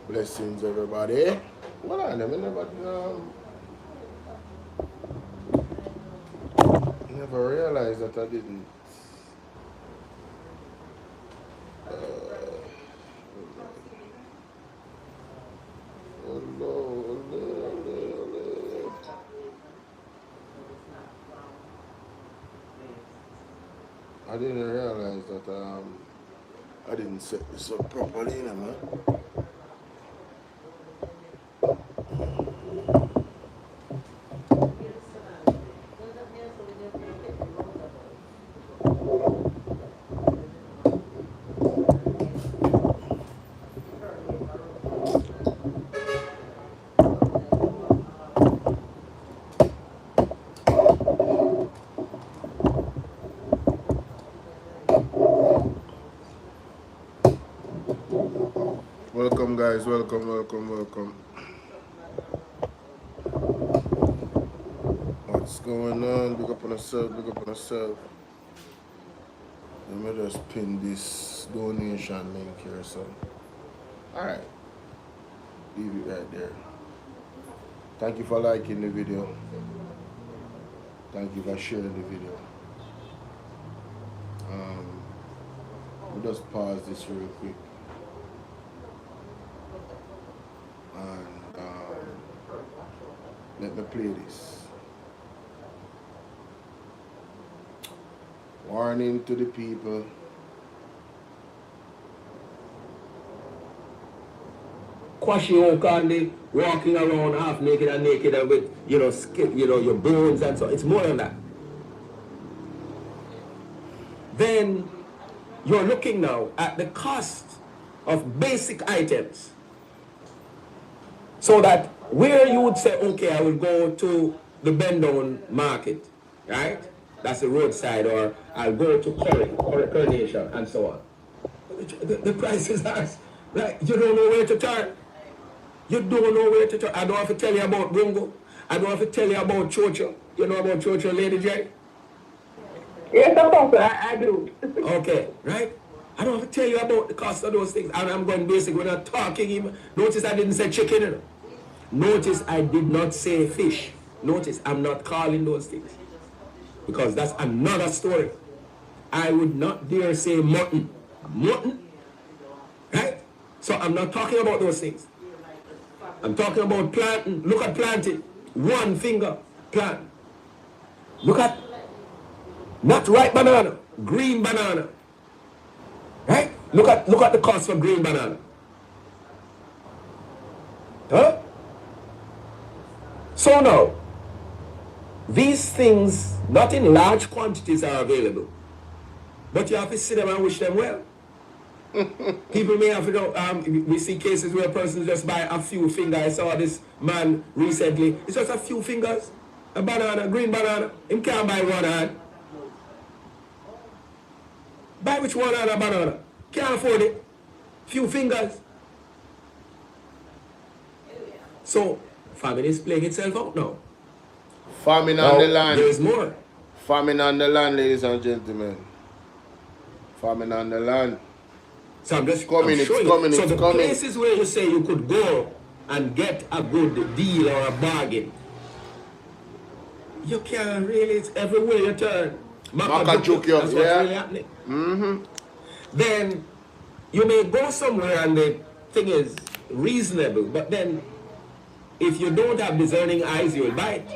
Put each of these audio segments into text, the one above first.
Blessings, everybody. What I never realized that I didn't. I didn't realize that I didn't set this up properly, you know, man. Welcome, guys. Welcome. What's going on? Big up on yourself. Let me just pin this donation link here, so. Alright. Leave it right there. Thank you for liking the video. Thank you for sharing the video. We'll just pause this real quick. And let me play this. Warning to the people. Quashing on candy, walking around half naked and with, skin, your bones and so. It's more than that. Then you're looking now at the cost of basic items. So that where you would say, okay, I will go to the bend down market, right? That's the roadside, or I'll go to Coronation and so on. The prices are, like, you don't know where to turn. You don't know where to turn. I don't have to tell you about Brungo. I don't have to tell you about Chocho. You know about Chocho, Lady J? Yes, I do. Okay, right? I don't have to tell you about the cost of those things. And I'm going basic. We're not talking even. Notice I didn't say chicken, you know? Notice I did not say fish. Notice I'm not calling those things. Because that's another story. I would not dare say mutton. Mutton? Right? So I'm not talking about those things. I'm talking about planting. Look at planting. One finger plant. Look at not ripe banana, green banana. Right? Look at the cost for green banana. Huh? So now, these things, not in large quantities, are available. But you have to sit them and wish them well. People may have to know, we see cases where a person just buy a few fingers. I saw this man recently. It's just a few fingers. A banana, green banana. Him can't buy one hand. Buy which one hand a banana? Can't afford it. Few fingers. So, famine is playing itself out now. Famine on the land. There's more. Famine on the land, ladies and gentlemen. Famine on the land. So I'm just coming. So the places where you say you could go and get a good deal or a bargain, you can't really. It's everywhere you turn. That's what's really happening. Mm-hmm. Then you may go somewhere and the thing is reasonable, but then if you don't have discerning eyes, you will buy it.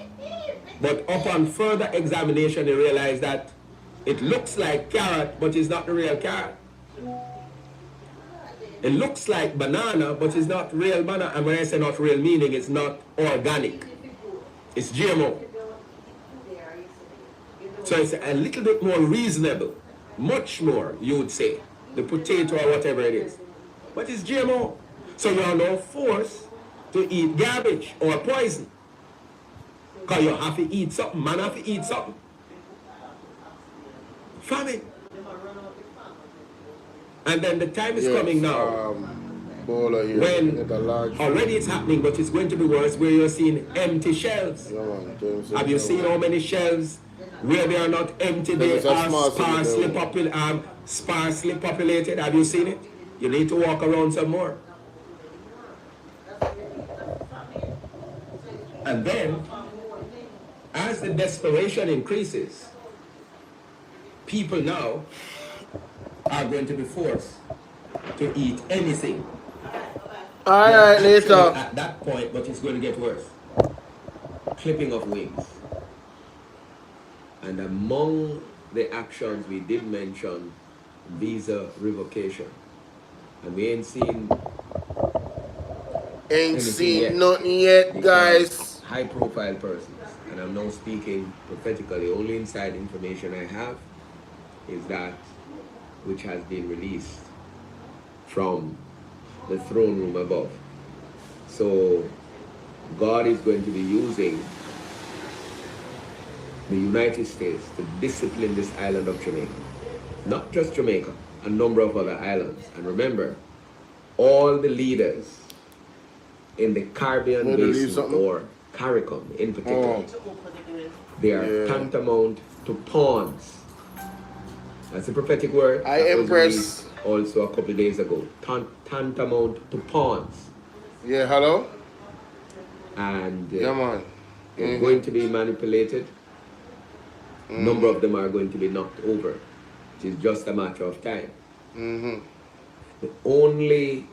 But upon further examination, you realize that it looks like carrot, but it's not the real carrot. It looks like banana, but it's not real banana. And when I say not real, meaning it's not organic. It's GMO. So it's a little bit more reasonable. Much more, you would say. The potato or whatever it is. But it's GMO. So you are now forced to eat garbage or poison. Because you have to eat something. Man have to eat something. Famine. And then the time is coming now. Bolo here, when already it's happening, but it's going to be worse, where you're seeing empty shelves. Have you seen how many shelves where they are not empty, they are sparsely populated? Have you seen it? You need to walk around some more. And then, as the desperation increases, people now are going to be forced to eat anything. All right, later. At that point, but it's going to get worse. Clipping of wings. And among the actions we did mention, visa revocation. And we ain't seen nothing yet, guys. High profile persons. And I'm now speaking prophetically. Only inside information I have is that which has been released from the throne room above. So God is going to be using the United States to discipline this island of Jamaica. Not just Jamaica, a number of other islands. And remember, all the leaders in the Caribbean basin or CARICOM in particular, they are tantamount to pawns. That's a prophetic word. I Empress. Also a couple of days ago. Tantamount to pawns. Yeah, hello? And yeah, man. They're going to be manipulated. A number of them are going to be knocked over. It is just a matter of time. The only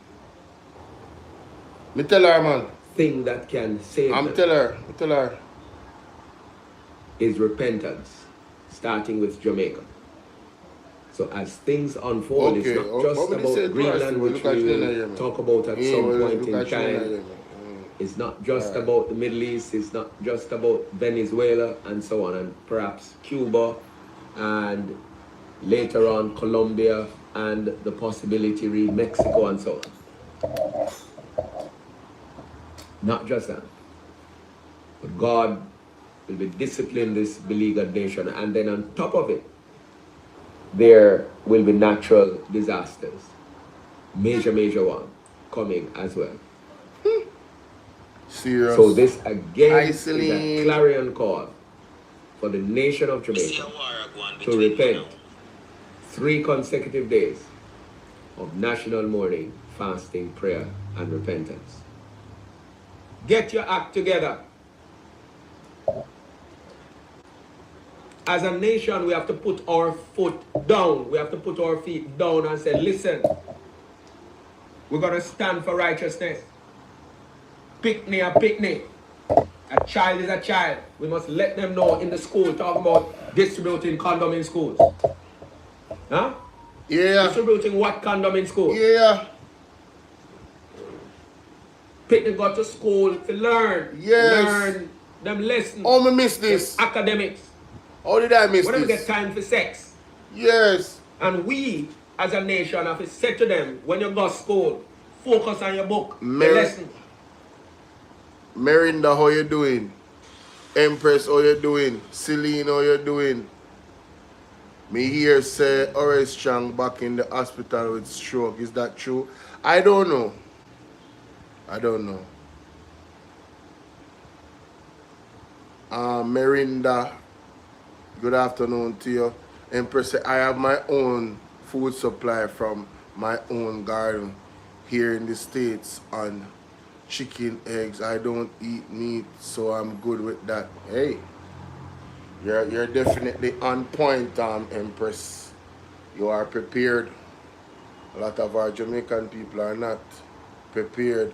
me tell her, man, thing that can save them tell her is repentance, starting with Jamaica. So as things unfold, it's not just about Greenland, which we will talk about at some point in time. It's not just about the Middle East, it's not just about Venezuela and so on, and perhaps Cuba, and later on Colombia, and the possibility of Mexico and so on. Not just that. But God will be disciplining this beleaguered nation, and then on top of it, there will be natural disasters. Major one coming as well. Serious. So this again is a clarion call for the nation of Jamaica to repent. 3 consecutive days of national mourning, fasting, prayer, and repentance. Get your act together. As a nation, we have to put our foot down. We have to put our feet down and say, listen, we're going to stand for righteousness. Pickney a pickney. A child is a child. We must let them know in the school, talking about distributing condom in schools. Huh? Yeah. Distributing what condom in school? Yeah. Pickney go to school to learn. Yes. Learn them lessons. Oh, me miss this. Academics. How did I miss when this? We get time for sex. Yes. And we, as a nation, have to say to them, when you go to school, focus on your book, your lesson. Merinda, how you doing? Empress, how you doing? Celine, how you doing? Me hear say Horace Chang back in the hospital with stroke. Is that true? I don't know. I don't know. Merinda, good afternoon to you. Empress, I have my own food supply from my own garden here in the States on chicken, eggs. I don't eat meat, so I'm good with that. Hey, you're definitely on point, Empress. You are prepared. A lot of our Jamaican people are not prepared.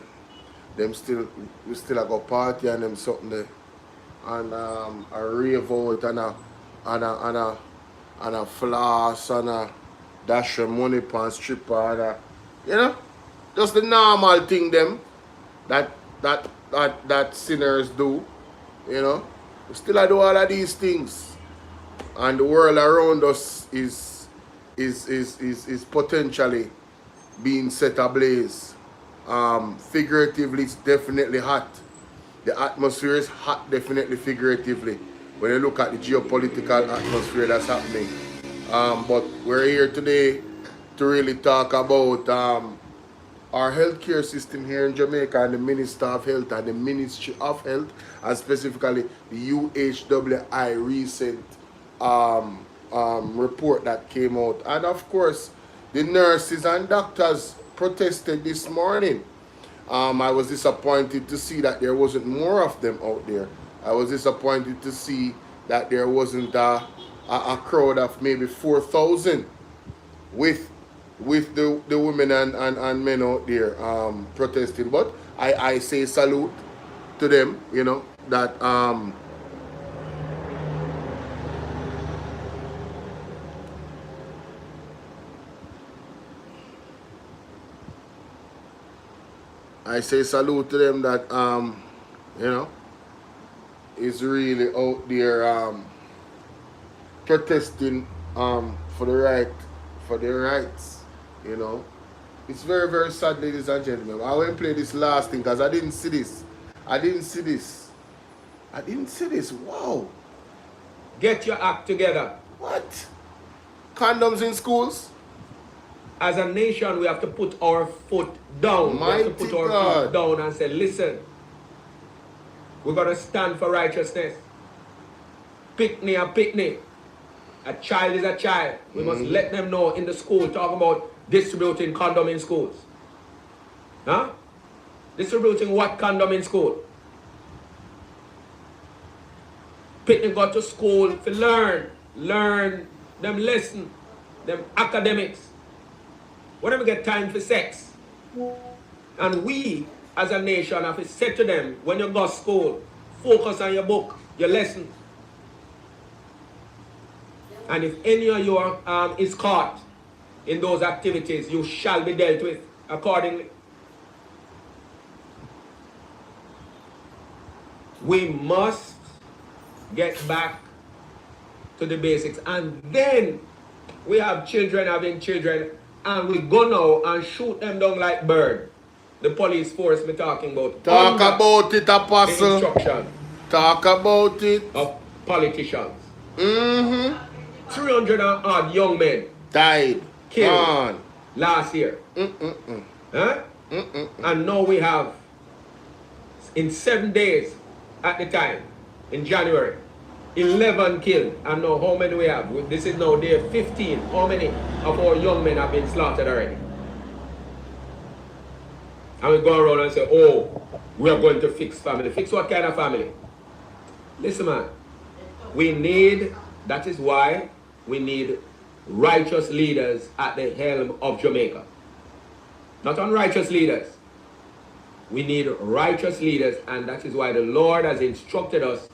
We still go party and them something there, and a rave out and a floss and a dash of money pan stripper and you know, just the normal thing them that sinners do, you know. We still do all of these things, and the world around us is potentially being set ablaze. Figuratively, it's definitely hot. The atmosphere is hot, definitely figuratively, when you look at the geopolitical atmosphere that's happening. But we're here today to really talk about our healthcare system here in Jamaica, and the Minister of Health and the Ministry of Health, and specifically the UHWI recent report that came out. And of course, the nurses and doctors protested this morning. I was disappointed to see that there wasn't more of them out there. I was disappointed to see that there wasn't a crowd of maybe 4,000 with the women and men out there protesting. But I say salute to them, you know, that I say salute to them that you know, is really out there protesting for the rights, you know. It's very, very sad, ladies and gentlemen. I won't play this last thing because I didn't see this. I didn't see this. Wow. Get your act together. What? Condoms in schools? As a nation, we have to put our foot down. Mighty we have to put our God. foot down and say, listen, we're going to stand for righteousness. Picnic a picnic. A child is a child. We must let them know in the school, talking about distributing condom in schools. Huh? Distributing what condom in school? Picnic go to school to learn them lesson, them academics. We never get time for sex. And we, as a nation, have to say to them, when you go to school, focus on your book, your lesson. And if any of you is caught in those activities, you shall be dealt with accordingly. We must get back to the basics. And then we have children having children, and we go now and shoot them down like bird. The police force me talking about. Talk about it, The Apostle. instruction Talk about it. of politicians. 300 and odd young men died. killed Gone. last year. Huh? And now we have, in 7 days at the time, in January, 11 killed. And now how many we have? This is now day 15. How many of our young men have been slaughtered already? And we go around and say, oh, we are going to fix family. Fix what kind of family? Listen, man. That is why we need righteous leaders at the helm of Jamaica. Not unrighteous leaders. We need righteous leaders, and that is why the Lord has instructed us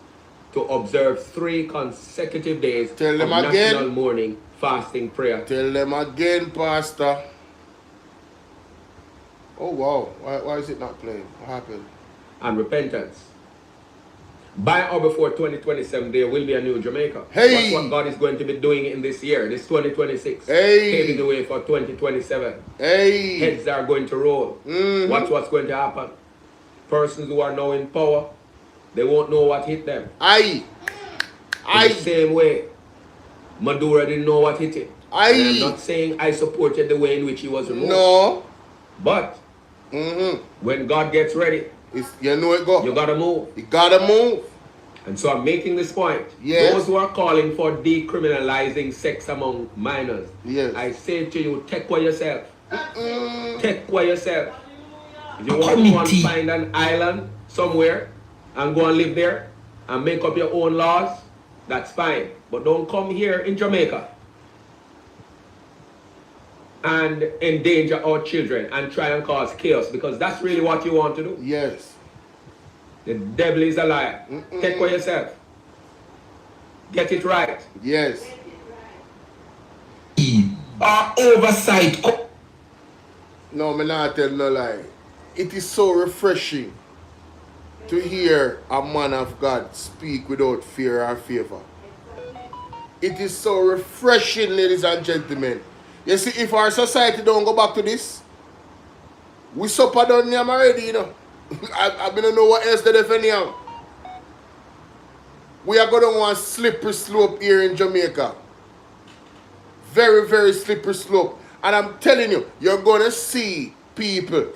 to observe 3 consecutive days Tell them of again. national mourning, fasting, prayer. Tell them again, Pastor. Oh, wow. Why is it not playing? What happened? And repentance. By or before 2027, there will be a new Jamaica. Hey! That's what God is going to be doing in this year, this 2026. Hey! Paving the way for 2027. Hey! Heads are going to roll. Watch what's going to happen. Persons who are now in power, they won't know what hit them. Aye! In the same way, Maduro didn't know what hit him. Aye! And I'm not saying I supported the way in which he was removed. No. But when God gets ready, You know it go. you gotta move. You gotta move. And so I'm making this point. Yes. Those who are calling for decriminalizing sex among minors, Yes. I say to you, take care of yourself. Take care of yourself. If you want to go and find an island somewhere and go and live there and make up your own laws, that's fine. But don't come here in Jamaica and endanger our children and try and cause chaos, because that's really what you want to do. Yes. The devil is a liar. Take care of yourself. Get it right. Yes. Oversight. No, me not tell no lie. It is so refreshing to hear a man of God speak without fear or favor. It is so refreshing, ladies and gentlemen. You see, if our society don't go back to this, we suffer down here already, you know. I don't know what else to defend here. We are going to want slippery slope here in Jamaica. Very, very slippery slope. And I'm telling you, you're going to see people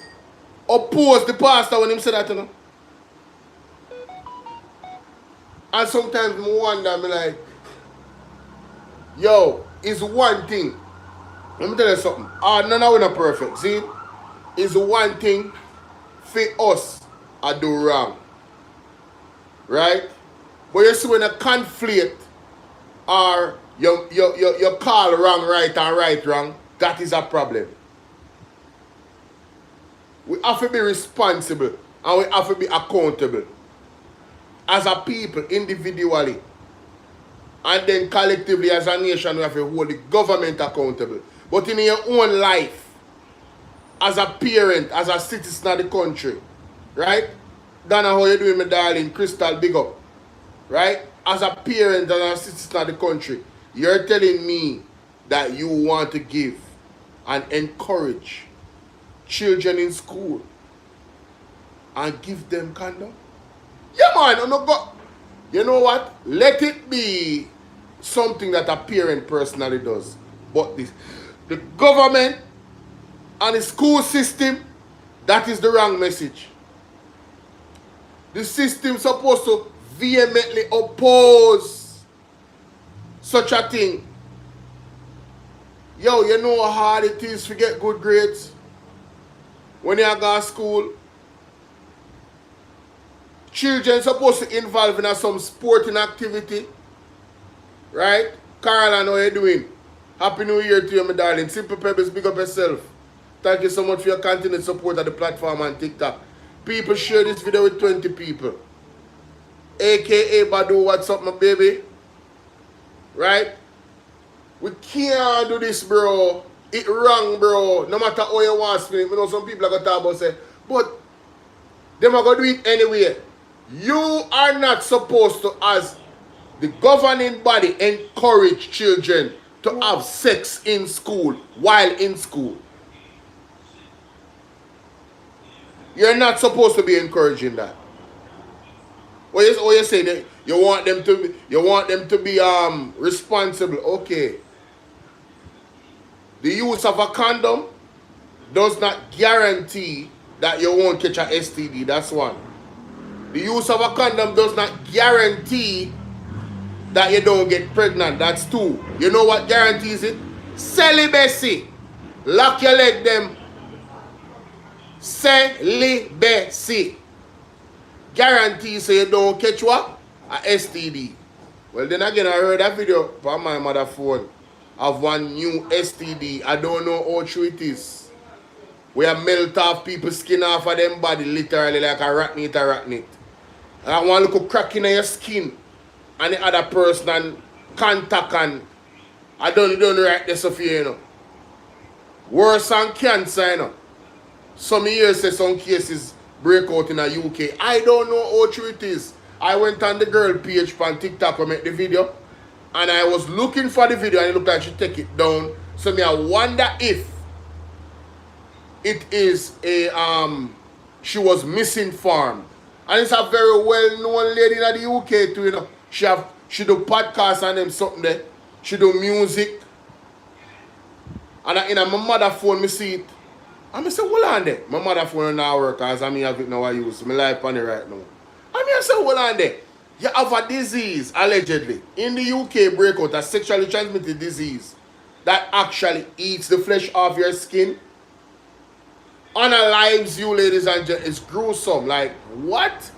oppose the pastor when him say that, you know. And sometimes I wonder, I'm like, yo, it's one thing. Let me tell you something. None of we not perfect. See? It's one thing for us I do wrong. Right? But you see when a conflict or you call wrong right and right wrong, that is a problem. We have to be responsible and we have to be accountable. As a people, individually. And then collectively as a nation, we have to hold the government accountable. But in your own life, as a parent, as a citizen of the country, right? Donna, how you doing, my darling? Crystal, big up. Right? As a parent and a citizen of the country, you're telling me that you want to give and encourage children in school and give them condom? Yeah, man. I'm not go. You know what? Let it be something that a parent personally does. But the government and the school system, that is the wrong message. The system is supposed to vehemently oppose such a thing. Yo, you know how hard it is to get good grades when you go to school? Children supposed to involve in some sporting activity. Right? Carla, how you doing? Happy New Year to you, my darling. Simple Pebbles, big up yourself. Thank you so much for your continued support of the platform on TikTok. People, share this video with 20 people. AKA Badu, what's up, my baby? Right? We can't do this, bro. It wrong, bro. No matter how you want to spin it. You know, some people are going to talk about say, but them are going to do it anyway. You are not supposed to, as the governing body, encourage children to have sex in school while in school. You're not supposed to be encouraging that. What you say that you want them to be responsible. Okay. The use of a condom does not guarantee that you won't catch a STD. That's one. The use of a condom does not guarantee that you don't get pregnant. That's two. You know what guarantees it? Celibacy. Lock your leg them. Celibacy. Guarantees so you don't catch what? A STD. Well, then again, I heard that video from my mother's phone of one new STD. I don't know how true it is. We have melt off people's skin off of them body literally like a arachnid. And I want to look a crack in your skin and the other person and contact and I don't right this of you, you know. Worse than cancer, you know. Some years say some cases break out in the UK. I don't know how true it is. I went on the girl page on TikTok and made the video. And I was looking for the video and it looked like she take it down. So me I wonder if it is a she was misinformed. And it's a very well-known lady in the UK too, you know. She do podcasts and them something there. She do music. And in my mother phone, me see it. And I say, hold on there. My mother phone now work because I have it now I use. My life on it right now. And I say, hold on there. You have a disease, allegedly, in the UK breakout, a sexually transmitted disease that actually eats the flesh off your skin. Unalives you, ladies and gentlemen. It's gruesome. Like, what?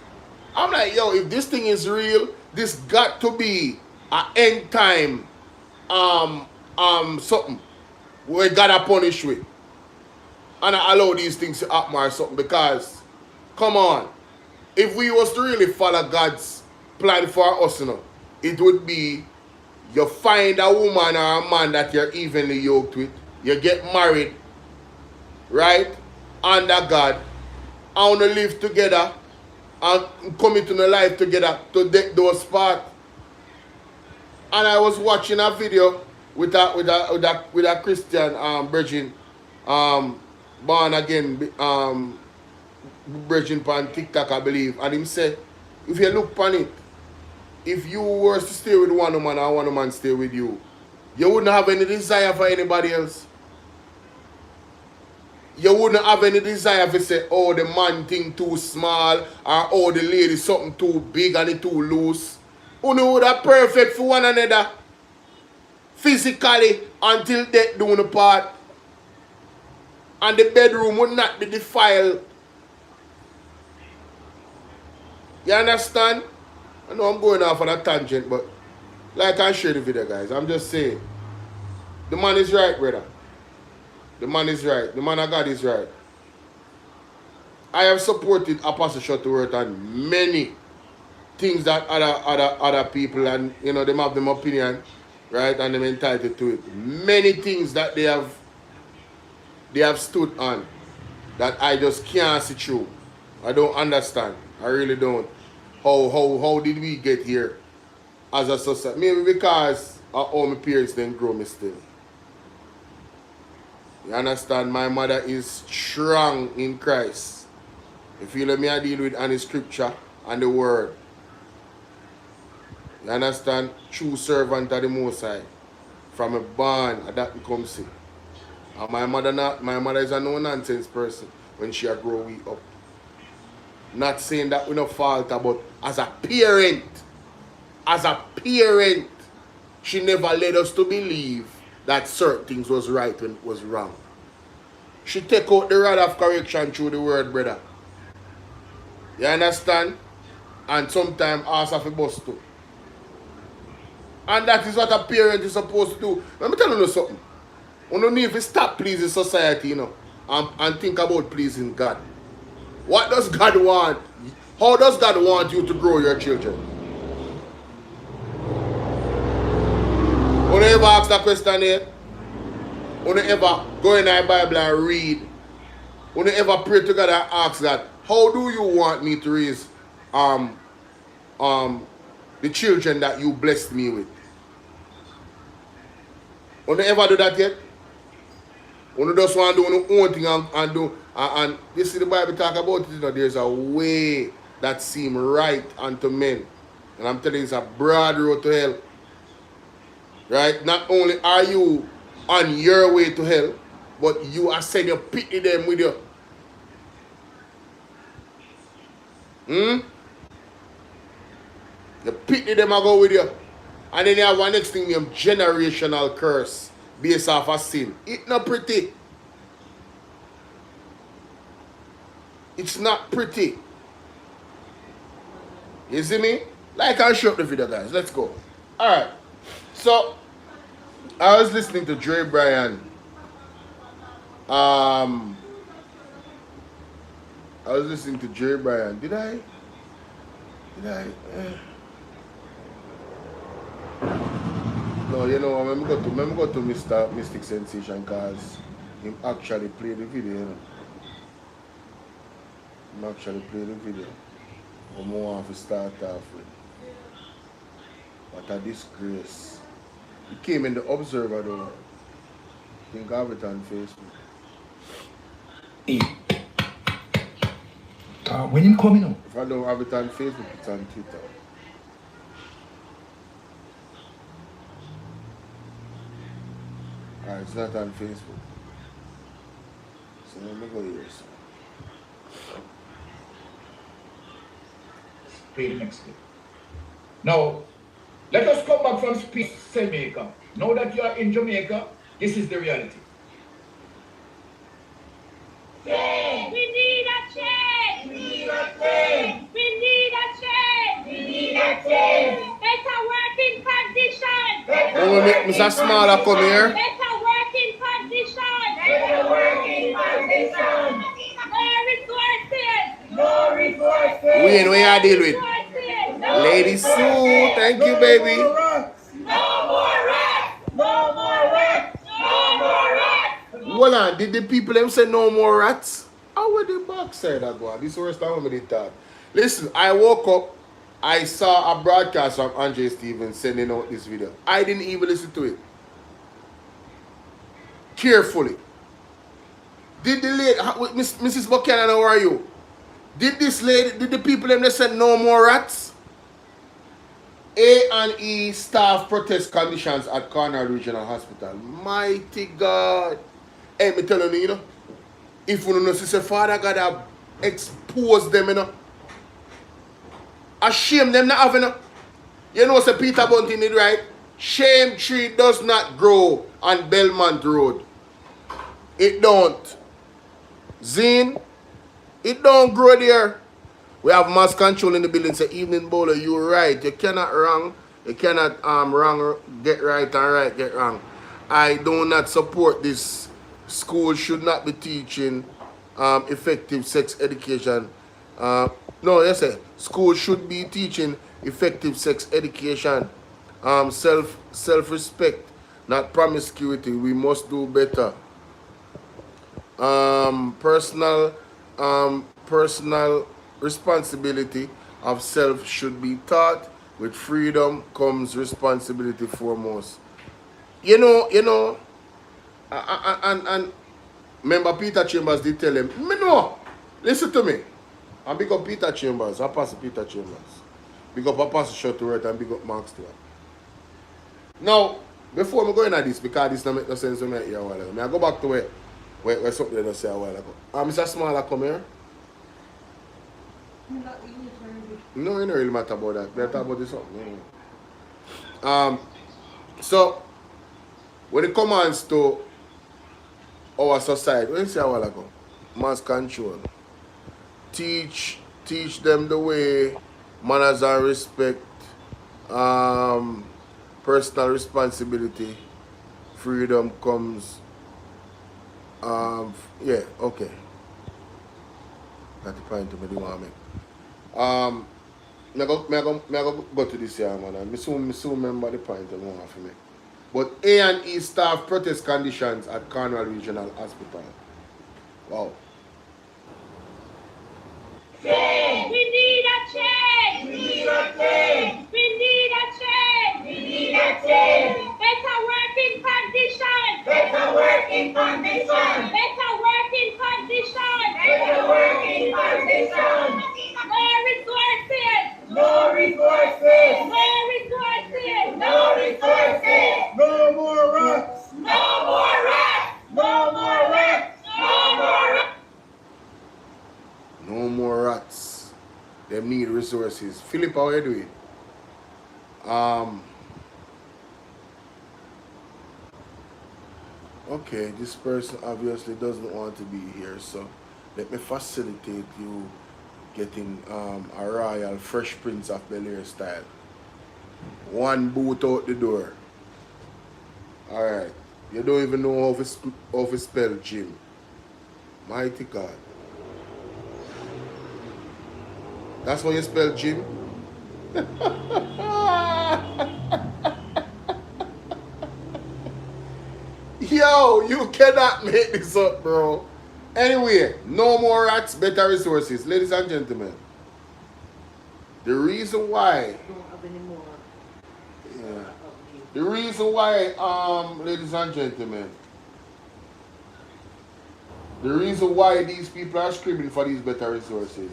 I'm like, yo, if this thing is real, this got to be an end time something where God punish with. And I allow these things to happen or something because, come on, if we was to really follow God's plan for us, you know, it would be you find a woman or a man that you're evenly yoked with, you get married, right, under God, and to live together and come into the life together to deck those parts. And I was watching a video with a Christian virgin, born again virgin on TikTok, I believe, and him said, if you look upon it, if you were to stay with one woman and one woman stay with you, you wouldn't have any desire for anybody else. You wouldn't have any desire to say, oh, the man thing too small, or oh, the lady something too big and it too loose. You know that perfect for one another physically until death do the part. And the bedroom would not be defiled. You understand? I know I'm going off on a tangent, but like I share the video, guys. I'm just saying. The man is right, brother. The man is right. The man of God is right. I have supported Apostle Shuttleworth on many things that other people, and you know, them have them opinion, right? And them entitled to it. Many things that they have stood on that I just can't see through. I don't understand. I really don't. How did we get here as a society? Maybe because all my parents didn't grow me still. You understand? My mother is strong in Christ. You feel me? I deal with any scripture and the word. You understand? True servant of the Most High. From a born, that becomes sick. And my mother is a no-nonsense person when she grow we up. Not saying that we no fault, but as a parent, she never led us to believe that certain things was right and was wrong. She take out the rod of correction through the word, brother. You understand? And sometimes ask of a bus too. And that is what a parent is supposed to do. Let me tell you something. You don't need to stop pleasing society, you know, and think about pleasing God. What does God want? How does God want you to grow your children? You ever ask that question here? You ever go in the Bible and read? You ever pray to God and ask that? How do you want me to raise the children that you blessed me with? You ever do that yet? You just want to do your own thing and do. And you see the Bible talk about it, you know, there's a way that seems right unto men. And I'm telling you, it's a broad road to hell. Right? Not only are you on your way to hell, but you are saying you pity them with you. You pity them and go with you. And then you have one next thing named generational curse based off of sin. It's not pretty. It's not pretty. You see me? Like I'll show up the video, guys. Let's go. Alright. So I was listening to Dre Bryan. I was listening to Dre Bryan. Did I? No, you know, I'm going to Mr. Mystic Sensation because he actually played the video, you know. He actually played the video. What I want to start off with. What a disgrace. He came in the Observer though. I think I have it on Facebook. When him coming up? If I don't have it on Facebook, it's on Twitter. Alright, it's not on Facebook. So let me go here. So. Pay next week. Now, let us come back from Jamaica. Now that you are in Jamaica, this is the reality. Change. We need a change. We need a change. We need a change. We need a change. Better working conditions. When we make Mr. Smaller come here. Better working conditions. Better working conditions. No resources. No resources. Wayne, where you deal with? Resources. Lady Sue, thank you, baby. No more rats. No more rats. No more rats. Hold on, did the people them say no more rats? How would the backside that go? This was the time we did that. Listen, I woke up, I saw a broadcast from Andre Stevens sending out this video. I didn't even listen to it. Carefully. Did the lady, Mrs. Buchanan, how are you? Did this lady, did the people them that said no more rats? A&E staff protest conditions at Cornwall Regional Hospital. Mighty God. Hey, me tell you, you know, if you don't know, sister, Father God have exposed them, you know. Shame them not having, you know, say Peter Bunting did right. Shame tree does not grow on Belmont Road. It don't. Zine, it don't grow there. We have mass control in the building. Say, evening Bolo, you're right. You cannot wrong. You cannot wrong get right and right get wrong. I do not support this. School should not be teaching effective sex education. No, yes, sir. School should be teaching effective sex education. Self-respect, not promiscuity. We must do better. Personal responsibility of self should be taught. With freedom comes responsibility foremost. You know, and remember Peter Chambers did tell him, me no, listen to me. And big up Peter Chambers, Apostle Peter Chambers. Big up Apostle Shuttleworth and big up Mark Stewart. Now, before I go into this, because this doesn't make no sense to me here a while ago, I go back to where something I say a while ago. Mr. Smaller, come here. No, it don't really matter about that. We talk about this something. So, when it comes to our society, what you say a while ago? Mass control. Teach them the way, manners and respect, personal responsibility, freedom comes. Yeah, okay. That's the point to me, want to make. I go to this here, man. I soon remember the point I want to make. But A&E staff protest conditions at Cornwall Regional Hospital. Wow. Change. We need a change. We need a change. We need a change. We need a change. Better working conditions. Better working conditions. Better working conditions. Better working conditions. More resources. No resources. More resources. No resources. No more rats. No more rats. No more rats. No more rats. No more rats. They need resources. Philip, how you doing? Okay, this person obviously doesn't want to be here, so let me facilitate you getting a royal Fresh Prince of Bel-Air style. One boot out the door. Alright. You don't even know how to spell Jim. Mighty God. That's how you spell Jim? Yo, you cannot make this up, bro. Anyway, no more rats, better resources. Ladies and gentlemen, the reason why, ladies and gentlemen, the reason why these people are screaming for these better resources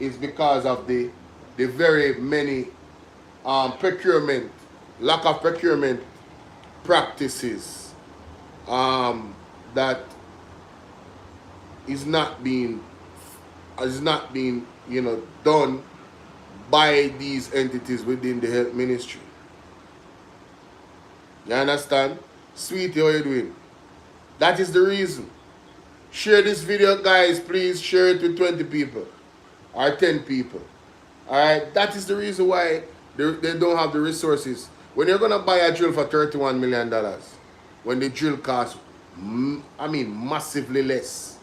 is because of the very many lack of procurement practices that is not being done by these entities within the health ministry. You understand? Sweetie, how you doing? That is the reason. Share this video, guys. Please share it with 20 people or 10 people. Alright? That is the reason why they don't have the resources. When you're going to buy a drill for $31 million, when the drill costs, massively less,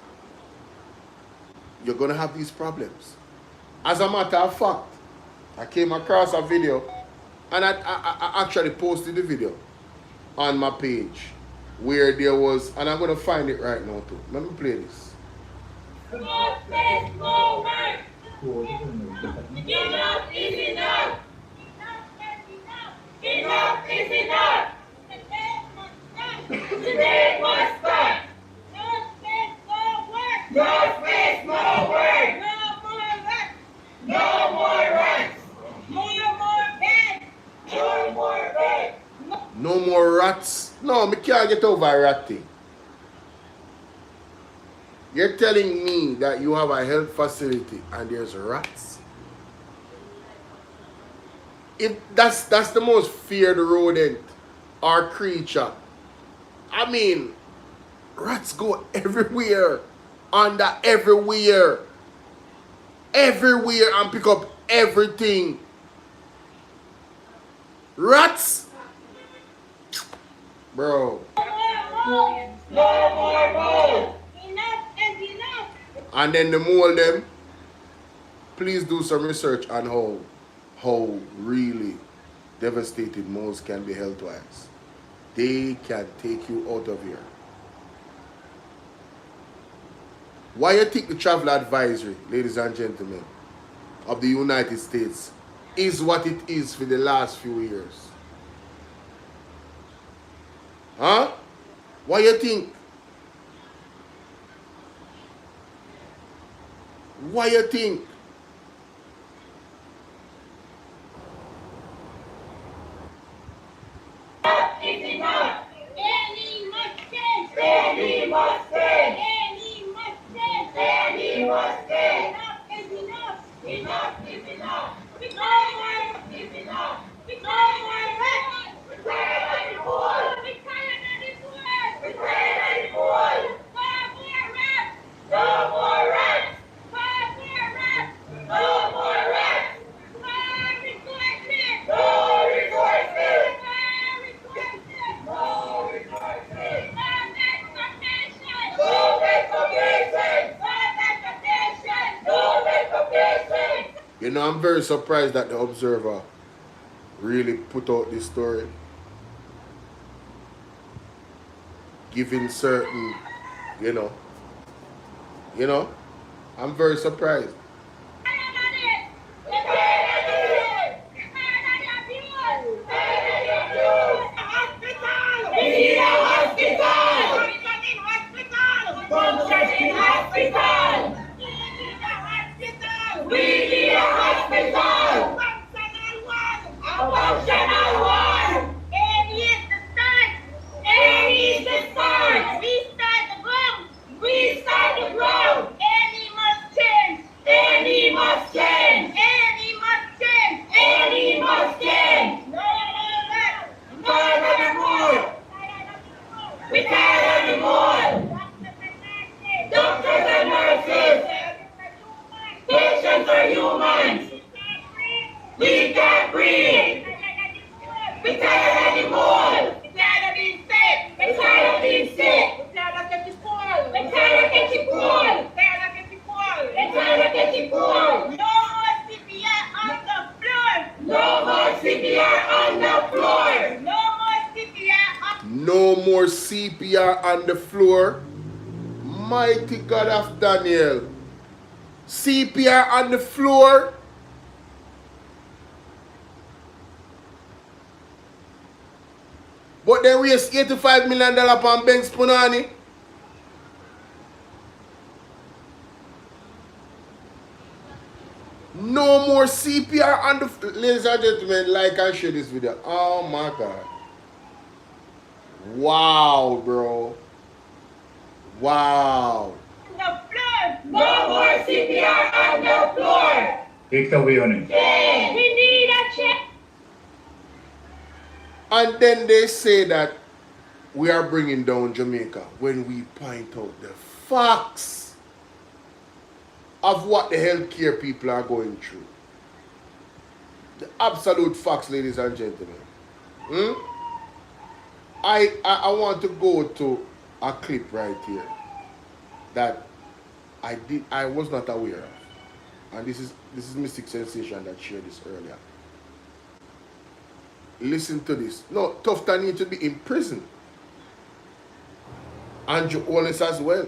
you're going to have these problems. As a matter of fact, I came across a video, and I actually posted the video on my page, where there was, and I'm going to find it right now too. Let me play this. More space, more work. Enough is enough. Enough is enough. Today must start. No space, more work. No space, more work. No more rats. No more rats. More beds. No more beds. No more rats. No, me can't get over a rat thing. You're telling me that you have a health facility and there's rats? If that's the most feared rodent or creature. I mean, rats go everywhere, under everywhere. everywhere and pick up everything. Rats? Bro. No more mole. Enough is enough. And then the mole them, please do some research on how really devastated moles can be health-wise. They can take you out of here. Why you think the travel advisory, ladies and gentlemen, of the United States is what it is for the last few years? Huh? Why you think? Why you think? Is enough. Any must change. Any must change. Any must change. Any must change. Enough is enough. Enough is enough. No more. Is enough. No more rest. We're tired of the poor. We're tired of this world. We're tired of the poor. No more rest. No more rest. No more rest. No more rest. No resources. No resources. No resources. No resources. No transportation. No transportation. No transportation. No transportation. You know, I'm very surprised that the Observer really put out this story, giving certain, you know, I'm very surprised. We need a hospital. Functioning hospital. We need a hospital. A functional one. Restart the ground. Any must change. Any must change. Tired of the more. We tired of the more. Doctors and nurses. Patients are humans. We can't breathe. We tired of the more. We tired of being sick. We tired of getting poor. We tired of getting poor. We tired of getting poor. No more CPR on the floor. No more CPR on the floor. Mighty God of Daniel. CPR on the floor. But they waste $85 million on Banks Punani. No more CPR on the floor. Ladies and gentlemen, like and share this video. Oh my God. Wow, bro. Wow. No more CPR on the floor. Take it away, honey. We need a check. And then they say that we are bringing down Jamaica when we point out the facts of what the healthcare people are going through. The absolute facts, ladies and gentlemen. I want to go to a clip right here that I was not aware of. And this is Mystic Sensation that shared this earlier. Listen to this. No, Tufta need to be in prison. Andrew Holness as well.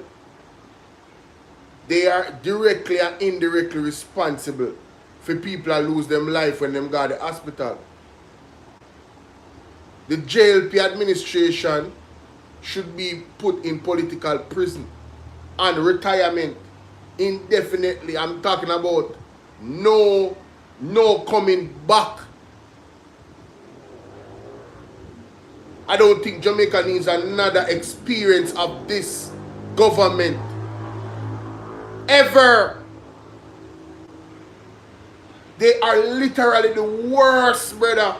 They are directly and indirectly responsible for people that lose them life when them go to the hospital. The JLP administration should be put in political prison and retirement indefinitely. I'm talking about no coming back. I don't think Jamaica needs another experience of this government. Ever. They are literally the worst, brother.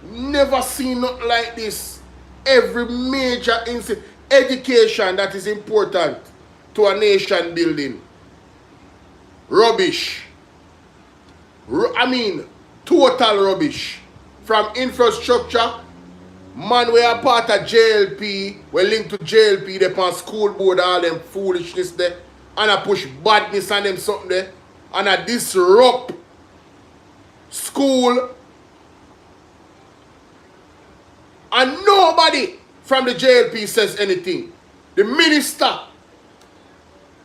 Never seen nothing like this. Every major incident. Education that is important to a nation building. rubbish. I mean, total rubbish. From infrastructure, man, we are part of JLP, we linked to JLP, they on school board, all them foolishness there, and I push badness on them something there, and I disrupt school, and nobody from the JLP says anything. The Minister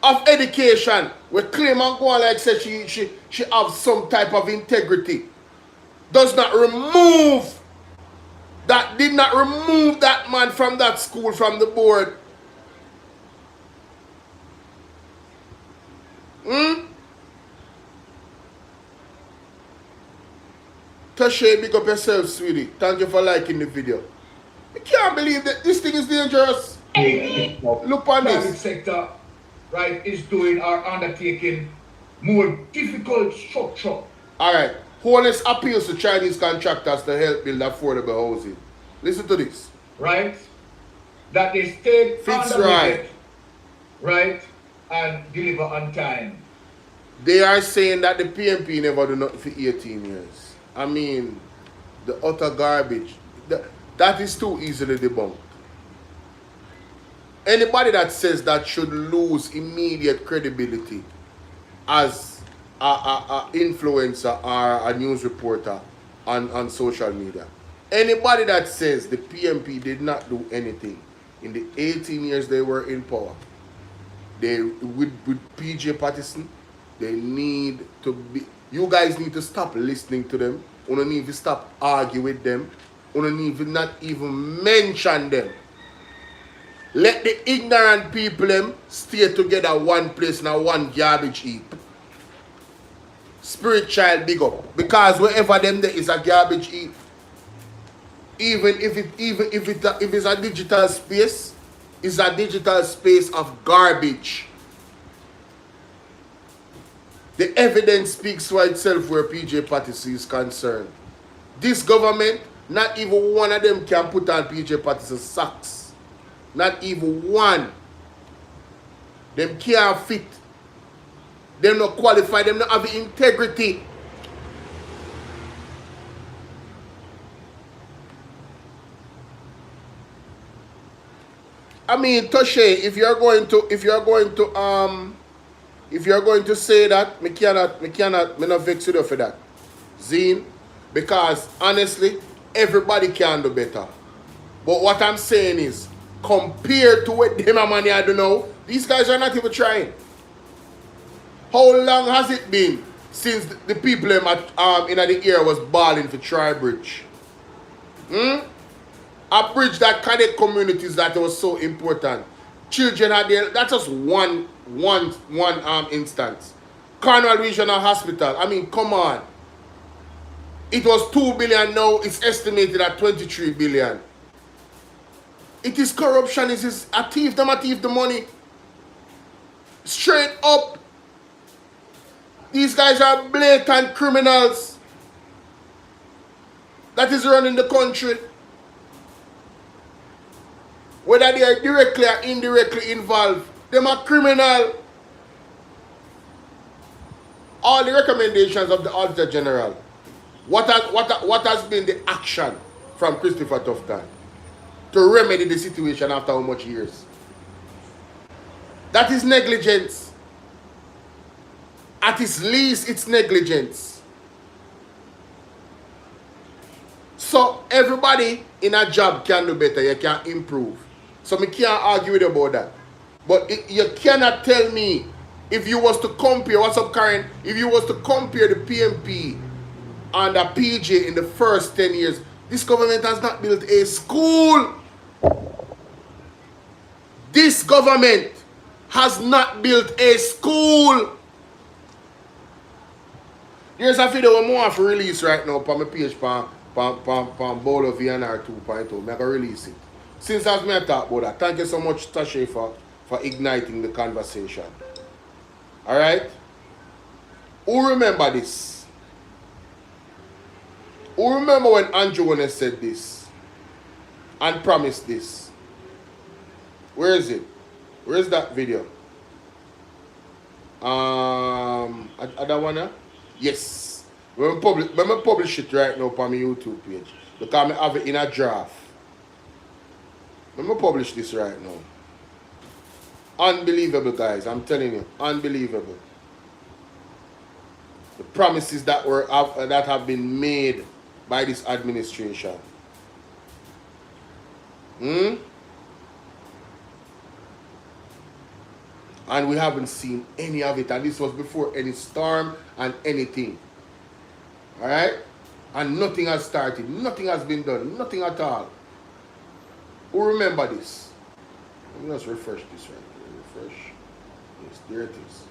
of Education will claim and go on like say she have some type of integrity. Does not remove that, did not remove that man from that school, from the board. Tashay, big up yourself, sweetie. Thank you for liking the video. I can't believe that this thing is dangerous. Look on Private this. sector, right, is doing or undertaking more difficult structure. Alright. Honest appeals to Chinese contractors to help build affordable housing. Listen to this. Right? That they stay Fits under right. budget, right, and deliver on time. They are saying that the PMP never do nothing for 18 years. I mean, the utter garbage. That is too easily debunked. Anybody that says that should lose immediate credibility as a influencer or a news reporter on social media. Anybody that says the PMP did not do anything in the 18 years they were in power, they with PJ Patterson, they need to be. You guys need to stop listening to them. You don't need to stop arguing with them. You don't need to not even mention them. Let the ignorant people them stay together one place now, one garbage heap. Spirit child big up. Because wherever them there is a garbage heap. Even if it's a digital space, it's a digital space of garbage. The evidence speaks for itself where PJ Patterson is concerned. This government, not even one of them can put on PJ Patterson's socks. Not even one. Them can't fit. Them not qualified. Them not have the integrity. I mean, Toshe, if you're going to say that, me not vex you for that. Zine, because honestly, everybody can do better. But what I'm saying is, compared to what them and money I don't know, these guys are not even trying. How long has it been since the people in the area was balling for Tri-Bridge? A bridge that connect communities that was so important. Children are there. That's just one instance. Cornwall Regional Hospital. I mean, come on. It was 2 billion, now it's estimated at 23 billion. It is corruption. It is a thief. Them a thief the money. Straight up. These guys are blatant criminals. That is running the country. Whether they are directly or indirectly involved, them are criminal. All the recommendations of the Auditor General. What has been the action from Christopher Tufton to remedy the situation after how much years? That is negligence. At its least, it's negligence. So everybody in a job can do better. You can improve. So I can't argue with you about that. But you cannot tell me, if you was to compare, what's up Karen, if you was to compare the PMP and the PJ in the first 10 years, this government has not built a school. This government has not built a school. There's a video I'm going to release right now on my page on Bolo VNR 2.0. I'm going to release it. Since I've talked about that, thank you so much, Tashay, for igniting the conversation. Alright? Who remember this? Who remember when Andrew Wone said this and promised this? Where is it? Where is that video? I That one, yes. When I publish it right now on my YouTube page, because I have it in a draft. Let me publish this right now. Unbelievable, guys. I'm telling you, unbelievable. The promises that have been made by this administration. And we haven't seen any of it. And this was before any storm and anything. Alright? And nothing has started. Nothing has been done. Nothing at all. Who remember this? Let me just refresh this right here. Refresh. Yes, there it is.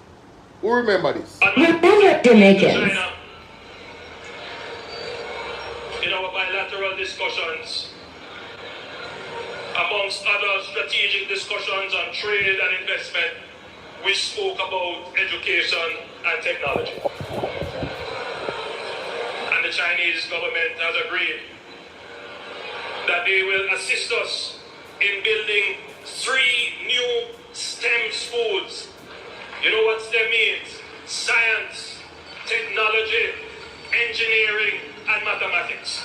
Who remember this? Remember Jamaicans. In our bilateral discussions, amongst other strategic discussions on trade and investment, we spoke about education and technology. And the Chinese government has agreed that they will assist us in building 3 new STEM schools. You know what STEM means? Science, technology, engineering, and mathematics.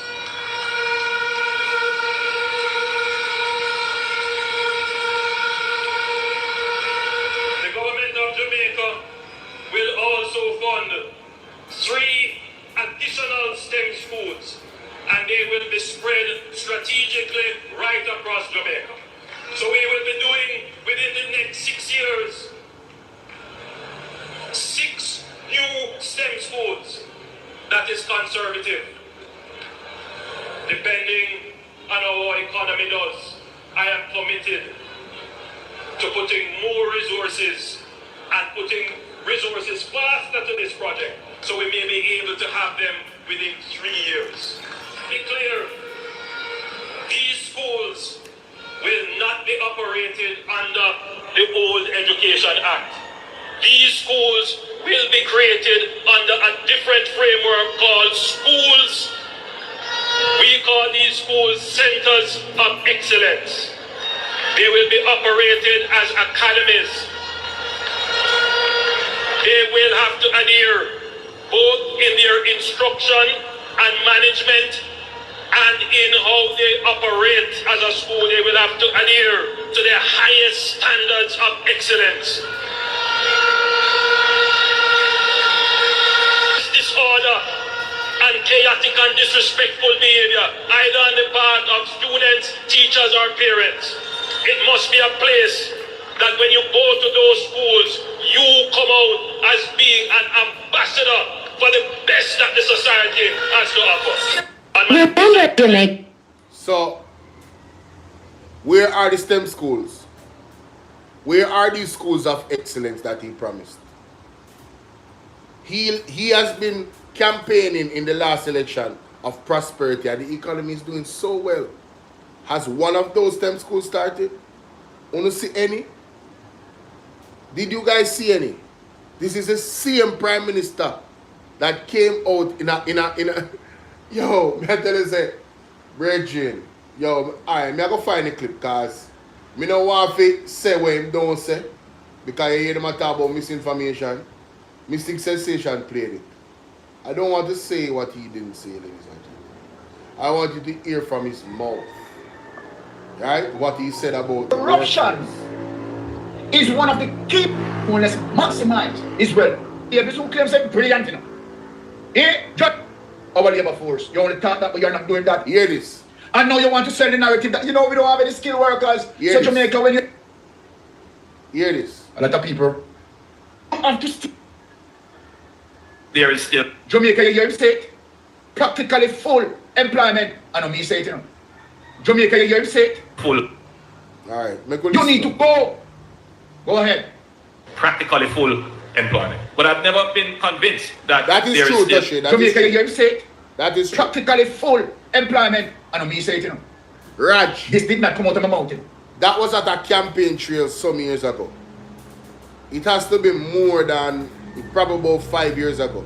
The government of Jamaica will also fund 3 additional STEM schools, and they will be spread strategically right across Jamaica. So we will be doing, within the next 6 years, 6 new STEM schools. That is conservative. Depending on how our economy does, I am committed to putting more resources and putting resources faster to this project, so we may be able to have them within 3 years. Be clear, these schools will not be operated under the old Education Act. These schools will be created under a different framework called schools. We call these schools centers of excellence. They will be operated as academies. They will have to adhere both in their instruction and management and in how they operate as a school. They will have to adhere to their highest standards of excellence. Disorder and chaotic and disrespectful behavior, either on the part of students, teachers, or parents. It must be a place that when you go to those schools, you come out as being an ambassador for the best that the society has to offer. Remember Jamaica. So, where are the STEM schools? Where are these schools of excellence that he promised? He has been campaigning in the last election of prosperity, and the economy is doing so well. Has one of those STEM schools started? Wanna see any? Did you guys see any? This is the same Prime Minister that came out in a yo, me tell you say, Bridging, yo, alright, me I go find the clip, cause me no want to say what him don't say, because you hear them talk about misinformation. Mystic Sensation played it. I don't want to say what he didn't say, ladies and gentlemen. I want you to hear from his mouth, right? What he said about Corruption is one of the key points to maximize Israel. Yeah, this one claims that brilliant, you know. Just our labor force. You only talk that, but you're not doing that. Hear this. And now you want to sell the narrative that, you know, we don't have any skilled workers. So Jamaica, when you... Hear this. A lot of people have to... There is still Jamaica, you hear him say it? Practically full employment. I know me say it, you know. Jamaica, you hear him say it? full, Alright, You need to go. Go ahead. practically full employment. But I've never been convinced that That is there true, still Joshi. That is Jamaica, you true. hear him say it? That is true. Practically full employment. I know me say it, you know. Raj, This did not come out of my mouth. that was at a campaign trail some years ago. It has to be more than probably about 5 years ago.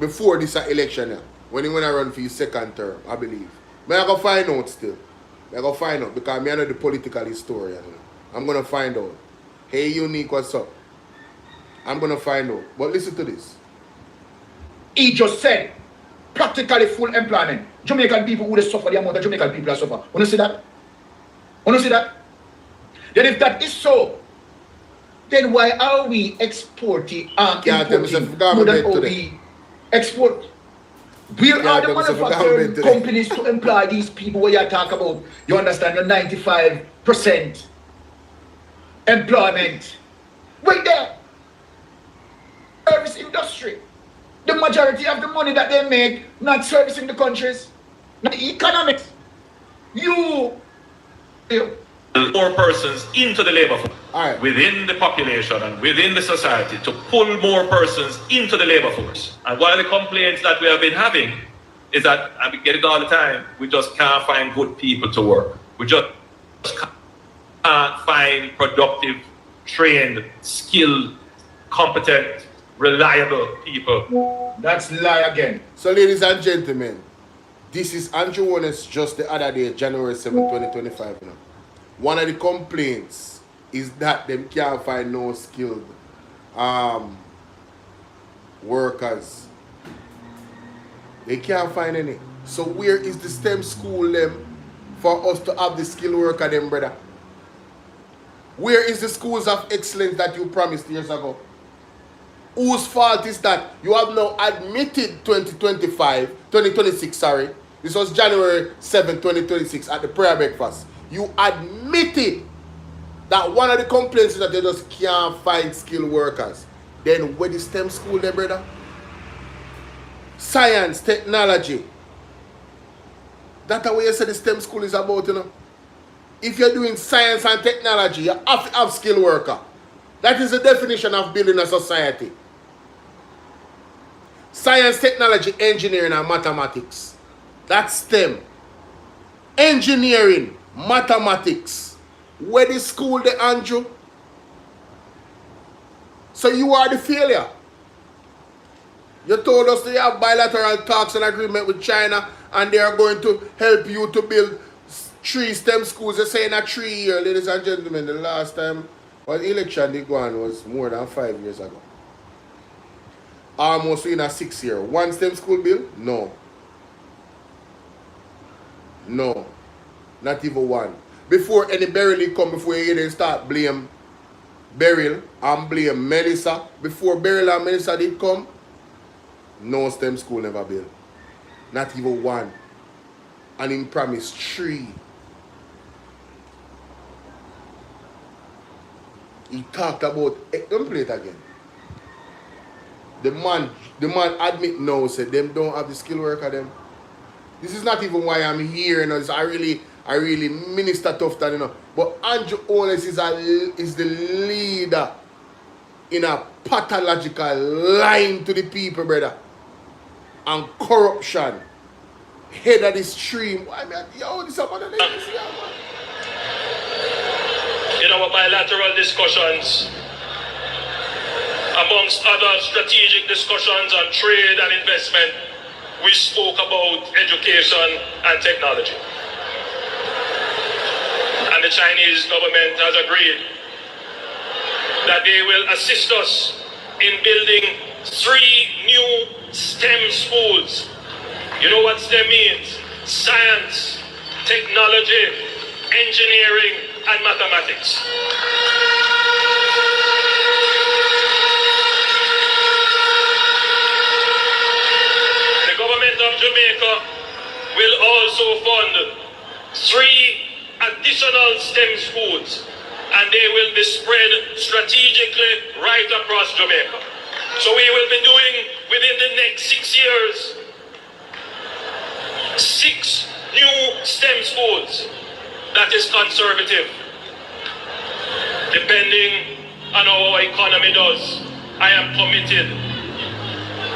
Before this election, yeah, when he went to run for his second term, I believe. But I go find out still. I go find out because I'm not the political historian. You know. I'm gonna find out. Hey, Unique, what's up? I'm going to find out. But listen to this. He just said, practically full employment. Jamaican people would suffer the amount of Jamaican people that suffer. Want to see that? Want to see that? Then if that is so, then why are we exporting importing more than how we export? Where are the manufacturing companies to employ these people where you talk about? You understand your 95% employment. Right there. Service industry. The majority of the money that they make not servicing the countries, not the economics. You more persons into the labor force within the population and within the society to pull more persons into the labor force. And one of the complaints that we have been having is that, and we get it all the time, we just can't find good people to work. We just can't find productive, trained, skilled, competent, reliable people. That's lie again. So ladies and gentlemen, this is Andrew Warnes just the other day, January 7, 2025. You know. One of the complaints is that them can't find no skilled workers. They can't find any. So where is the STEM school them for us to have the skilled worker them, brother? Where is the schools of excellence that you promised years ago? Whose fault is that? You have now admitted 2026, sorry. This was January 7, 2026 at the prayer breakfast. You admitted that one of the complaints is that they just can't find skilled workers. Then where the STEM school there, brother? Science, technology. That's what you said the STEM school is about, you know. If you're doing science and technology, you have to have skilled worker. That is the definition of building a society. Science, technology, engineering, and mathematics. That's STEM. Engineering, mathematics. Where the school, the Andrew? So you are the failure. You told us they have bilateral talks and agreement with China and they are going to help you to build 3 STEM schools. They're saying a 3 year, ladies and gentlemen. The last time the election they go on was more than 5 years ago. Almost in a 6 year. 1 STEM school bill? No. No. Not even 1. Before any Beryl come, before you even start blame Beryl and blame Melissa. Before Beryl and Melissa did come, no STEM school never built. Not even 1. And in promise 3. He talked about, don't play it again. The man admit now, said them don't have the skill worker them. This is not even why I'm here, you know. I really minister tough that, you know. But Andrew Owens is the leader in a pathological lying to the people, brother. And corruption. Head of the stream. I mean, yo, this is about the name. In our bilateral discussions, amongst other strategic discussions on trade and investment, we spoke about education and technology. And the Chinese government has agreed that they will assist us in building 3 new STEM schools. You know what STEM means? Science, technology, engineering, and mathematics. The government of Jamaica will also fund 3 additional STEM schools, and they will be spread strategically right across Jamaica. So we will be doing, within the next 6 years, 6 new STEM schools. That is conservative. Depending on how our economy does, I am committed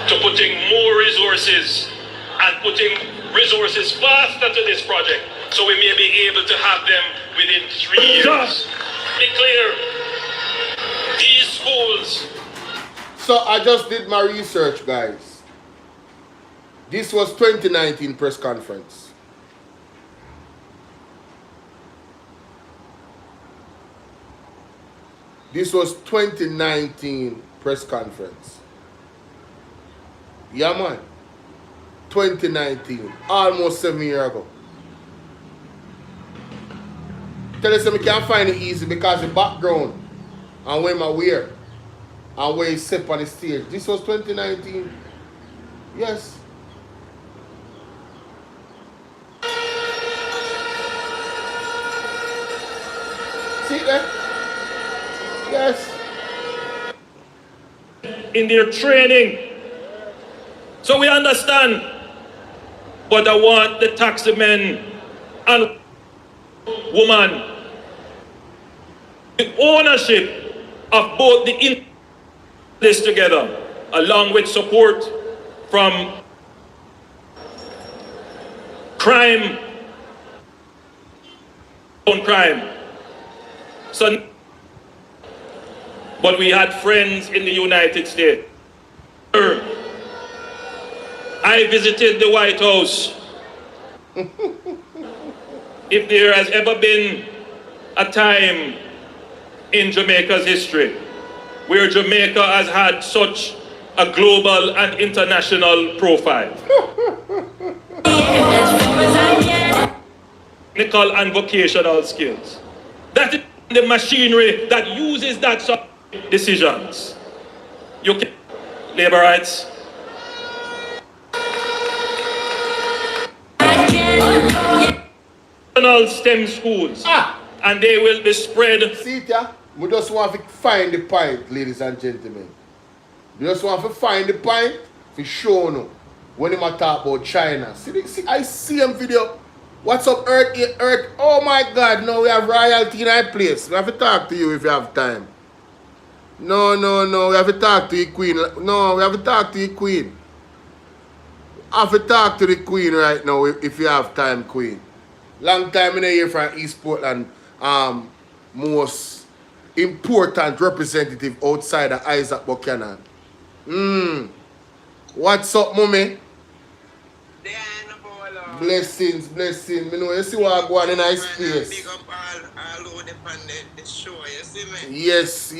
to putting more resources and putting resources faster to this project so we may be able to have them within 3 years. Be clear, these schools. So I just did my research, guys. This was 2019 press conference. This was 2019 press conference. Yeah, man. 2019, almost 7 years ago. Tell us I can't find it easy because the background and where my wear and where he step on the stage. This was 2019. Yes. See that? Yes. In their training. So we understand. But I want the taxi men and woman, the ownership of both the this together, along with support from crime, on crime. So, but we had friends in the United States. I visited the White House. If there has ever been a time in Jamaica's history where Jamaica has had such a global and international profile. Technical and vocational skills. That is the machinery that uses that sort of decisions. You can labor rights. STEM schools, and they will be spread. See it, yeah? We just want to find the point, ladies and gentlemen. We just want to find the point for show no when they talk about China. See, I see them video. What's up, Earth? Oh my God, no, we have royalty in our place. We have to talk to you if you have time. No, we have to talk to the Queen. No, we have to talk to the Queen. I have to talk to the Queen right now if you have time, Queen. Long time in a year from East Portland, most important representative outside of Isaac Buchanan. What's up, mommy? Blessings. Me know you see what I go on in nice space. Big up all over the show, you see me? Yes.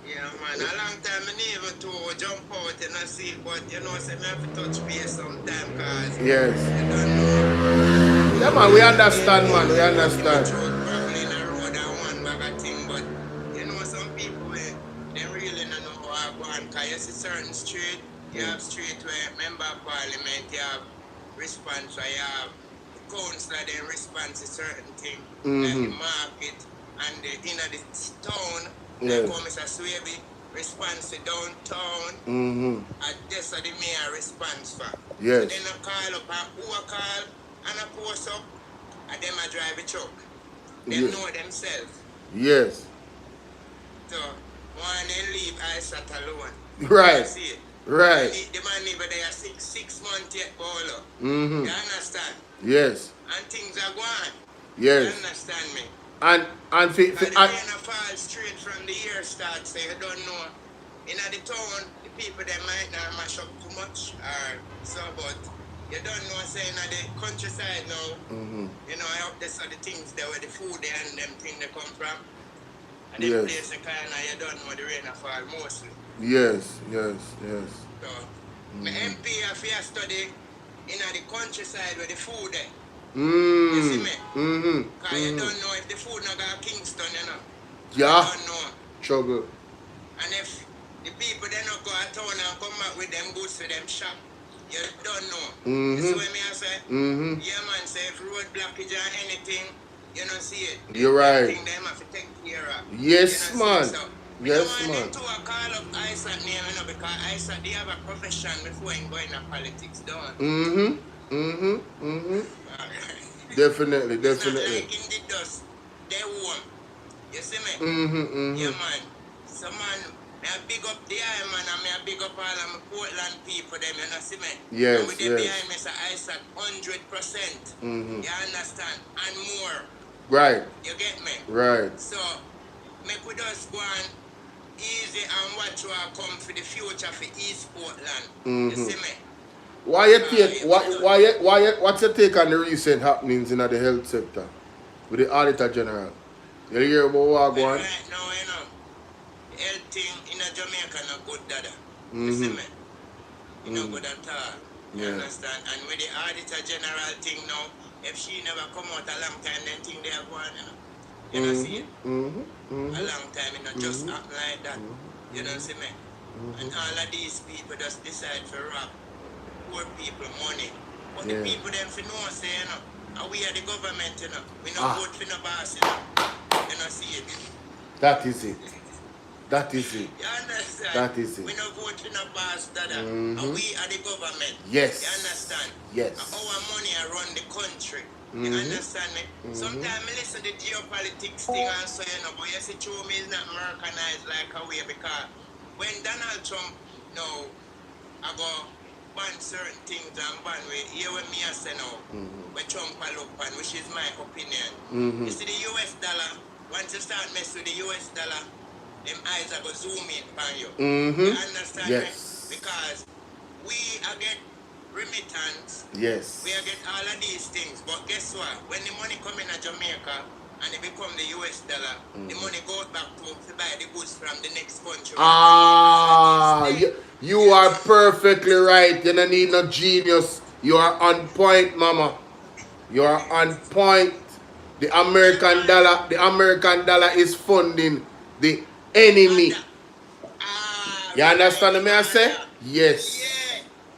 Yeah, man. A long time I never to jump out and I see, but you know, say me have to touch base sometime, cause yes. You don't know. Yeah, man, we understand, man. We understand. Probably in the road and one bag of thing, but you know, some people, they really don't know how I go on, cause you see certain street, you have street where member of parliament, you have response, where you have councillor, they respond to certain things, like the market and the inner the town. Like how Mr. Swaby response to downtown, and this are the mayor response for. Yes. So then I call up and who I call and I post up and them I drive a truck. They know themselves. Yes. So one they leave I sat alone. Right. You see it? Right. The man never there 6 months yet, Bolo. You understand? Yes. And things are going. Yes. You understand me? And the rain fall straight from the year start, so you don't know. In the town, the people they might not mash up too much or so, but you don't know, say in the countryside now, you know, I hope this are the things there where the food there and them things they come from. And them place the kind of you don't know the rain fall mostly. Yes. So my MP have to study in the countryside where the food there. You see me? Because you don't know if the food not got Kingston, you know. Yeah. You don't know. Trouble. And if the people they not go to town and come back with them goods for them shop, you don't know. You see what I say? Yeah, man, say if road blockage or anything, you don't see it. You're right. Thing them have to take care of. Yes, you know, man. So, yes, man. man. Them two are call up Isaac name, you know, because Isaac, they have a profession before he go into politics, don't Definitely. It's not like in the dust, they warm. You see me? Yeah, man. So, man, I big up the eye, man, and I big up all of my Portland people, them, you know, see me? Yes, and with them behind me, so Isaac 100%. You understand? And more. Right. You get me? Right. So, make we just go on easy and watch what come for the future for East Portland. You see me? What's your take on the recent happenings in the health sector with the Auditor General? You hear about what going on? Right now, you know, health thing in a Jamaica no good, dada. You see me? You know good at all. You understand? And with the Auditor General thing now, if she never come out a long time, then thing they are going, you know. You know, see it? A long time, you know, just act like that. You know, see me? And all of these people just decide to rob poor people money. But the people them for know, say, you know, and we are the government, you know. We don't vote for no boss, you know. You know, see it? That is it. That is it. You understand? That is it. We don't vote for no boss, dada. And we are the government. Yes. You understand? Yes. And our money are run the country. You understand me? Sometimes I listen to the geopolitics thing and so, you know, but you see, true me is not Americanized like a way because when Donald Trump, you know, I go ban certain things and ban with, hear what me I say now, when Trump I look ban, which is my opinion. You see the US dollar, once you start messing with the US dollar, them eyes are going to zoom in on you. You understand me? Because we are get remittance. Yes. We are get all of these things. But guess what? When the money come in Jamaica and it become the US dollar, the money goes back to buy the goods from the next country. You are perfectly right. You don't need no genius. You are on point, mama. You are on point. The American dollar is funding the enemy. You understand what I say? Yes. Yeah.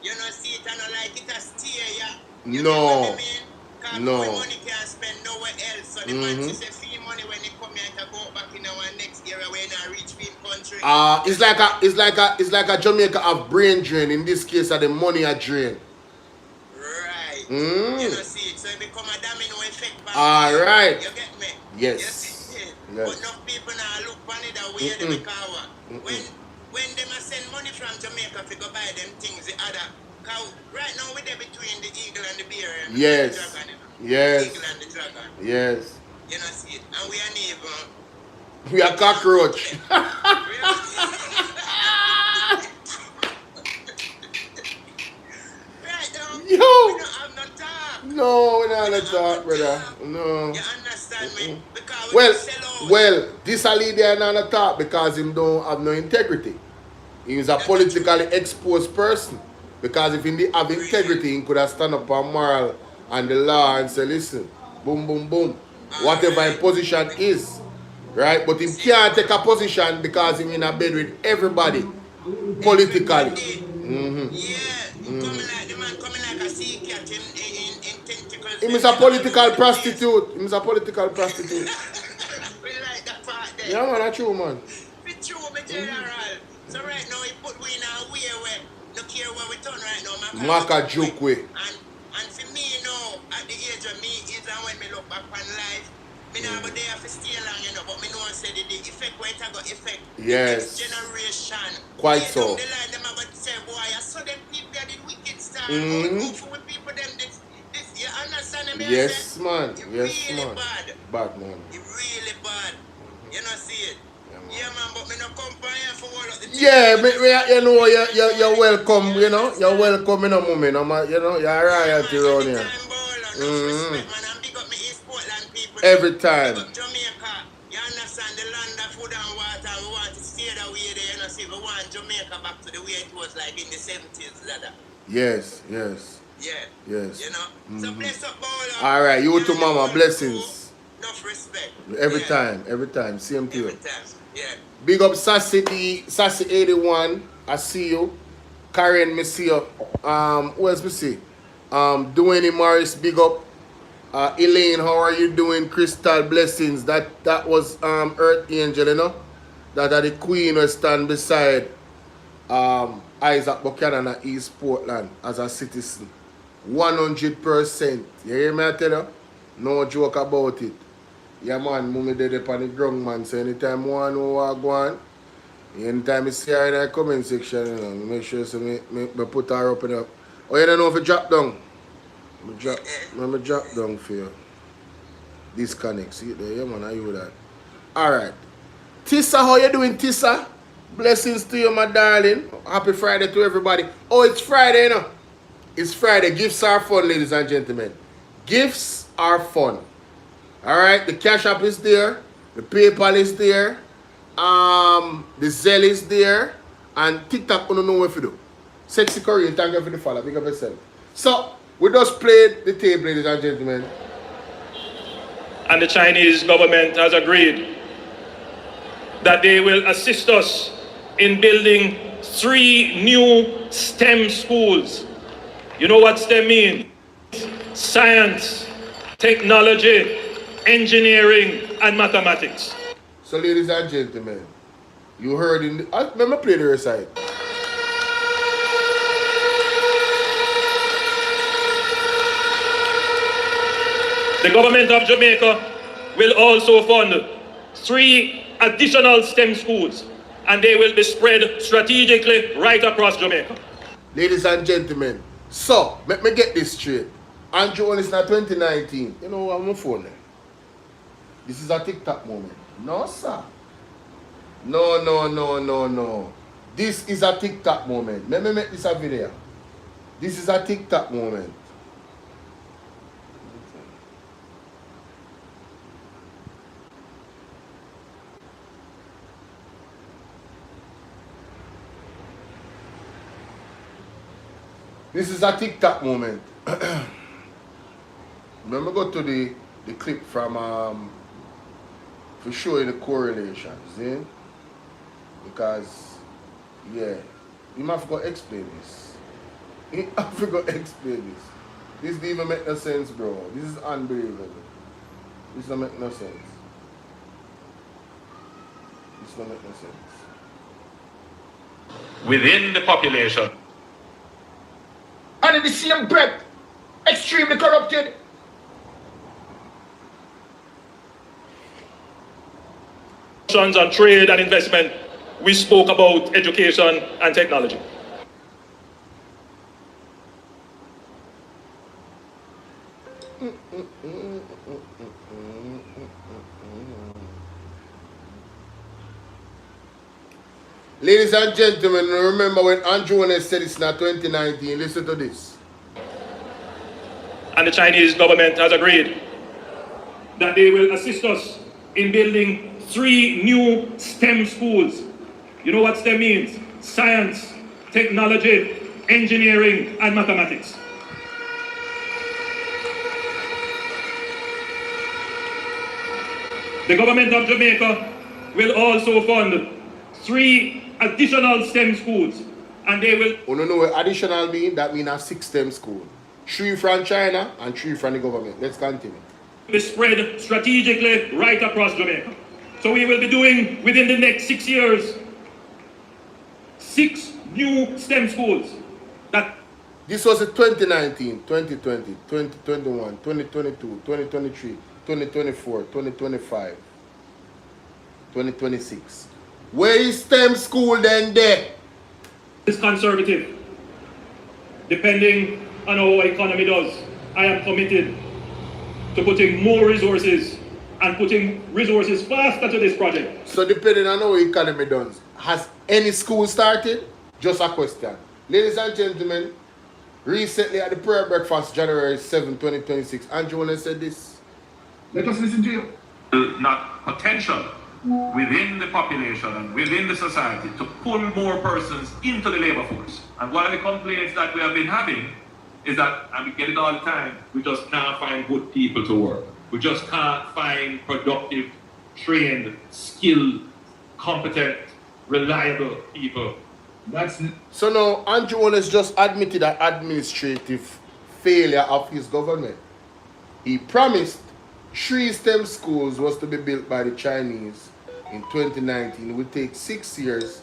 You know, see it and like it a steer, yeah. You know what I mean? No. Money can't spend nowhere else. So the man say fee money when they come here to go back in our next area when I reach fee country. It's like a Jamaica of brain drain. In this case, the money a drain. Right. You know, see it. So it become a domino effect. All right. You get me? Yes. But no people now look on it that way they because when they must send money from Jamaica to go buy them things, the other cow right now we're there between the eagle and the bear and the dragon, you know? Yes. The eagle and the dragon. Yes. You know, see it. And we are neighbor. We are cockroach. Right now, Yo. we don't have no talk. No, we don't have no talk, brother. No. You understand me? Because we sell out. Well, this a leader not talk because him don't have no integrity. He is a politically exposed person. Because if he didn't have integrity, he could have stand up on moral and the law and say, listen, boom, boom, boom. Whatever his position is. Right? But he can't take a position because he's in a bed with everybody. Politically. Yeah. Coming like the man coming like a sea cat in tentacles. He is a political prostitute. He is a political prostitute. We like that part there. Yeah, man, that's true, man. It's true, my general. So right now, he put we in a way where no care what we done right now. Maka joke way. And for me, you know, at the age of me, is when me look back on life, me not go there for stay long, you know, but me know I said the effect where it got effect. Yes. The next generation. Quite so. The line, them about to say, boy, I saw them people that did wicked stuff. With people, them, this, you understand them? Yes, man. It's Yes, really man. bad. Bad, man. It's really bad. You know, see it. Yeah, man, but me no come by here for all of the Yeah, you know, you're welcome, you know. You're welcome in a moment, you know. You're royalty around here. Every time. Jamaica, you understand the land of food and water, we want to stay that way there, you know, see, we want Jamaica back to the way it was like in the 70s, ladder. Yes, yes. Yeah. Yes. You know? So bless up, Bolo. All right, you too, mama. Blessings. Enough respect. Every time. Same to you. Every time. Yeah. Big up Sassy 81. I see you. Karen, me see you. Who else me see? Dwayne Morris, big up. Elaine, how are you doing? Crystal, blessings. That was Earth Angel, you know? That are the queen who stand beside Isaac Buchanan at East Portland as a citizen. 100%. You hear me I tell you? No joke about it. Yeah, man, mummy dead upon the ground, man. So anytime one who go on, anytime I see her in the comment section, you know, make sure so me put her up in the... Oh, you don't know if you drop down? Let me drop down for you. Disconnect. See it there? Yeah, man, I hear that. Alright. Tissa, how you doing, Tissa? Blessings to you, my darling. Happy Friday to everybody. Oh, it's Friday, you know. It's Friday. Gifts are fun, ladies and gentlemen. Gifts are fun. Alright, the Cash App is there. The PayPal is there. The Zelle is there. And TikTok, I don't know what to do. Sexy Korean, thank you for the follow. Big up yourself. So, we just played the tape, ladies and gentlemen. And the Chinese government has agreed that they will assist us in building 3 new STEM schools. You know what STEM means? Science, technology, engineering, and mathematics. So, ladies and gentlemen, you heard in the... Let me play the recite. The government of Jamaica will also fund 3 additional STEM schools, and they will be spread strategically right across Jamaica. Ladies and gentlemen, so, let me get this straight. Andrew Owens in 2019. You know, I'm on my phone there. This is a TikTok moment. No, sir. No. This is a TikTok moment. Let me make this a video. This is a TikTok moment. This is a TikTok moment. Remember, go to the clip from for showing the correlations, eh? Because yeah, you have to explain this. You have to explain this. This doesn't even make no sense, bro. This is unbelievable. This doesn't make no sense. This doesn't make no sense. Within the population. And in the same breath, extremely corrupted. On trade and investment, we spoke about education and technology. Ladies and gentlemen, remember when Andrew Owens said it's not 2019, listen to this. And the Chinese government has agreed that they will assist us in building 3 new STEM schools. You know what STEM means? Science, technology, engineering, and mathematics. The government of Jamaica will also fund 3 additional STEM schools, and they will... You know what additional mean? That means a 6 STEM school. 3 from China and 3 from the government. Let's continue. Be spread strategically right across Jamaica. So we will be doing, within the next 6 years, 6 new STEM schools. This was in 2019, 2020, 2021, 2022, 2023, 2024, 2025, 2026. Where is STEM school then there? It's conservative. Depending on how our economy does, I am committed to putting more resources and putting resources faster to this project. So depending on how the economy does, has any school started? Just a question. Ladies and gentlemen, recently at the prayer breakfast, January 7, 2026, Andrew Owens said this. Let us listen to you. Not potential within the population and within the society to pull more persons into the labor force. And one of the complaints that we have been having is that, and we get it all the time, we just can't find good people to work. We just can't find productive, trained, skilled, competent, reliable people. So now Andrew Owens just admitted an administrative failure of his government. He promised 3 STEM schools was to be built by the Chinese in 2019. It would take 6 years.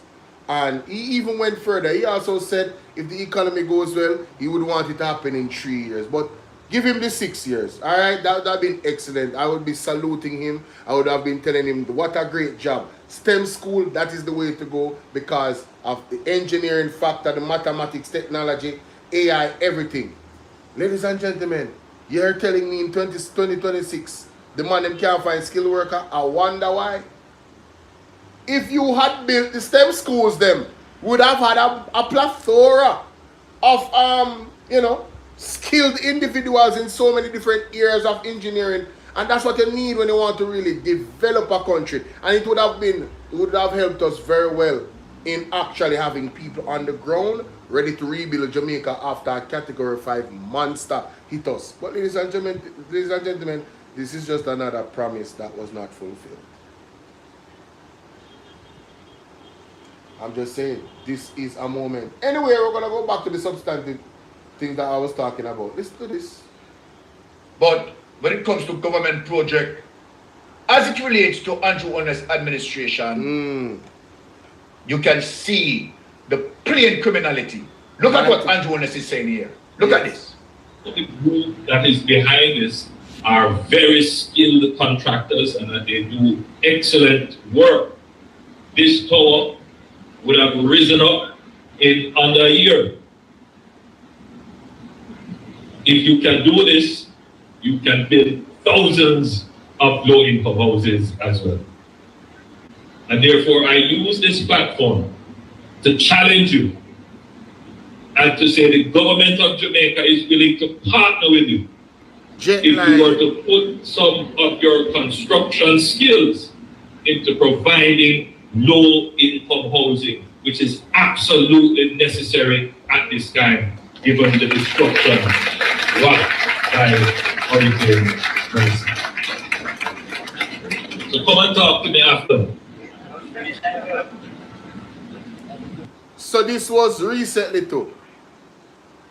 And he even went further. He also said if the economy goes well, he would want it to happen in 3 years. But give him the 6 years. All right, that would have been excellent. I would be saluting him. I would have been telling him what a great job. STEM school, that is the way to go because of the engineering factor, the mathematics, technology, AI, everything. Ladies and gentlemen, you're telling me in 2026, the man them can't find skilled worker? I wonder why. If you had built the STEM schools, them would have had a plethora of skilled individuals in so many different areas of engineering, and that's what you need when you want to really develop a country. And it would have been would have helped us very well in actually having people on the ground ready to rebuild Jamaica after a Category 5 monster hit us. But ladies and gentlemen, this is just another promise that was not fulfilled. I'm just saying, this is a moment. Anyway, we're going to go back to the substantive thing that I was talking about. Listen to this. But when it comes to government project, as it relates to Andrew Holness administration, you can see the plain criminality. Look at what Andrew Holness is saying here. Look at this. The group that is behind this are very skilled contractors and that they do excellent work. This tower would have risen up in under a year. If you can do this, you can build thousands of low-income houses as well. And therefore, I use this platform to challenge you and to say the government of Jamaica is willing to partner with you. If you were to put some of your construction skills into providing low-income housing, which is absolutely necessary at this time, given the destruction wrought by Hurricane Mercy. So come and talk to me after. So this was recently too.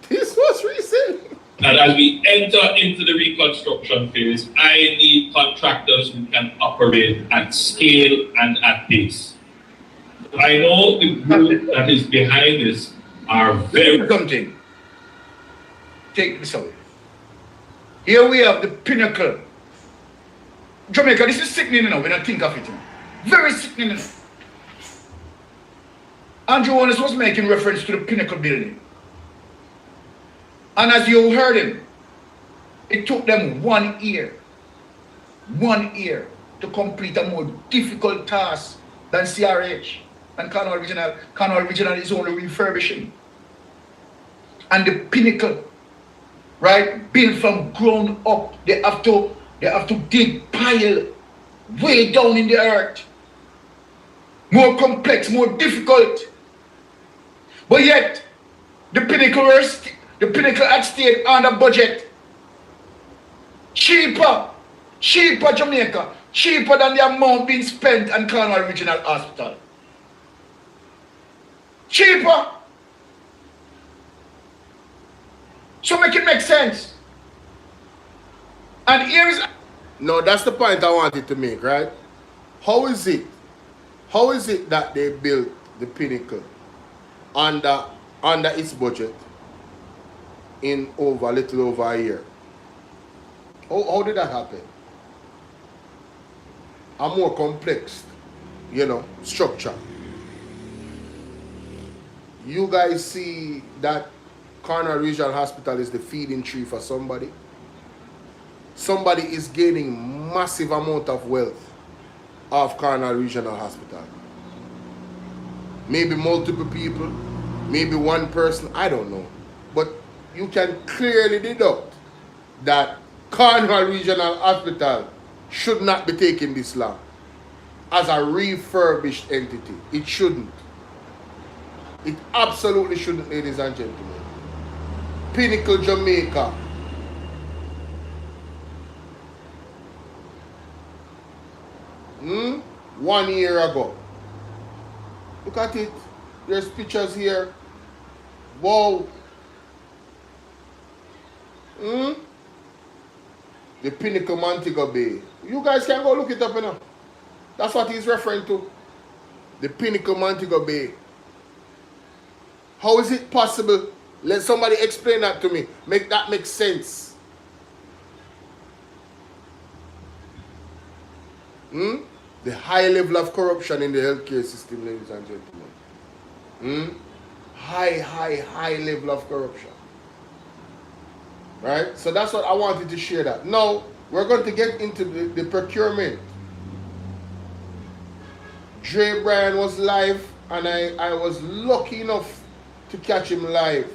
This was recent. And as we enter into the reconstruction phase, I need contractors who can operate at scale and at pace. I know the group that is behind this are very... Something. Take this away. Here we have the pinnacle. Jamaica, this is sickening enough when I think of it. Very sickening enough. Andrew Holness was making reference to the pinnacle building. And as you heard him, it took them 1 year to complete a more difficult task than CRH and Cornwall Regional. Cornwall Regional is only refurbishing. And the pinnacle, right, built from ground up, they have to dig pile way down in the earth. More complex, more difficult. But yet, the pinnacle had stayed under budget. Cheaper Jamaica, cheaper than the amount being spent on Cornwall Regional Hospital. Cheaper. So make it make sense. And here is... No, that's the point I wanted to make, right? How is it that they built the pinnacle under its budget in a little over a year? How did that happen? A more complex, structure. You guys see that Cornwall Regional Hospital is the feeding tree for somebody. Somebody is gaining massive amount of wealth off Cornwall Regional Hospital. Maybe multiple people, maybe one person, I don't know. But you can clearly deduct that Cornwall Regional Hospital should not be taking this long as a refurbished entity. It shouldn't. It absolutely shouldn't, ladies and gentlemen. Pinnacle Jamaica. Hmm? 1 year ago. Look at it. There's pictures here. Wow. Hmm? The Pinnacle Montego Bay. You guys can go look it up, That's what he's referring to. The Pinnacle Montego Bay. How is it possible? Let somebody explain that to me. Make that make sense. The high level of corruption in the healthcare system, ladies and gentlemen. High level of corruption. Right? So that's what I wanted to share that. Now, we're going to get into the procurement. Dre Bryan was live, and I was lucky enough to catch him live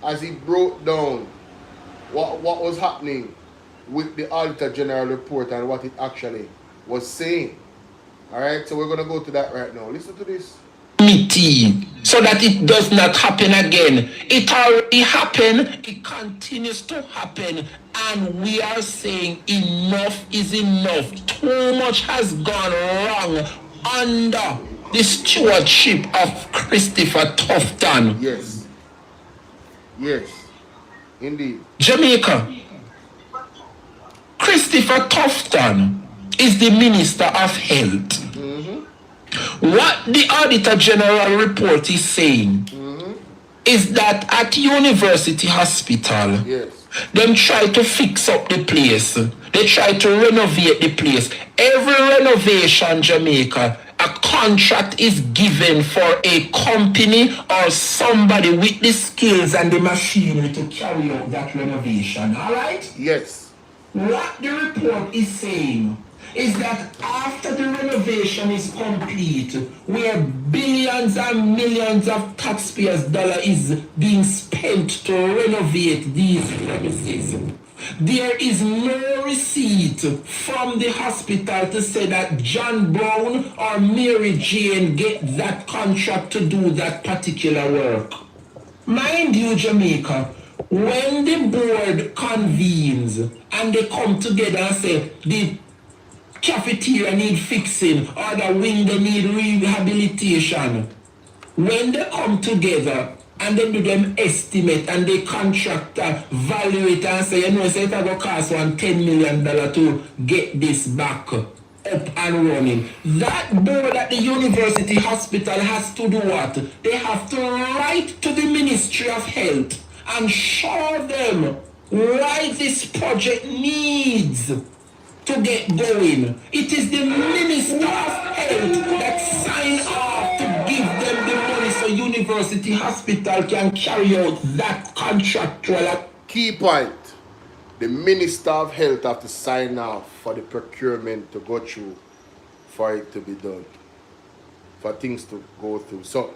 as he broke down what was happening with the Auditor General report and what it actually was saying. Alright, so we're gonna go to that right now. Listen to this. Committee so that it does not happen again. It already happened, it continues to happen, and we are saying enough is enough. Too much has gone wrong under the stewardship of Christopher Tufton. Yes. Yes. Indeed. Jamaica. Christopher Tufton is the Minister of Health. What the Auditor General report is saying is that at University Hospital, them try to fix up the place. They try to renovate the place. Every renovation, Jamaica, a contract is given for a company or somebody with the skills and the machinery to carry out that renovation. All right? Yes. What the report is saying is that after the renovation is complete, where billions and millions of taxpayers' dollars is being spent to renovate these premises, there is no receipt from the hospital to say that John Brown or Mary Jane get that contract to do that particular work. Mind you, Jamaica, when the board convenes and they come together and say the cafeteria need fixing or the window need rehabilitation, when they come together and they do them estimate and they contractor value it and say, you know, say it's going to cost $10 million to get this back up and running. That board at the University Hospital has to do what? They have to write to the Ministry of Health and show them why this project needs to get going. It is the Minister of Health that sign off to give them the money so University Hospital can carry out that contractual. Key point. The Minister of Health have to sign off for the procurement to go through, for it to be done, for things to go through. So,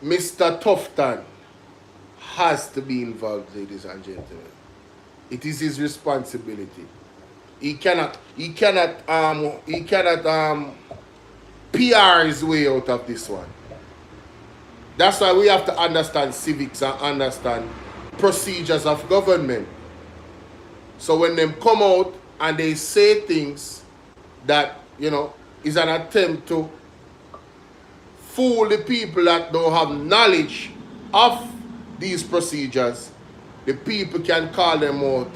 Mr. Tufton has to be involved, ladies and gentlemen. It is his responsibility. He cannot PR his way out of this one. That's why we have to understand civics and understand procedures of government. So when them come out and they say things that, you know, is an attempt to fool the people that don't have knowledge of these procedures, the people can call them out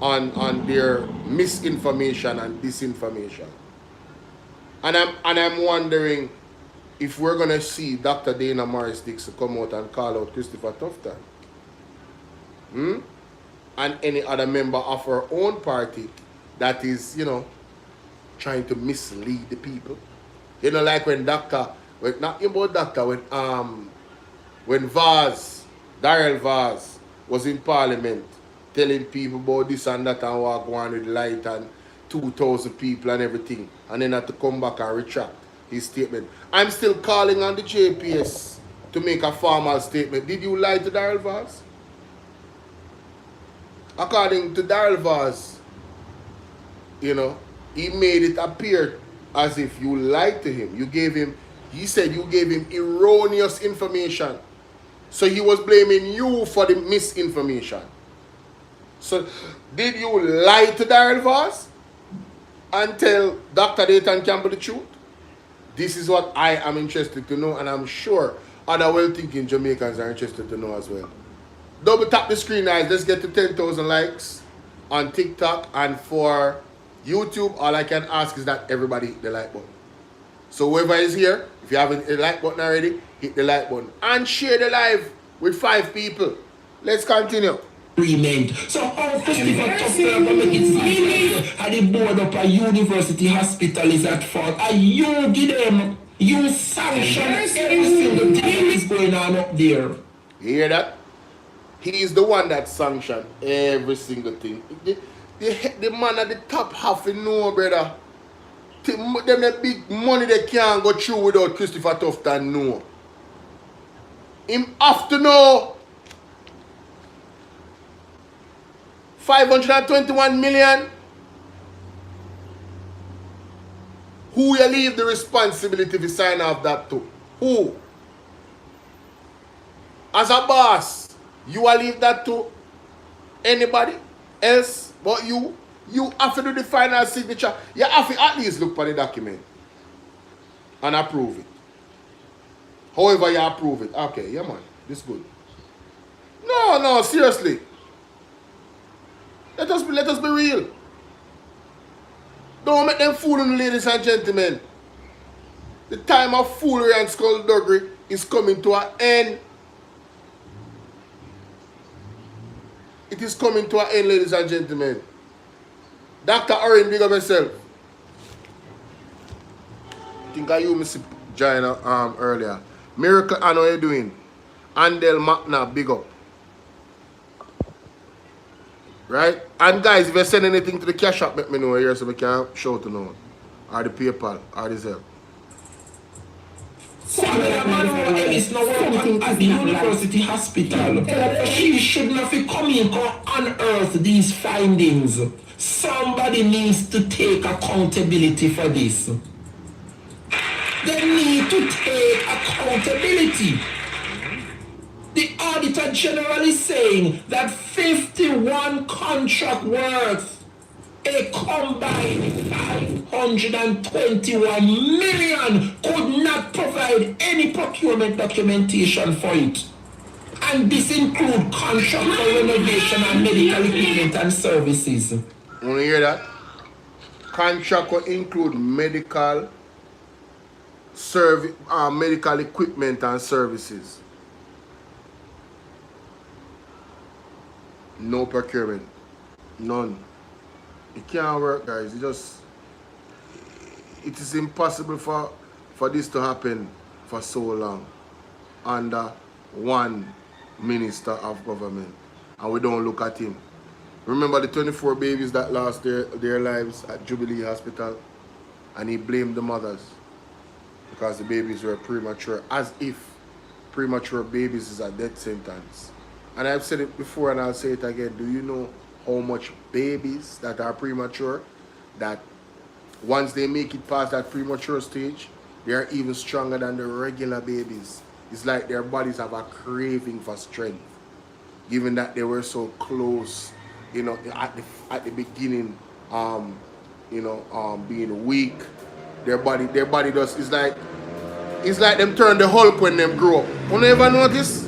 on their misinformation and disinformation. And I'm wondering if we're gonna see Dr. Dana Morris Dixon come out and call out Christopher Tufton. And any other member of our own party that is, you know, trying to mislead the people. You know, like when when Darrell Vaz was in Parliament telling people about this and that and walk on with light and 2,000 people and everything, and then had to come back and retract his statement. I'm still calling on the JPS to make a formal statement. Did you lie to Darrell Vaz? According to Darrell Vaz, you know, he made it appear as if you lied to him. He said you gave him erroneous information. So he was blaming you for the misinformation. So did you lie to Darrell Vaz and tell Dr. Dayton Campbell the truth? This is what I am interested to know, and I'm sure other well-thinking Jamaicans are interested to know as well. Double tap the screen, guys. Let's get to 10,000 likes on TikTok, and for YouTube, all I can ask is that everybody hit the like button. So whoever is here, if you haven't hit the like button already, hit the like button and share the live with 5 people. Let's continue. Agreement. So how Christopher Tufton make it seem and the board up a university hospital is at fault? And you give them, you sanction every single thing that is going on up there. You hear that? He is the one that sanctioned every single thing. The man at the top have to know, brother. Them the big money they can't go through without Christopher Tufton know. Him have to know. 521 million. Who you leave the responsibility to sign off that to? Who? As a boss, you will leave that to anybody else but you? You have to do the final signature. You have to at least look for the document and approve it. However you approve it. Okay, yeah man, this good. No, seriously. Let us be real. Don't make them fooling, ladies and gentlemen. The time of foolery and skullduggery is coming to an end. It is coming to an end, ladies and gentlemen. Dr. Orin, big up yourself. I think I you Mr. Gina earlier. Miracle, I know what you're doing. Andel Magna, big up. Right? And guys, if you send anything to the cash app, let me know here so we can show to know. Or the PayPal, or the Zelle. It's not working at the university hospital. She shouldn't have come in and unearth these findings. Somebody needs to take accountability for this. They need to take accountability. The Auditor General is saying that 51 contract worth a combined 521 million could not provide any procurement documentation for it. And this includes contract for renovation and medical equipment and services. You want to hear that? Contract will include medical medical equipment and services. No procurement. None. It can't work, guys. It is impossible for this to happen for so long under one minister of government. And we don't look at him. Remember the 24 babies that lost their lives at Jubilee Hospital? And he blamed the mothers because the babies were premature, as if premature babies is a death sentence. And I've said it before and I'll say it again. Do you know how much babies that are premature, that once they make it past that premature stage, they are even stronger than the regular babies? It's like their bodies have a craving for strength, given that they were so close, you know, at the beginning, being weak. Their body does. It's like them turn the Hulk when them grow up. You never notice?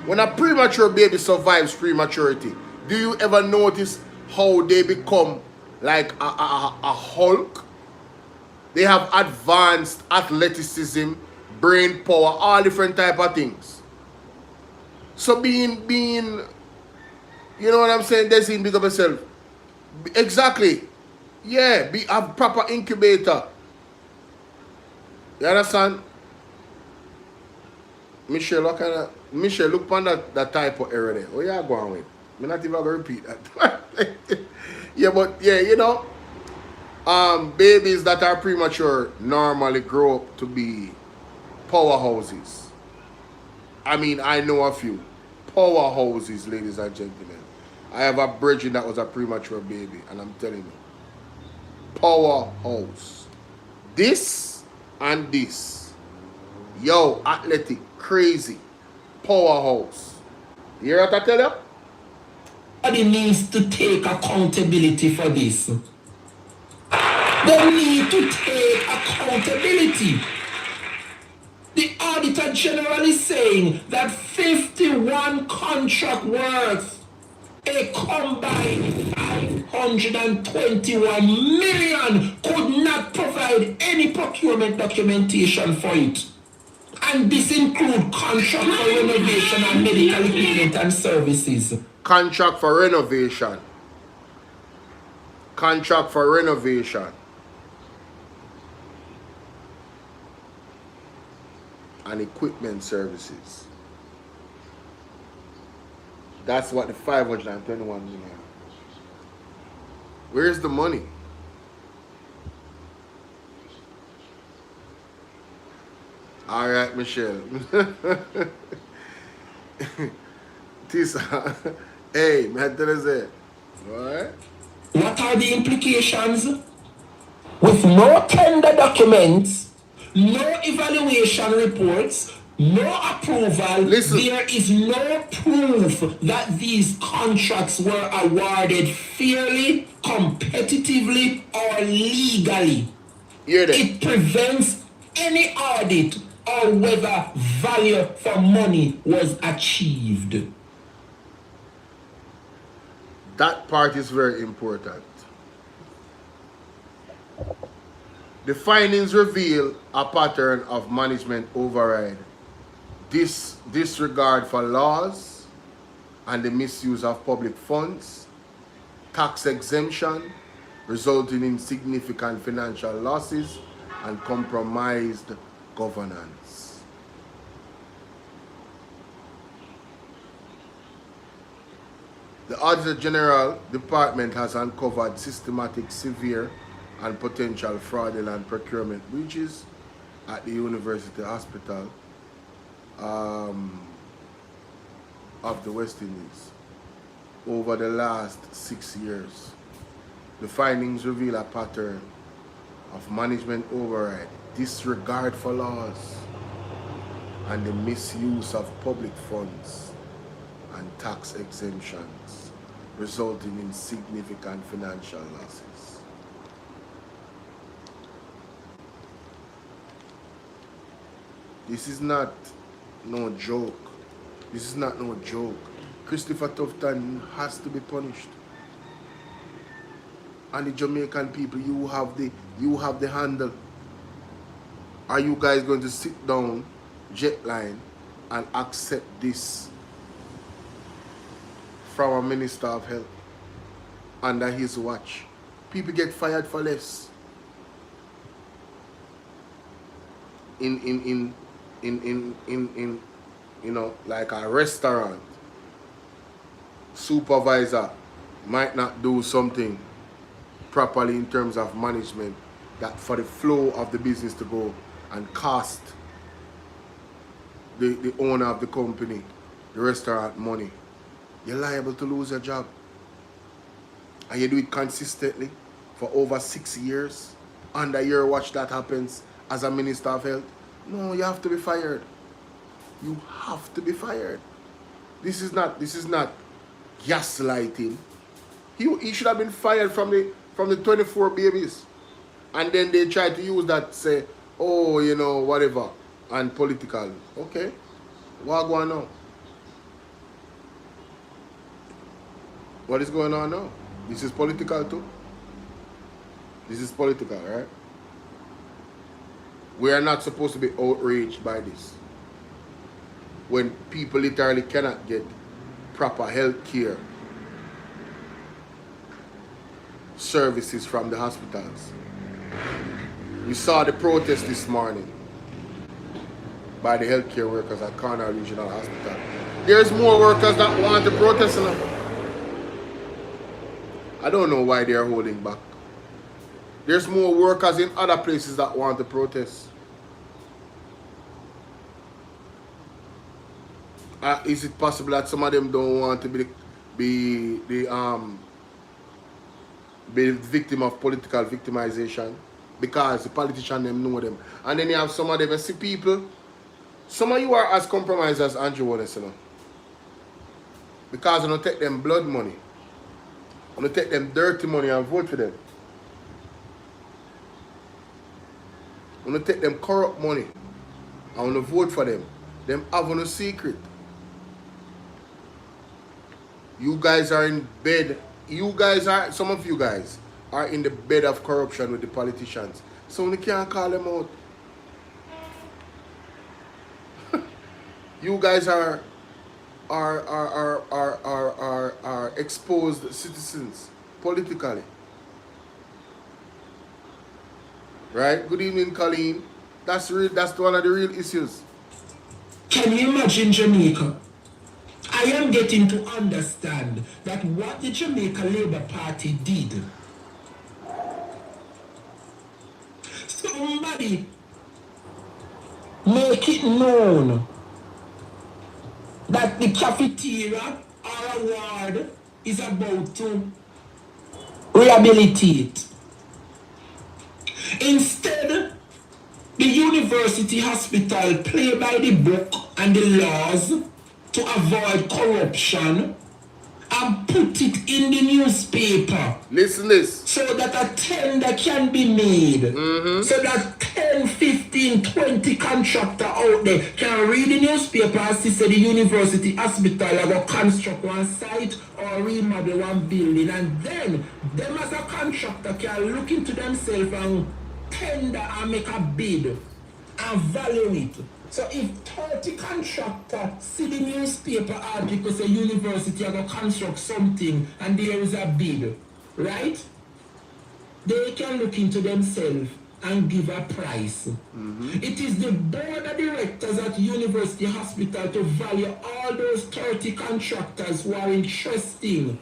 When a premature baby survives prematurity, do you ever notice how they become like a Hulk? They have advanced athleticism, brain power, all different type of things. So being, you know what I'm saying? Desi, big up yourself. Exactly. Yeah, a proper incubator. You understand? Michelle, look on that type of error there. What you are going with? I'm not even going to repeat that. Yeah, but yeah, you know, babies that are premature normally grow up to be powerhouses. I mean, I know a few powerhouses, ladies and gentlemen. I have a brethren that was a premature baby, and I'm telling you, powerhouse. This and this. Yo, athletic, crazy, powerhouse. You hear what I tell you? Somebody needs to take accountability for this. They need to take accountability. The Auditor General is saying that 51 contract worth a combined 521 million could not provide any procurement documentation for it. And this includes contract for renovation and medical equipment and services. Contract for renovation. Contract for renovation. And equipment services. That's what the 521 million. Where's the money? All right, Michelle. Tisa, hey, man, tell us that. All right. What are the implications? with no tender documents, no evaluation reports, no approval. Listen. There is no proof that these contracts were awarded fairly, competitively, or legally. Hear that? It prevents any audit or whether value for money was achieved. That part is very important. The findings reveal a pattern of management override, disregard for laws, and the misuse of public funds, tax exemption, resulting in significant financial losses and compromised governance. The Auditor General Department has uncovered systematic, severe, and potential fraudulent procurement breaches at the University Hospital of the West Indies over the last 6 years. The findings reveal a pattern of management override, disregard for laws, and the misuse of public funds and tax exemptions, resulting in significant financial losses. This is not no joke. This is not no joke. Christopher Tufton has to be punished. And the Jamaican people, you have the handle. Are you guys going to sit down, Jetline, and accept this from a Minister of Health under his watch? People get fired for less. In you know, like a restaurant, supervisor might not do something properly in terms of management, that for the flow of the business to go and cost the owner of the company, the restaurant, money, you're liable to lose your job. And you do it consistently for over 6 years. Under your watch that happens as a Minister of Health. No, you have to be fired. You have to be fired. This is not gaslighting. He should have been fired from the 24 babies. And then they try to use that, say, oh, you know, whatever, and political. Okay. What going on? What is going on now? This is political too. This is political, right? We are not supposed to be outraged by this. When people literally cannot get proper health care services from the hospitals. We saw the protest this morning by the healthcare workers at Cornwall Regional Hospital. There's more workers that want to protest now. I don't know why they are holding back. There's more workers in other places that want to protest. Is it possible that some of them don't want to be the victim of political victimization? Because the politicians them know them. And then you have some of them, you see people, some of you are as compromised as Andrew Wallace, you know. Because you don't take them blood money. You don't take them dirty money and vote for them. You don't take them corrupt money and you vote for them. Them have no secret. You guys are in bed. Some of you guys are in the bed of corruption with the politicians. So we can't call them out. You guys are exposed citizens politically. Right? Good evening, Colleen. That's one of the real issues. Can you imagine Jamaica? I am getting to understand that what the Jamaica Labour Party did, somebody make it known that the cafeteria or a ward is about to rehabilitate. Instead, the university hospital play by the book and the laws to avoid corruption and put it in the newspaper. Listen this. So that a tender can be made. So that 10, 15, 20 contractor out there can read the newspaper and see the university hospital will construct one site or remodel one building, and then them as a contractor can look into themselves and tender and make a bid and value it. So if 30 contractors see the newspaper article say university are going to construct something and there is a bid, right? They can look into themselves and give a price. It is the board of directors at University Hospital to value all those 30 contractors who are interested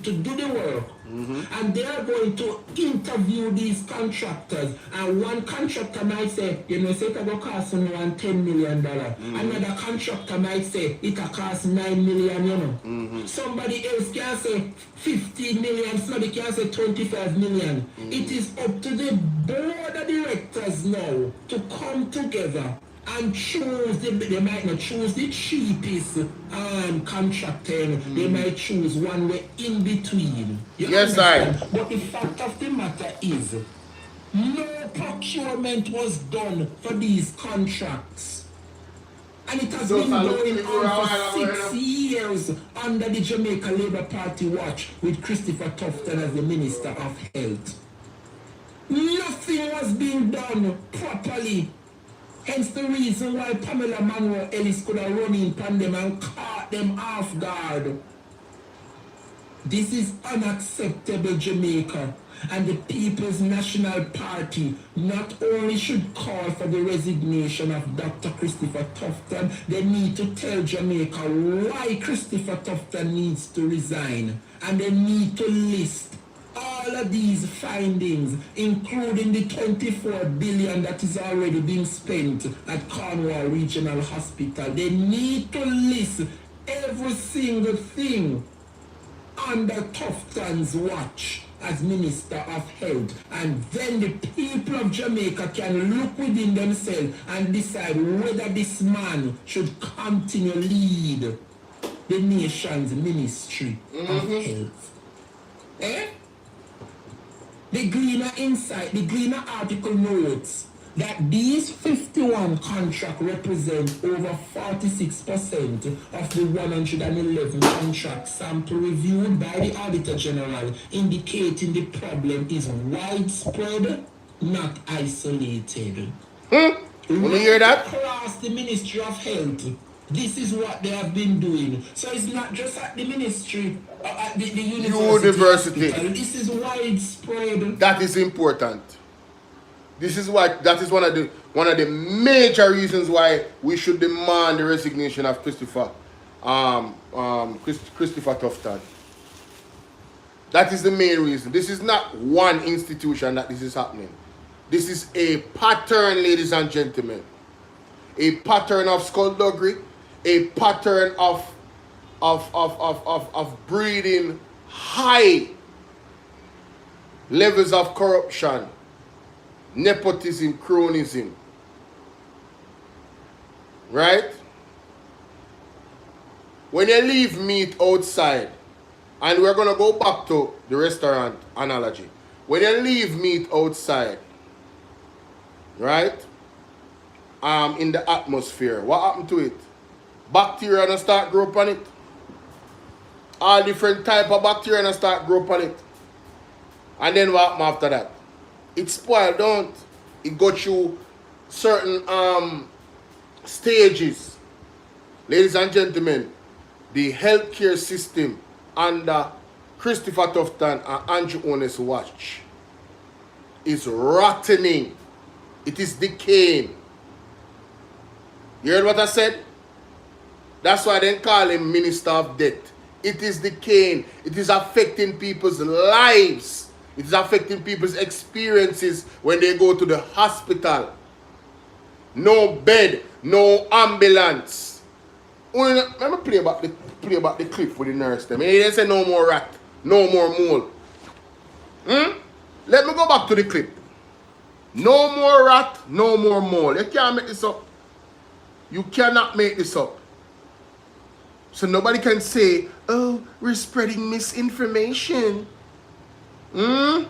to do the work. And they are going to interview these contractors. And one contractor might say, you know, say it will cost someone $10 million. Another contractor might say it will cost $9 million, you know. Somebody else can say 15 million, somebody can say 25 million. It is up to the board of directors now to come together and choose, they might not choose the cheapest contractor, they might choose one way in between. You understand? But the fact of the matter is, no procurement was done for these contracts. And it has been going on for 6 years under the Jamaica Labour Party watch with Christopher Tufton as the Minister of Health. Nothing was being done properly. Hence the reason why Pamela Manuel Ellis could have run in upon them and caught them off guard. This is unacceptable, Jamaica. And the People's National Party not only should call for the resignation of Dr. Christopher Tufton, they need to tell Jamaica why Christopher Tufton needs to resign. And they need to list all of these findings, including the 24 billion that is already being spent at Cornwall Regional Hospital. They need to list every single thing under Tufton's watch as Minister of Health. And then the people of Jamaica can look within themselves and decide whether this man should continue to lead the nation's Ministry of Health. The Gleaner Insight, the Gleaner article notes that these 51 contracts represent over 46% of the 111 contract sample reviewed by the Auditor General, indicating the problem is widespread, not isolated. Want to hear that? Across the Ministry of Health, this is what they have been doing. So it's not just at the ministry, at the university. This is widespread. That is important. This is why that is one of the major reasons why we should demand the resignation of Christopher Tufton. That is the main reason. This is not one institution that this is happening. This is a pattern, ladies and gentlemen. A pattern of skullduggery, a pattern of breeding high levels of corruption, nepotism, cronyism. Right? When you leave meat outside, and we're going to go back to the restaurant analogy. When you leave meat outside, right, in the atmosphere, what happened to it? Bacteria and start grow up on it. All different type of bacteria and start grow up on it. And then what happened after that? It spoiled, don't it? Go through certain stages. Ladies and gentlemen, the healthcare system under Christopher Tufton and Andrew Owen's watch is rottening. It is decaying. You heard what I said? That's why they call him Minister of Death. It is decaying. It is affecting people's lives. It is affecting people's experiences when they go to the hospital. No bed, no ambulance. Let me play about the clip with the nurse. They say no more rat, no more mole. Let me go back to the clip. No more rat, no more mole. You can't make this up. You cannot make this up. So nobody can say, oh, we're spreading misinformation. We're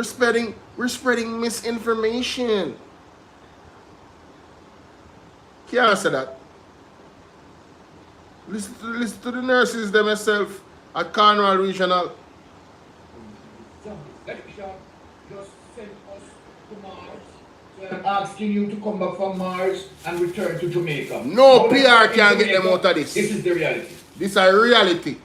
spreading misinformation. Can't say that. Listen to the nurses themselves at Cornwall Regional. Just send us to Mars. So I'm asking you to come back from Mars and return to Jamaica. No PR can get them out of this. This is the reality. This is a reality.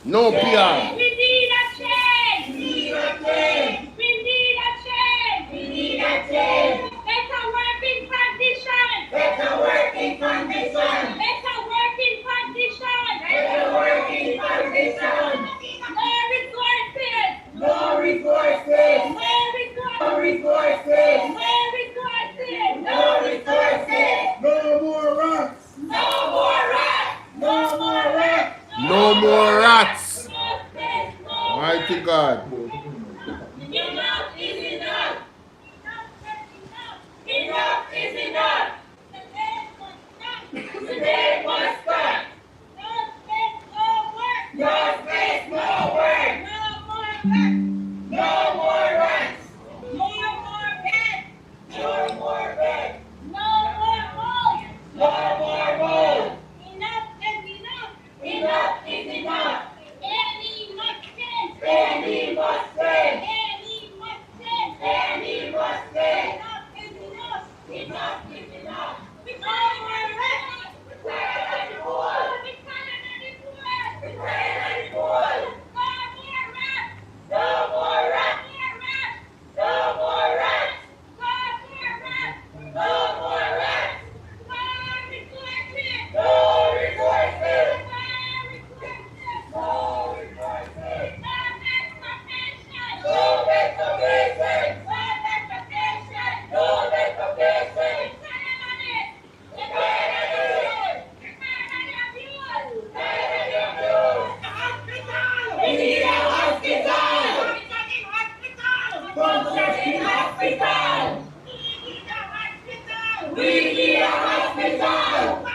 No PR. We need a change. We need a change. We need a change. We need a change. Better working conditions. Better working conditions. Better working conditions. Better working conditions. No resources. No resources. No resources. No resources. No resources. No more rats. No more rats. No more rats. No more rats. Mighty God. Enough is enough. Enough is enough. Today must stop. No space, no work. No space, no work. No more rats. No more beds. No more beds. No more mold. No more mold. Enough is enough. Enough is enough. Any must change. Any must change. Any must change. Any must change. Enough is enough. Enough is enough. No more rats. We're tired of the poor. We're tired of the poor. We're tired of the poor. No more rats. No more rats. No more rats. No more rats. No resources. No resources. No resources. No deprivation. No deprivation. No deprivation. We're tired of it. We're tired of the abuse. We need a hospital. Functioning hospital. We need a hospital.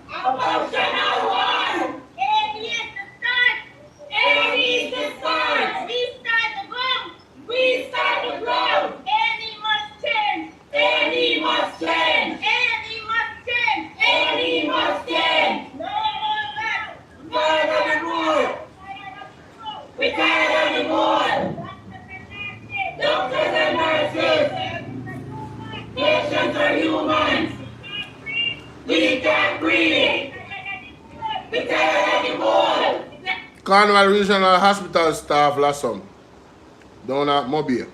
A functional one. It needs to start. It needs to start. We start the ground. We start the ground. Any must change. Any must change. Any must change. Any must change. No more rats. Tired of the more. We're tired of the more. Doctors and nurses. Patients are humans. We can't breathe. We're tired of the more. Cornwall Regional Hospital staff last some. Down at Mobile. We're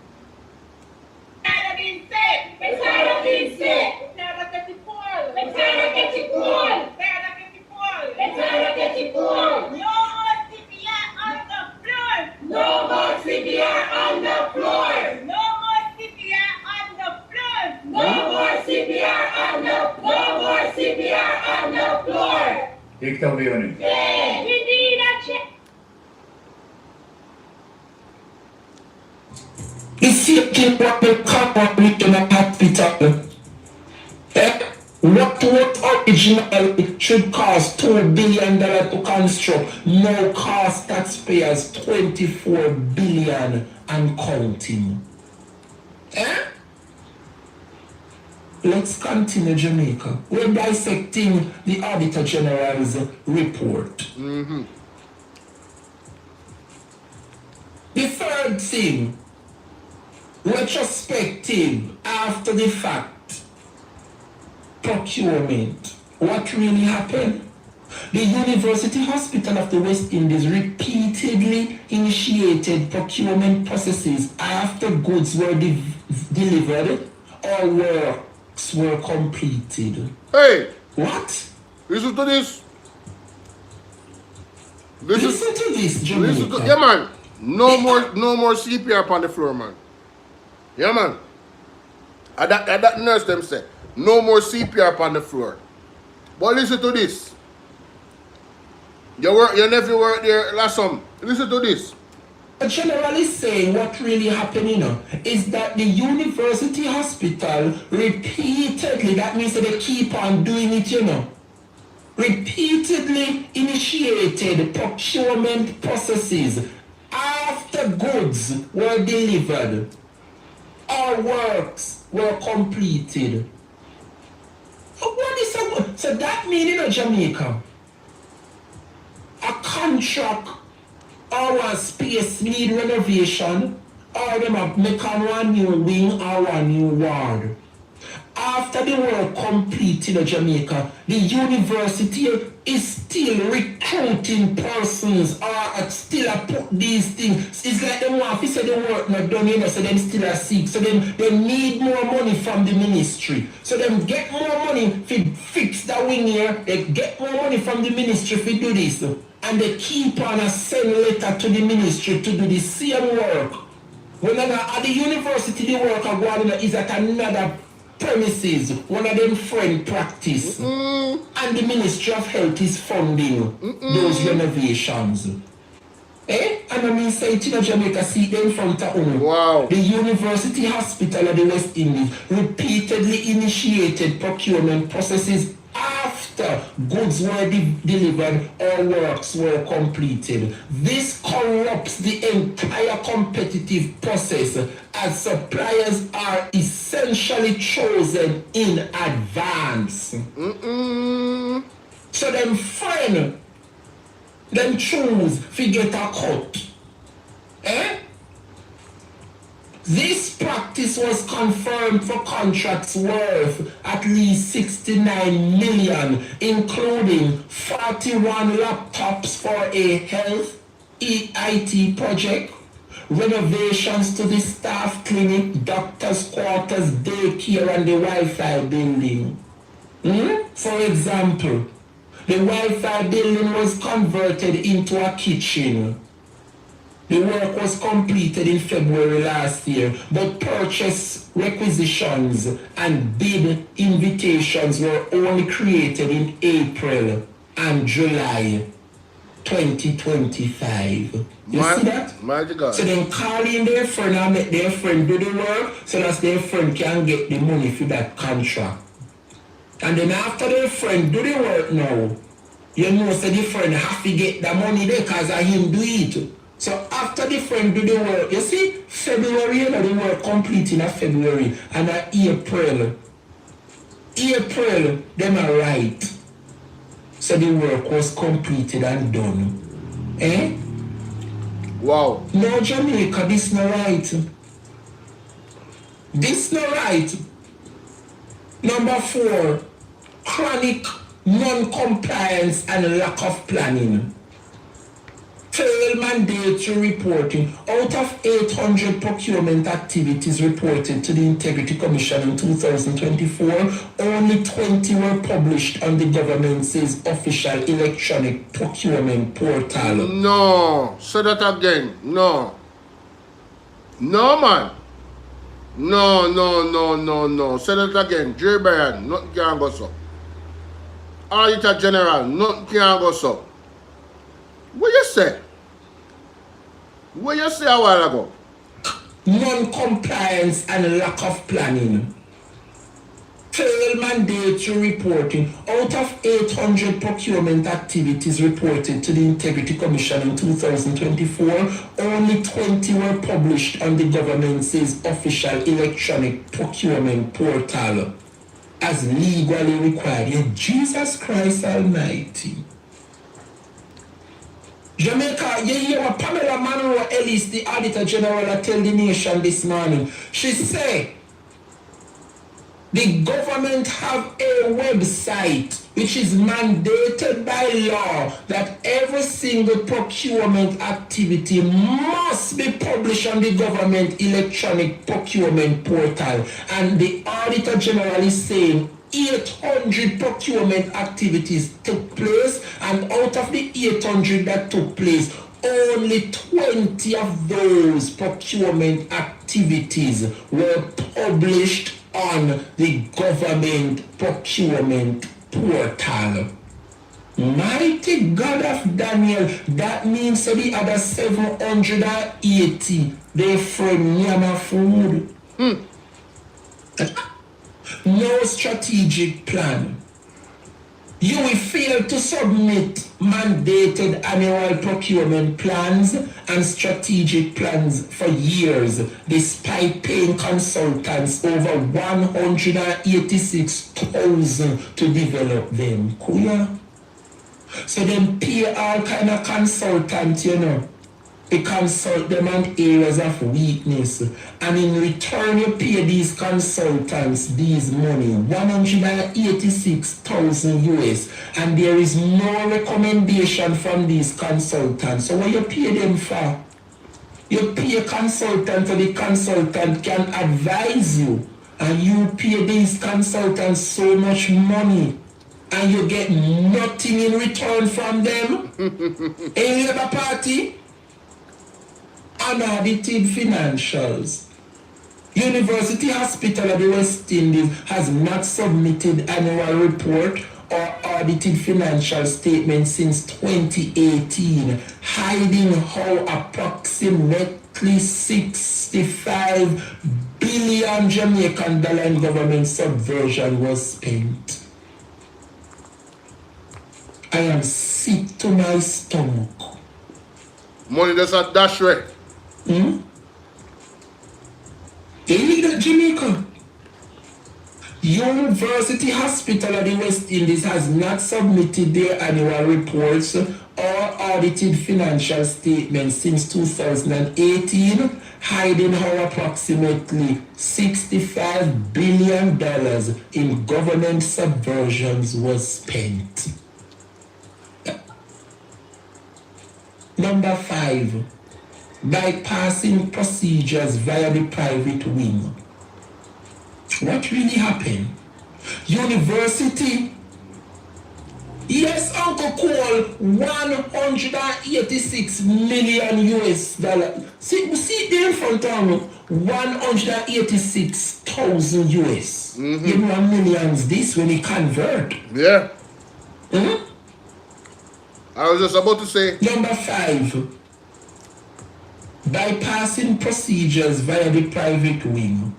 tired of being sick. We're tired of being sick. We're tired of getting poor. We're tired of getting poor. We're tired of getting poor. We're tired of getting poor. No more CPR on the floor. No more CPR on the floor. No more CPR on the floor. No more CPR on the floor. No more CPR on the floor. Take it away, honey. Yeah. We need a check. If you keep what will come up with in a hospital, what original it should cost $2 billion to construct, now cost taxpayers $24 billion and counting. Let's continue Jamaica. We're dissecting the Auditor General's report. The third thing, retrospective, after the fact, procurement. What really happened? The University Hospital of the West Indies repeatedly initiated procurement processes after goods were delivered or works were completed. Hey! What? Listen to this. Listen to this, Jamaica. Listen to, yeah, man. No more CPR on the floor, man. Yeah, man. That nurse them say, no more CPR on the floor. But listen to this. Your nephew worked there last summer. Listen to this. General is saying what really happened, is that the university hospital repeatedly, that means that they keep on doing it, repeatedly initiated procurement processes after goods were delivered or works were completed. What is that? So that means, Jamaica, a contract or one space need renovation, or them have make on one new wing or one new ward. After the work completed in Jamaica, the university is still recruiting persons or still put these things. It's like them want to say the work not done, so them still are sick. So them they need more money from the ministry. So them get more money to fix the wing here. They get more money from the ministry to do this. And they keep on send letter to the ministry to do the same work. When at the university the work of going is at another premises, one of them friend practice, and the Ministry of Health is funding those renovations. And I mean, say it in Jamaica, see them from Taun. Wow. The University Hospital of the West Indies repeatedly initiated procurement processes after goods were delivered or works were completed. This corrupts the entire competitive process as suppliers are essentially chosen in advance. So them friend, them choose to get a cut. This practice was confirmed for contracts worth at least 69 million, including 41 laptops for a health IT project, renovations to the staff clinic, doctor's quarters, daycare, and the Wi-Fi building. For example, the Wi-Fi building was converted into a kitchen. The work was completed in February last year, but purchase requisitions and bid invitations were only created in April and July 2025. You see that? My God. So they call in their friend and make their friend do the work so that their friend can get the money for that contract. And then after their friend do the work now, you know, so the friend have to get the money there because of him do it. So after the friend do the work, you see, February, the work complete in February, and April, them are right. So the work was completed and done. Wow. No, Jamaica, this not right. This not right. Number 4, chronic non-compliance and lack of planning. Failed mandatory reporting. Out of 800 procurement activities reported to the Integrity Commission in 2024, only 20 were published on the government's official electronic procurement portal. No. Say that again. No. No, man. No. Say that again. J. Brian, nothing can go so. Auditor General, nothing can go so. What you say? What you say a while ago? Non-compliance and lack of planning. Failed mandatory reporting. Out of 800 procurement activities reported to the Integrity Commission in 2024, only 20 were published on the government's official electronic procurement portal as legally required. Jesus Christ Almighty. Jamaica, you hear what Pamela Monroe Ellis, the Auditor General, tell the nation this morning. She said, the government have a website which is mandated by law that every single procurement activity must be published on the government electronic procurement portal. And the Auditor General is saying 800 procurement activities took place, and out of the 800 that took place, only 20 of those procurement activities were published on the government procurement portal. Mighty God of Daniel, that means so the other 780, they from Yama food. No strategic plan. You will fail to submit mandated annual procurement plans and strategic plans for years, despite paying consultants over $186,000 to develop them. Kuya. So them pay all kind of consultants, you know. They consult them on areas of weakness. And in return, you pay these consultants these money, $186,000 US. And there is no recommendation from these consultants. So what you pay them for? You pay a consultant so the consultant can advise you. And you pay these consultants so much money. And you get nothing in return from them. In Labour Party, unaudited financials. University Hospital of the West Indies has not submitted annual report or audited financial statement since 2018, hiding how approximately 65 billion Jamaican dollar in government subversion was spent. I am sick to my stomach. Money that's a dash right. Illegal Jamaica. University Hospital of the West Indies has not submitted their annual reports or audited financial statements since 2018, hiding how approximately $65 billion in government subversions was spent. Number 5. Bypassing procedures via the private wing. What really happened? University, yes, Uncle Cole, $186 million US. See there in front of me, 186,000 US. You know millions this when it convert. Yeah. I was just about to say. Number 5. Bypassing procedures via the private wing.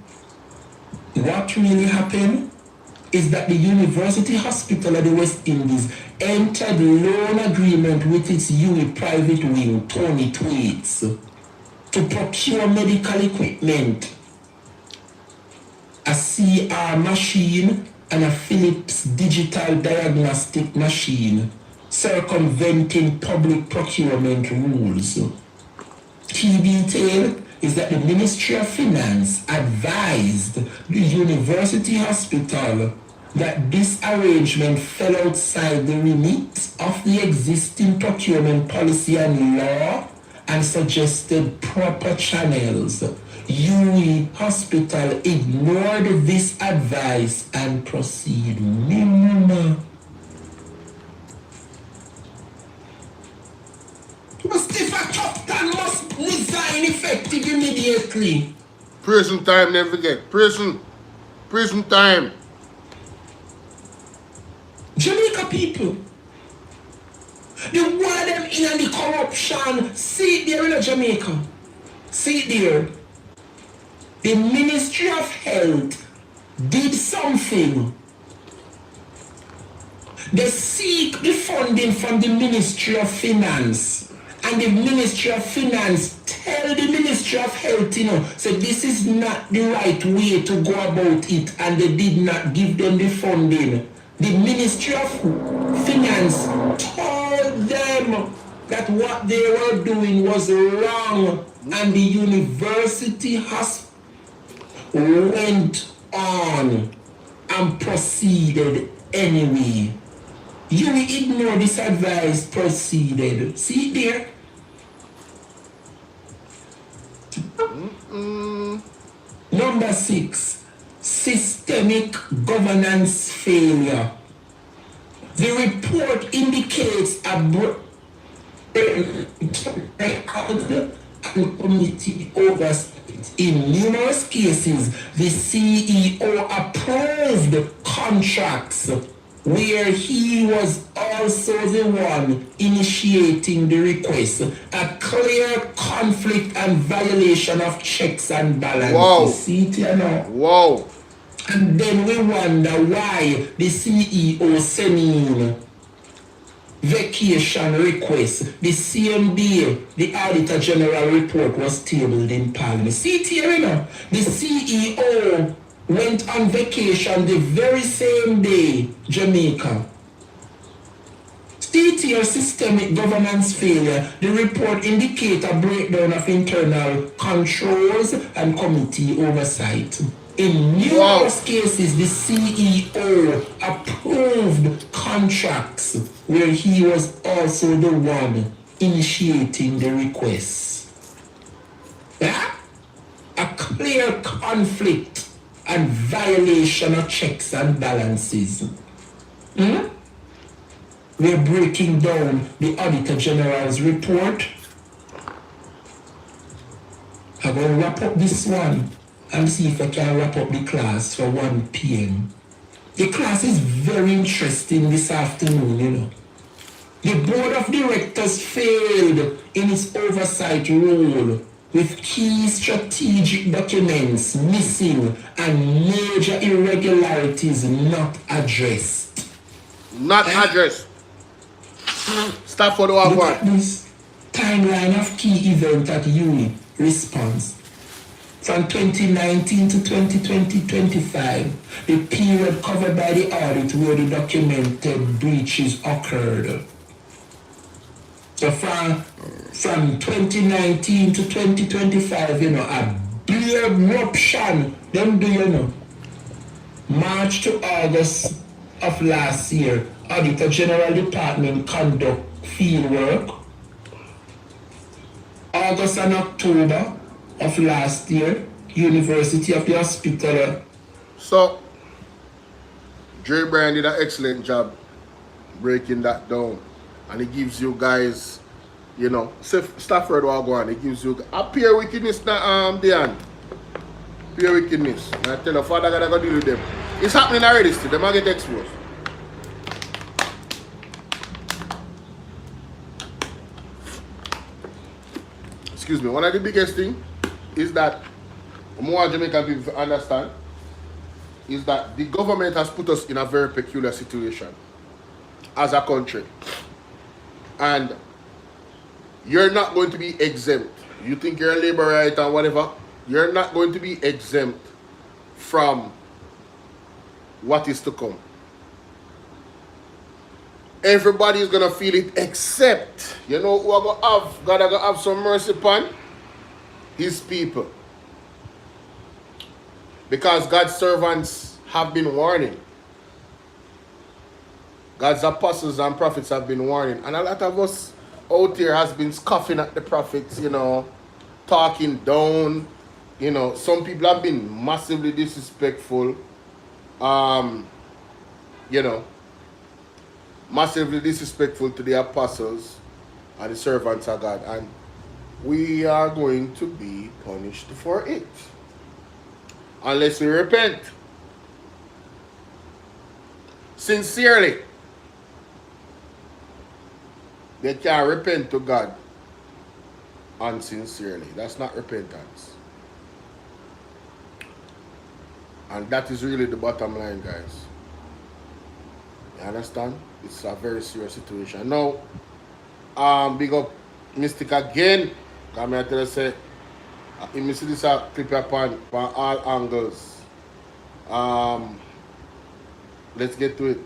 What really happened is that the University Hospital of the West Indies entered loan agreement with its UWI private wing, Tony Twaits, to procure medical equipment, a CR machine and a Philips digital diagnostic machine, circumventing public procurement rules. Key detail is that the Ministry of Finance advised the University Hospital that this arrangement fell outside the remit of the existing procurement policy and law and suggested proper channels. UWI Hospital ignored this advice and proceeded. Mustafa Captain must resign effective immediately. Prison time, never forget. Prison time. Jamaica people, the one of them in the corruption, see it there in Jamaica. See it there. The Ministry of Health did something. They seek the funding from the Ministry of Finance. And the Ministry of Finance tell the Ministry of Health, so this is not the right way to go about it, and they did not give them the funding. The Ministry of Finance told them that what they were doing was wrong, and the university went on and proceeded anyway. You ignore this advice, proceeded. See there? Number 6, systemic governance failure. The report indicates a committee oversight. In numerous cases, the CEO approved contracts where he was also the one initiating the request, a clear conflict and violation of checks and balances. Wow. See it here now. Wow. And then we wonder why the CEO sending vacation request. The same day, the Auditor General report was tabled in Parliament. See it here, you know? The CEO went on vacation the very same day, Jamaica. See it here, systemic governance failure. The report indicates a breakdown of internal controls and committee oversight. In numerous cases, the CEO approved contracts where he was also the one initiating the request. Yeah? A clear conflict and violation of checks and balances. We're breaking down the Auditor General's report. I'm going to wrap up this one and see if I can wrap up the class for 1 p.m. The class is very interesting this afternoon, you know. The board of directors failed in its oversight role with key strategic documents missing and major irregularities not addressed. Not addressed. Stop for the Look one. at this timeline of key event at UNI response. From 2019 to 2020-25, the period covered by the audit where the documented breaches occurred. So from 2019 to 2025, you know, a big eruption, them do, you know. March to August of last year, Auditor General Department conduct field work. August and October of last year, University of the Hospital. So, Dre Bryan did an excellent job breaking that down. And it gives you guys, you know, Stafford will go on. It gives you a pure wickedness now, Diane. Pure wickedness. And I tell you, Father God, I gotta deal with them. It's happening already still. They might get exposed. Excuse me. One of the biggest things is that more Jamaican people understand is that the government has put us in a very peculiar situation as a country. And you're not going to be exempt. You think you're a labor right or whatever, you're not going to be exempt from what is to come. Everybody is gonna feel it, except, you know who are gonna have, God are gonna have some mercy upon? His people. Because God's servants have been warning. God's apostles and prophets have been warning. And a lot of us out here has been scoffing at the prophets, you know, talking down. You know, some people have been massively disrespectful. You know, massively disrespectful to the apostles and the servants of God. And we are going to be punished for it. Unless we repent. Sincerely. They can't repent to God unsincerely. That's not repentance. And that is really the bottom line, guys. You understand? It's a very serious situation. Now, big up Mystic again. Come here to say, you see this clip upon all angles. Let's get to it.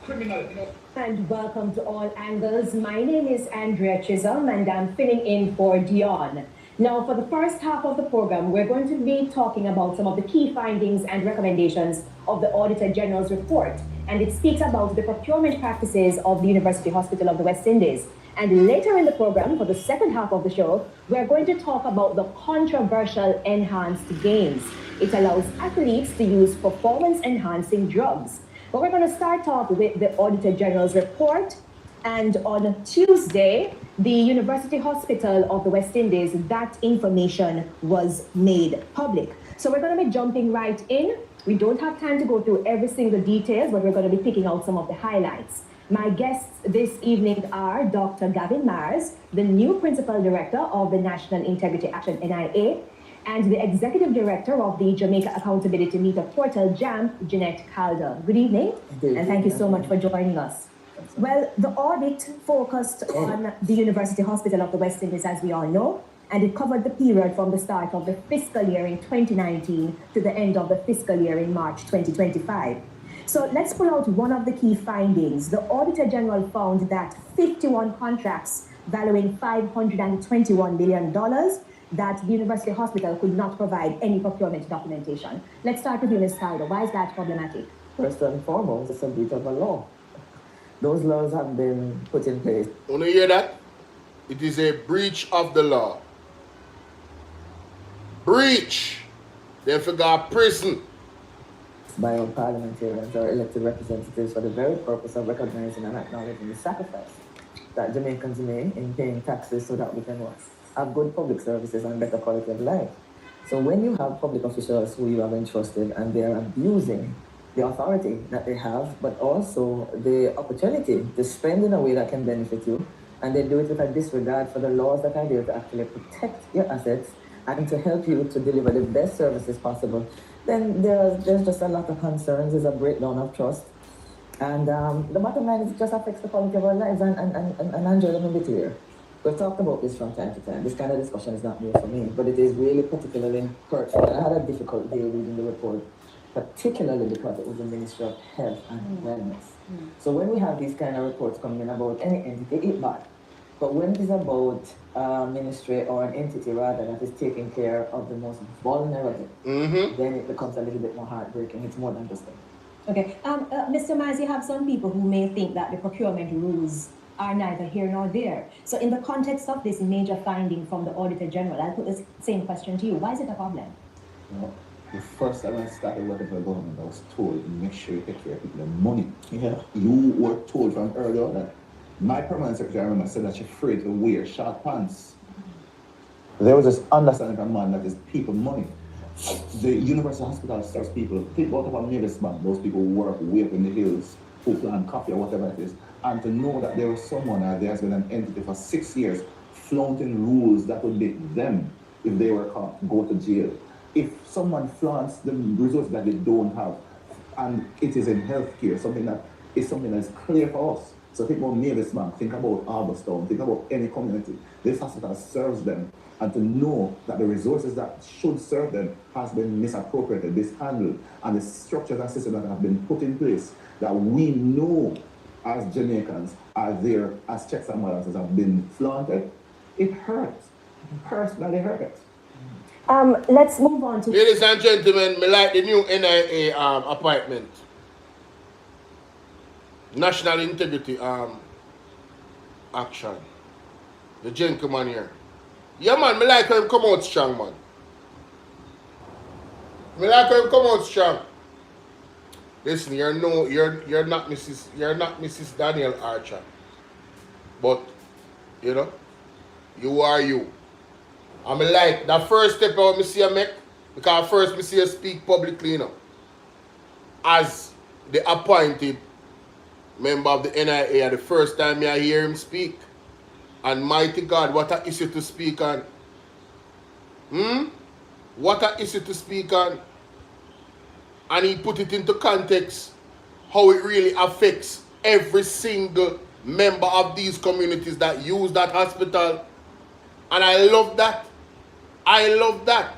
Criminal, you know. And welcome to All Angles. My name is Andrea Chisholm and I'm filling in for Dion. Now, for the first half of the program, we're going to be talking about some of the key findings and recommendations of the Auditor General's report. And it speaks about the procurement practices of the University Hospital of the West Indies. And later in the program, for the second half of the show, we're going to talk about the controversial enhanced gains. It allows athletes to use performance-enhancing drugs. But we're going to start off with the Auditor General's report. And on Tuesday, the University Hospital of the West Indies, that information was made public. So we're going to be jumping right in. We don't have time to go through every single details, but we're going to be picking out some of the highlights. My guests this evening are Dr. Gavin Mars, the new Principal Director of the National Integrity Action NIA, and the Executive Director of the Jamaica Accountability Meter Portal, JAM, Jeanette Calder. Good evening, and thank you so much for joining us. Well, the audit focused on the University Hospital of the West Indies, as we all know, and it covered the period from the start of the fiscal year in 2019 to the end of the fiscal year in March 2025. So let's pull out one of the key findings. The Auditor General found that 51 contracts valuing $521 million that the University Hospital could not provide any procurement documentation. Let's start with you, Ms. Calder. Why is that problematic? First and foremost, it's a breach of a law. Those laws have been put in place. Want to hear that? It is a breach of the law. Breach. Therefore, got prison. By our parliamentarians or elected representatives for the very purpose of recognizing and acknowledging the sacrifice that Jamaicans make in paying taxes so that we can have good public services and better quality of life. So when you have public officials who you have entrusted and they are abusing the authority that they have, but also the opportunity to spend in a way that can benefit you, and they do it with a disregard for the laws that are there to actually protect your assets and to help you to deliver the best services possible, then there's just a lot of concerns. There's a breakdown of trust. And the bottom line is it just affects the quality of our lives. And Angela, let me be clear. We've talked about this from time to time. This kind of discussion is not new for me, but it is really particularly hurtful. And I had a difficult day reading the report, particularly because it was the Ministry of Health and Wellness. So when we have these kind of reports coming in about any entity, it's bad. But when it is about a ministry or an entity rather that is taking care of the most vulnerable, then it becomes a little bit more heartbreaking. It's more than just that. Okay. Mr. Mars, you have some people who may think that the procurement rules are neither here nor there. So in the context of this major finding from the Auditor General, I'll put the same question to you. Why is it a problem? No. The first time I started working for the government, I was told, make sure you take care of people's money. Yeah. You were told from earlier that my permanent secretary, I remember, said that she's afraid to wear short pants. There was this understanding from man that is people money. The University Hospital serves people. Think about a Mavis Bank, those people who work way up in the hills, who plant coffee or whatever it is. And to know that there was someone or there has been an entity for 6 years flaunting rules that would make them, if they were caught, go to jail. If someone flaunts the resources that they don't have, and it is in healthcare, something that is clear for us. So think about Mavis Bank, think about Alberstown, think about any community. This hospital serves them, and to know that the resources that should serve them has been misappropriated, mishandled, and the structures and systems that have been put in place that we know as Jamaicans are there as checks and balances have been flaunted, it hurts. Personally hurts. Let's move on to... Ladies and gentlemen, me like the new NIA appointment. National Integrity Action. The gentleman here. Yeah man, me like him come out strong, man. Me like him come out strong. Listen, you're not Mrs. Daniel Archer. But you know, you are you. I mean, like the first step out me see you make, because first me see you speak publicly, you know, as the appointed member of the NIA. The first time I hear him speak, and mighty God, what a issue to speak on. What a issue to speak on. And he put it into context how it really affects every single member of these communities that use that hospital. And I love that. I love that.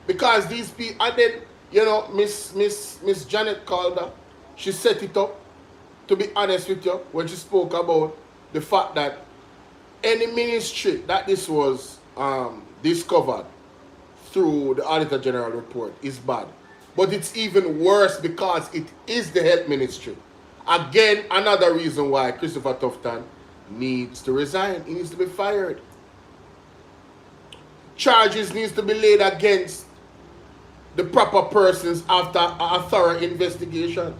Because these people, and then, you know, Miss Janet Calder, she set it up, to be honest with you, when she spoke about the fact that any ministry that this was discovered through the Auditor General report is bad. But it's even worse because it is the health ministry. Again, another reason why Christopher Tufton needs to resign. He needs to be fired. Charges needs to be laid against the proper persons after a thorough investigation.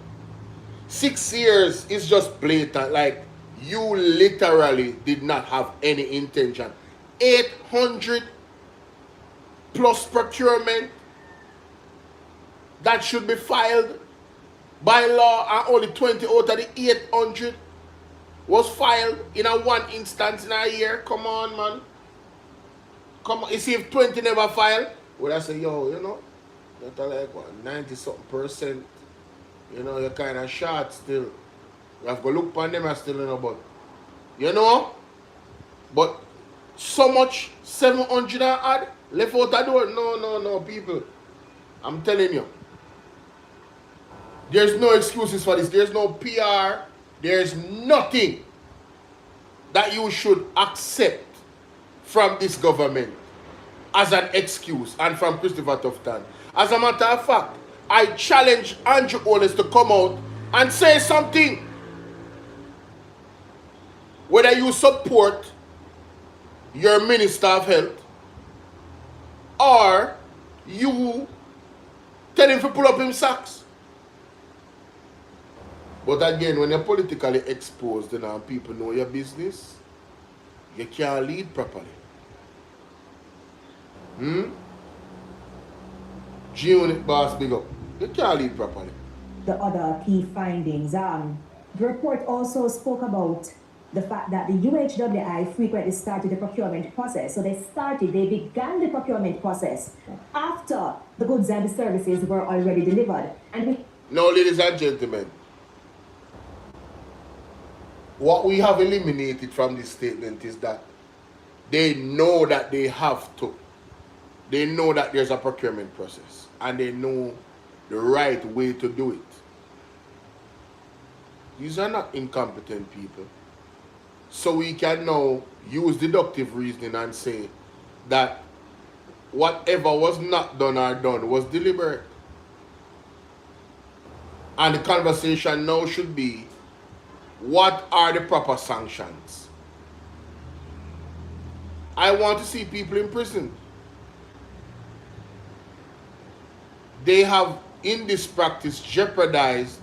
6 years is just blatant. Like, you literally did not have any intention. 800 plus procurement. that should be filed by law, and only 20 out of the 800 was filed in a one instance in a year. Come on, man. Come on. You see, if 20 never filed, would I say, yo, you know, that's like what, 90-something%. You know, you're kind of short still. You have to look upon them as still, you know, but, you know, but so much 700 and odd left out the door. No, people. I'm telling you. There's no excuses for this. There's no PR. There's nothing that you should accept from this government as an excuse, and from Christopher Tufton. As a matter of fact, I challenge Andrew Holness to come out and say something. Whether you support your Minister of Health or you tell him to pull up him socks. But again, when you're politically exposed and people know your business, you can't lead properly. G-Unit boss, big up. You can't lead properly. The other key findings, the report also spoke about the fact that the UHWI frequently started the procurement process. So they began the procurement process after the goods and the services were already delivered. And now, ladies and gentlemen, what we have eliminated from this statement is that they know that they have to. They know that there's a procurement process, and they know the right way to do it. These are not incompetent people. So we can now use deductive reasoning and say that whatever was not done or done was deliberate. And the conversation now should be, what are the proper sanctions? I want to see people in prison. They have, in this practice, jeopardized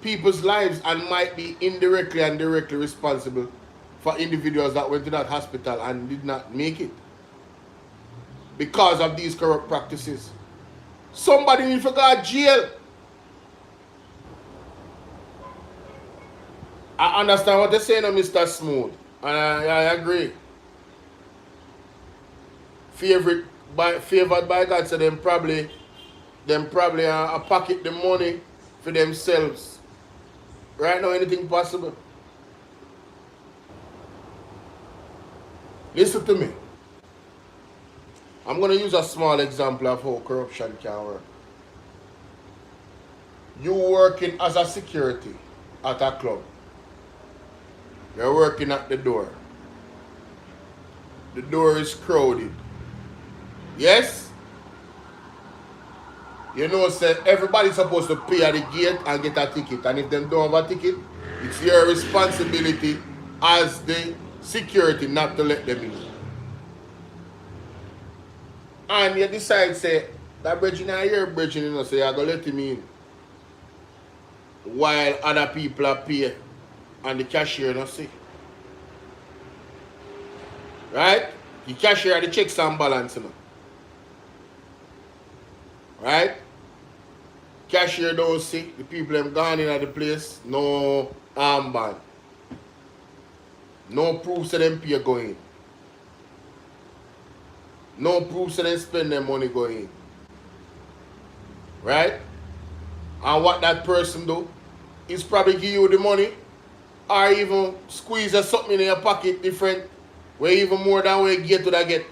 people's lives and might be indirectly and directly responsible for individuals that went to that hospital and did not make it because of these corrupt practices. Somebody needs to go to jail. I understand what they're saying, Mr. Smooth, and I agree. Favored by God, so them probably pocket the money for themselves. Right now, anything possible. Listen to me. I'm going to use a small example of how corruption can work. You working as a security at a club. You're working at the door. The door is crowded. Yes? You know, say everybody's supposed to pay at the gate and get a ticket. And if they don't have a ticket, it's your responsibility as the security not to let them in. And you decide, say, that bridging are your bridging, you know, so you're going to let him in. While other people are paying and the cashier not see. Right? The cashier, the checks and balance, you know. Right? Cashier don't see. The people have gone in at the place. No armband. No proof that them pay going in. No proof that them spend their money going in. Right? And what that person do is probably give you the money or even squeeze or something in your pocket different, where even more than where you get to that get.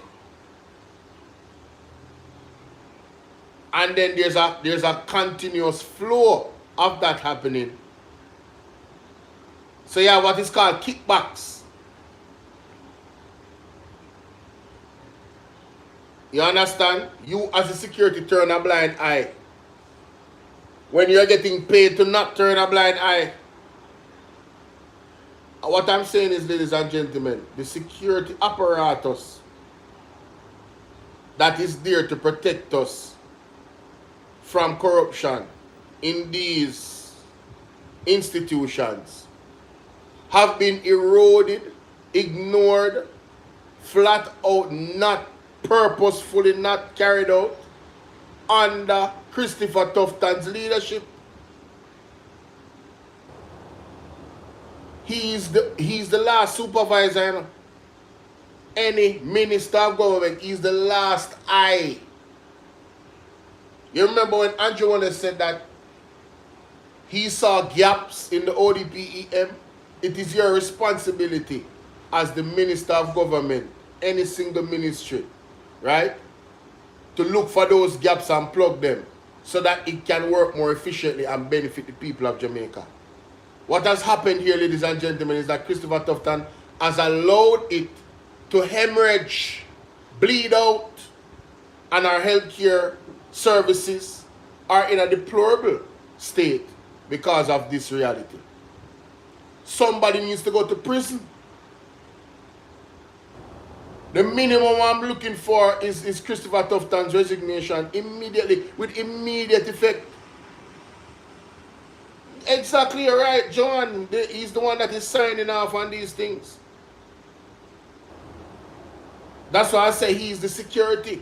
And then there's a continuous flow of that happening. So yeah, what is called kickbacks. You understand? You as a security turn a blind eye. When you're getting paid to not turn a blind eye. What I'm saying is, ladies and gentlemen, the security apparatus that is there to protect us from corruption in these institutions have been eroded, ignored, flat out, not purposefully not carried out. under Christopher Tufton's leadership. He's the last supervisor, you know. Any minister of government, he's the last eye. You remember when Andrew Wallace said that he saw gaps in the ODPEM? It is your responsibility as the minister of government, any single ministry, right, to look for those gaps and plug them so that it can work more efficiently and benefit the people of Jamaica. What has happened here, ladies and gentlemen, is that Christopher Tufton has allowed it to hemorrhage, bleed out, and our healthcare services are in a deplorable state because of this reality. Somebody needs to go to prison. The minimum I'm looking for is Christopher Tufton's resignation immediately, with immediate effect. Exactly right, John. He's the one that is signing off on these things. That's why I say he's the security.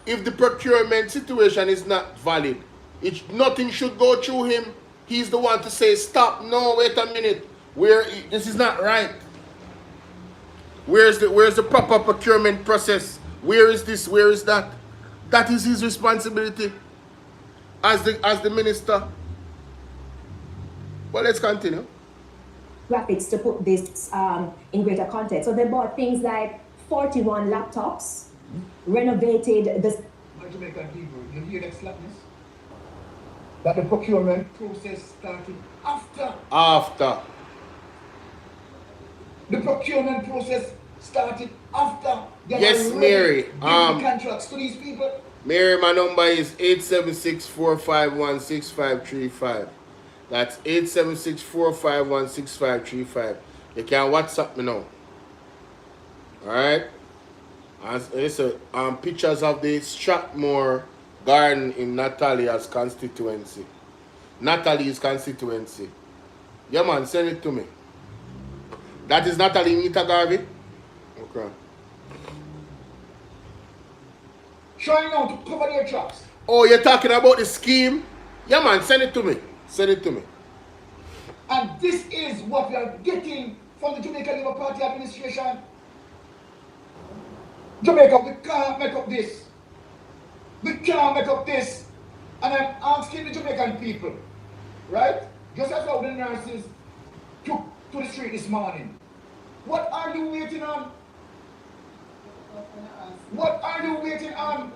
If the procurement situation is not valid, nothing should go through him. He's the one to say, stop, no, wait a minute. This is not right. Where's the proper procurement process? Where is this? Where is that? That is his responsibility as the minister. Well, let's continue. Graphics to put this in greater context. So they bought things like 41 laptops, renovated the... Jamaican people, you hear that slackness? That the procurement process started after. After. The procurement process started after. Yes, Mary. Contracts to these people. Mary, my number is 876-451-6535. That's 876-451-6535. You can WhatsApp me now. Alright? Listen, pictures of the Strathmore Garden in Natalia's constituency. Natalie's constituency. Yeah, man, send it to me. That is Natalie Nita Garvey? Okay. Trying now to cover their tracks. Oh, you're talking about the scheme? Yeah, man, send it to me. Send it to me. And this is what we are getting from the Jamaica Labour Party administration. Jamaica, we can't make up this. We can't make up this. And I'm asking the Jamaican people, right? Just as how the nurses took to the street this morning. What are you waiting on? What are you waiting on?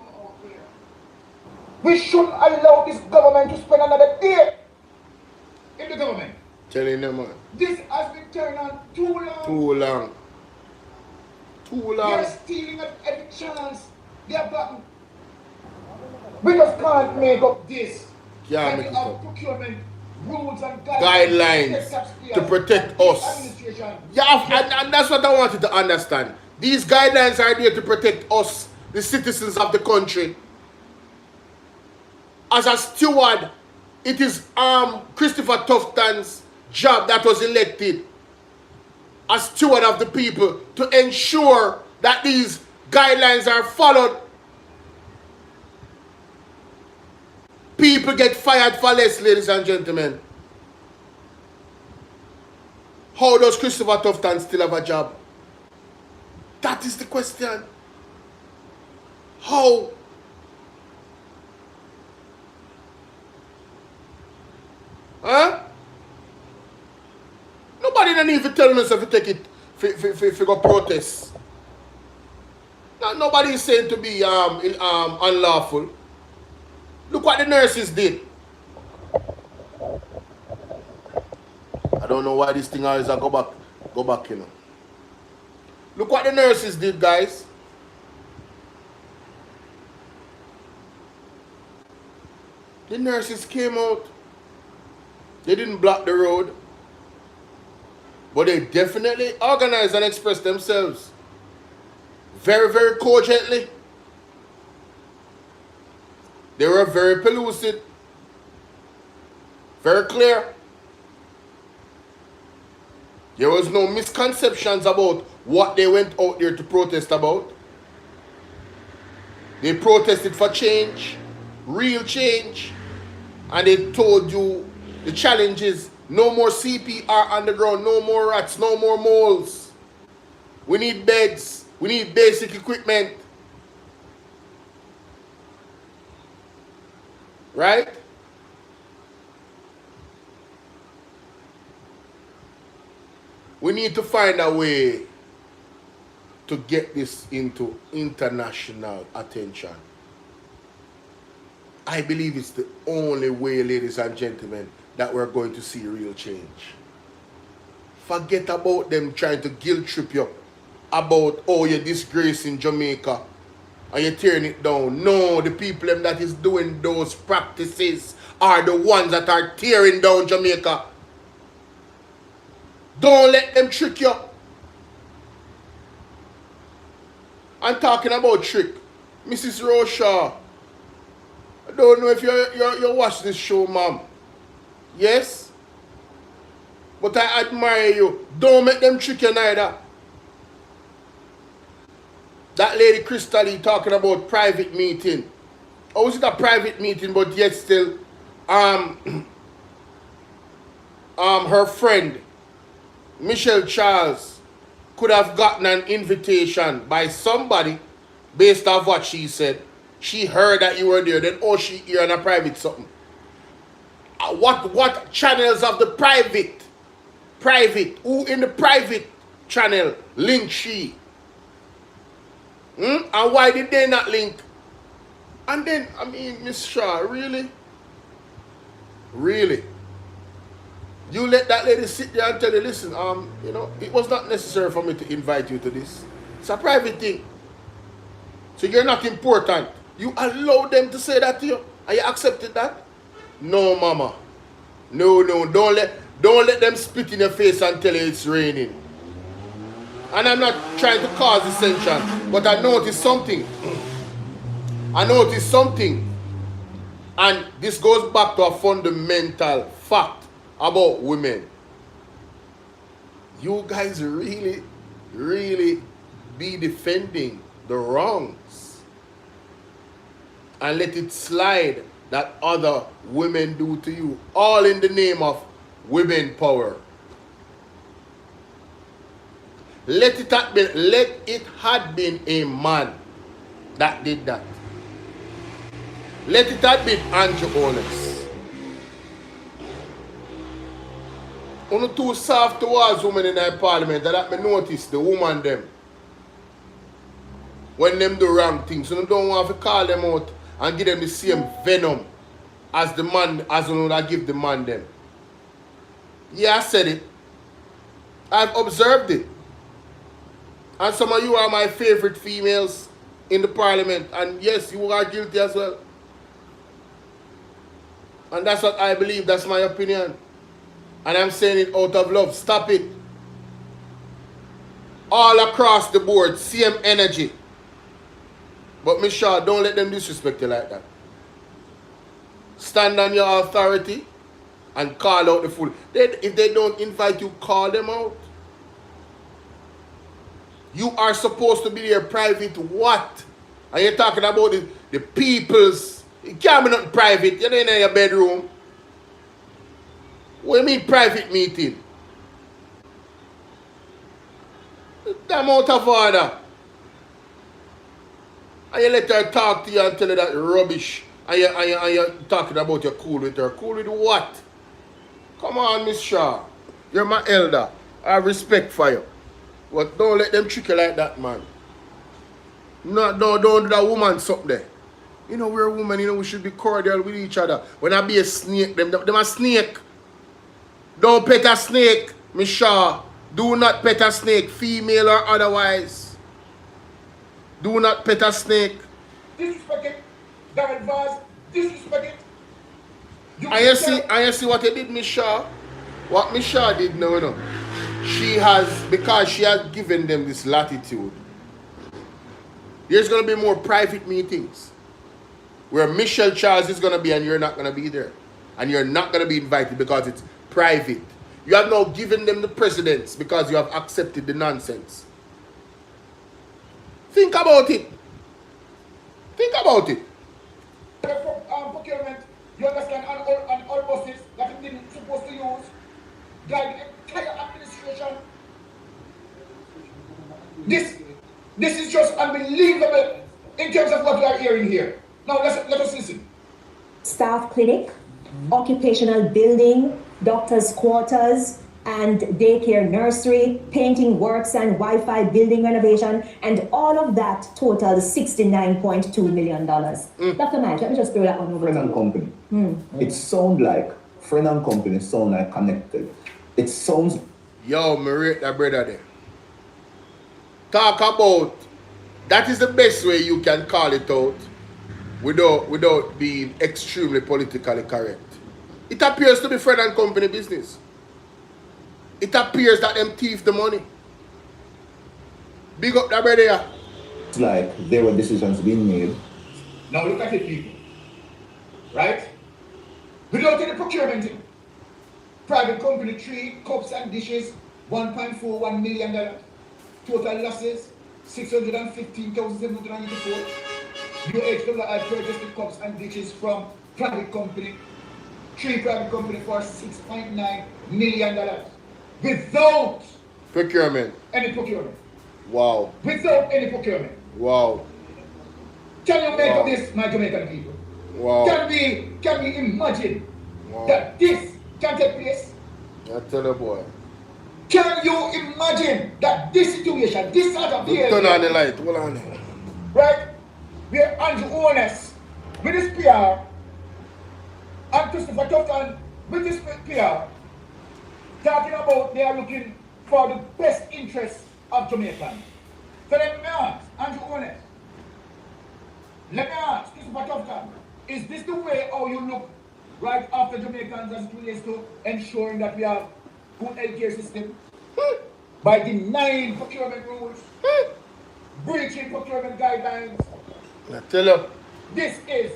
We shouldn't allow this government to spend another day in the government. Telling them, man. This has been turned on too long. Too long. Too long. They're stealing at every chance they have gotten. We just can't make up this. Can't make it up. Procurement rules and guidelines to protect us. Yeah, and that's what I wanted to understand. These guidelines are there to protect us, the citizens of the country. As a steward, it is Christopher Tufton's job that was elected as steward of the people to ensure that these guidelines are followed. People get fired for less, ladies and gentlemen. How does Christopher Tufton still have a job? That is the question. How? Huh? Nobody don't even tell us if you take it if you go protest. Nobody is saying to be unlawful. Look what the nurses did. I don't know why this thing always go back, you know. Look what the nurses did, guys. The nurses came out. They didn't block the road. But they definitely organized and expressed themselves. Very, very cogently. They were very pellucid. Very clear. There was no misconceptions about what they went out there to protest about. They protested for change, real change, and they told you the challenge is no more CPR on the ground, no more rats, no more moles. We need beds, we need basic equipment. Right? We need to find a way to get this into international attention. I believe it's the only way, ladies and gentlemen, that we're going to see real change. Forget about them trying to guilt trip you about, oh, you're disgracing Jamaica and you're tearing it down. No, the people that is doing those practices are the ones that are tearing down Jamaica. Don't let them trick you. I'm talking about trick. Mrs. Roshaw, I don't know if you watch this show, ma'am. Yes? But I admire you. Don't make them trick you neither. That lady Crystal talking about private meeting. Or was it a private meeting, but yet still her friend Michelle Charles could have gotten an invitation by somebody based off what she said. She heard that you were there, then oh, she hear on a private something. What channels of the private? Who in the private channel link she? And why did they not link? And then, I mean, Miss Shaw, really? Really? You let that lady sit there and tell you, listen, you know, it was not necessary for me to invite you to this. It's a private thing. So you're not important. You allow them to say that to you, and you accepted that? No, mama. No, don't let them spit in your face and tell you it's raining. And I'm not trying to cause dissension, but I noticed something. And this goes back to a fundamental fact about women. You guys really, really be defending the wrongs and let it slide that other women do to you, all in the name of women power. Let it had been a man that did that. Let it had been Andrew Honest. Only too soft towards women in our parliament that me notice the woman them. When them do wrong things, so you don't want to call them out and give them the same venom as the man, as you know that give the man them. Yeah, I said it. I've observed it. And some of you are my favorite females in the parliament. And yes, you are guilty as well. And that's what I believe. That's my opinion. And I'm saying it out of love. Stop it. All across the board, same energy. But Miss Shaw, don't let them disrespect you like that. Stand on your authority and call out the fool. If they don't invite you, call them out. You are supposed to be there private what? And you're talking about the people's. It can't be nothing private. You're in your bedroom. What do you mean private meeting? Damn out of order. And you let her talk to you and tell her that rubbish. And you're talking about you're cool with her. Cool with what? Come on, Miss Shaw. You're my elder. I have respect for you. But don't let them trick you like that, man. No, don't do that woman something there. You know, we're women, you know, we should be cordial with each other. When I be a snake, them a snake. Don't pet a snake, Miss Shaw. Do not pet a snake, female or otherwise. Do not pet a snake. Disrespect it. That advice, disrespect it. I see what you did, Miss Shaw. What Miss Shaw did now, you know. Because she has given them this latitude. There's going to be more private meetings where Michelle Charles is going to be and you're not going to be there. And you're not going to be invited because it's private. You have now given them the precedence because you have accepted the nonsense. Think about it. Think about it. Procurement, you understand, and all buses that he didn't supposed to use, guide the entire administration. This is just unbelievable in terms of what we are hearing here. Now let us listen. Staff clinic, occupational building, doctor's quarters, and daycare nursery, painting works and Wi-Fi building renovation, and all of that totals $69.2 million. Dr. Madge, let me just throw that one over Friend to and you. company. It sounds like friend and company sound like connected. It sounds. Yo, me rate that brother there. Talk about, that is the best way you can call it out without being extremely politically correct. It appears to be friend and company business. It appears that them thief the money. Big up that brother here. It's like there were decisions being made. Now look at it, people. Right? Without any procurement, private company, 3 cups and dishes, $1.41 million. Total losses, $615,794. UHWI purchased the cups and dishes from private company, 3 private company for $6.9 million. Without procurement. Any procurement. Wow. Without any procurement. Wow. Can you make of this, my Jamaican people? Wow. Can we imagine that this can take place? I tell you, boy. Can you imagine that this situation, this sort of behavior? Turn on the light. Hold on. Right? Where Andrew Owners with his PR and Christopher Tufton with his PR talking about they are looking for the best interests of Jamaicans. So let me ask Andrew Owners, let me ask Christopher Tufton, is this the way how you look right after Jamaicans as it relates to ensuring that we have good healthcare system? By denying procurement rules, breaching procurement guidelines. I tell you. This is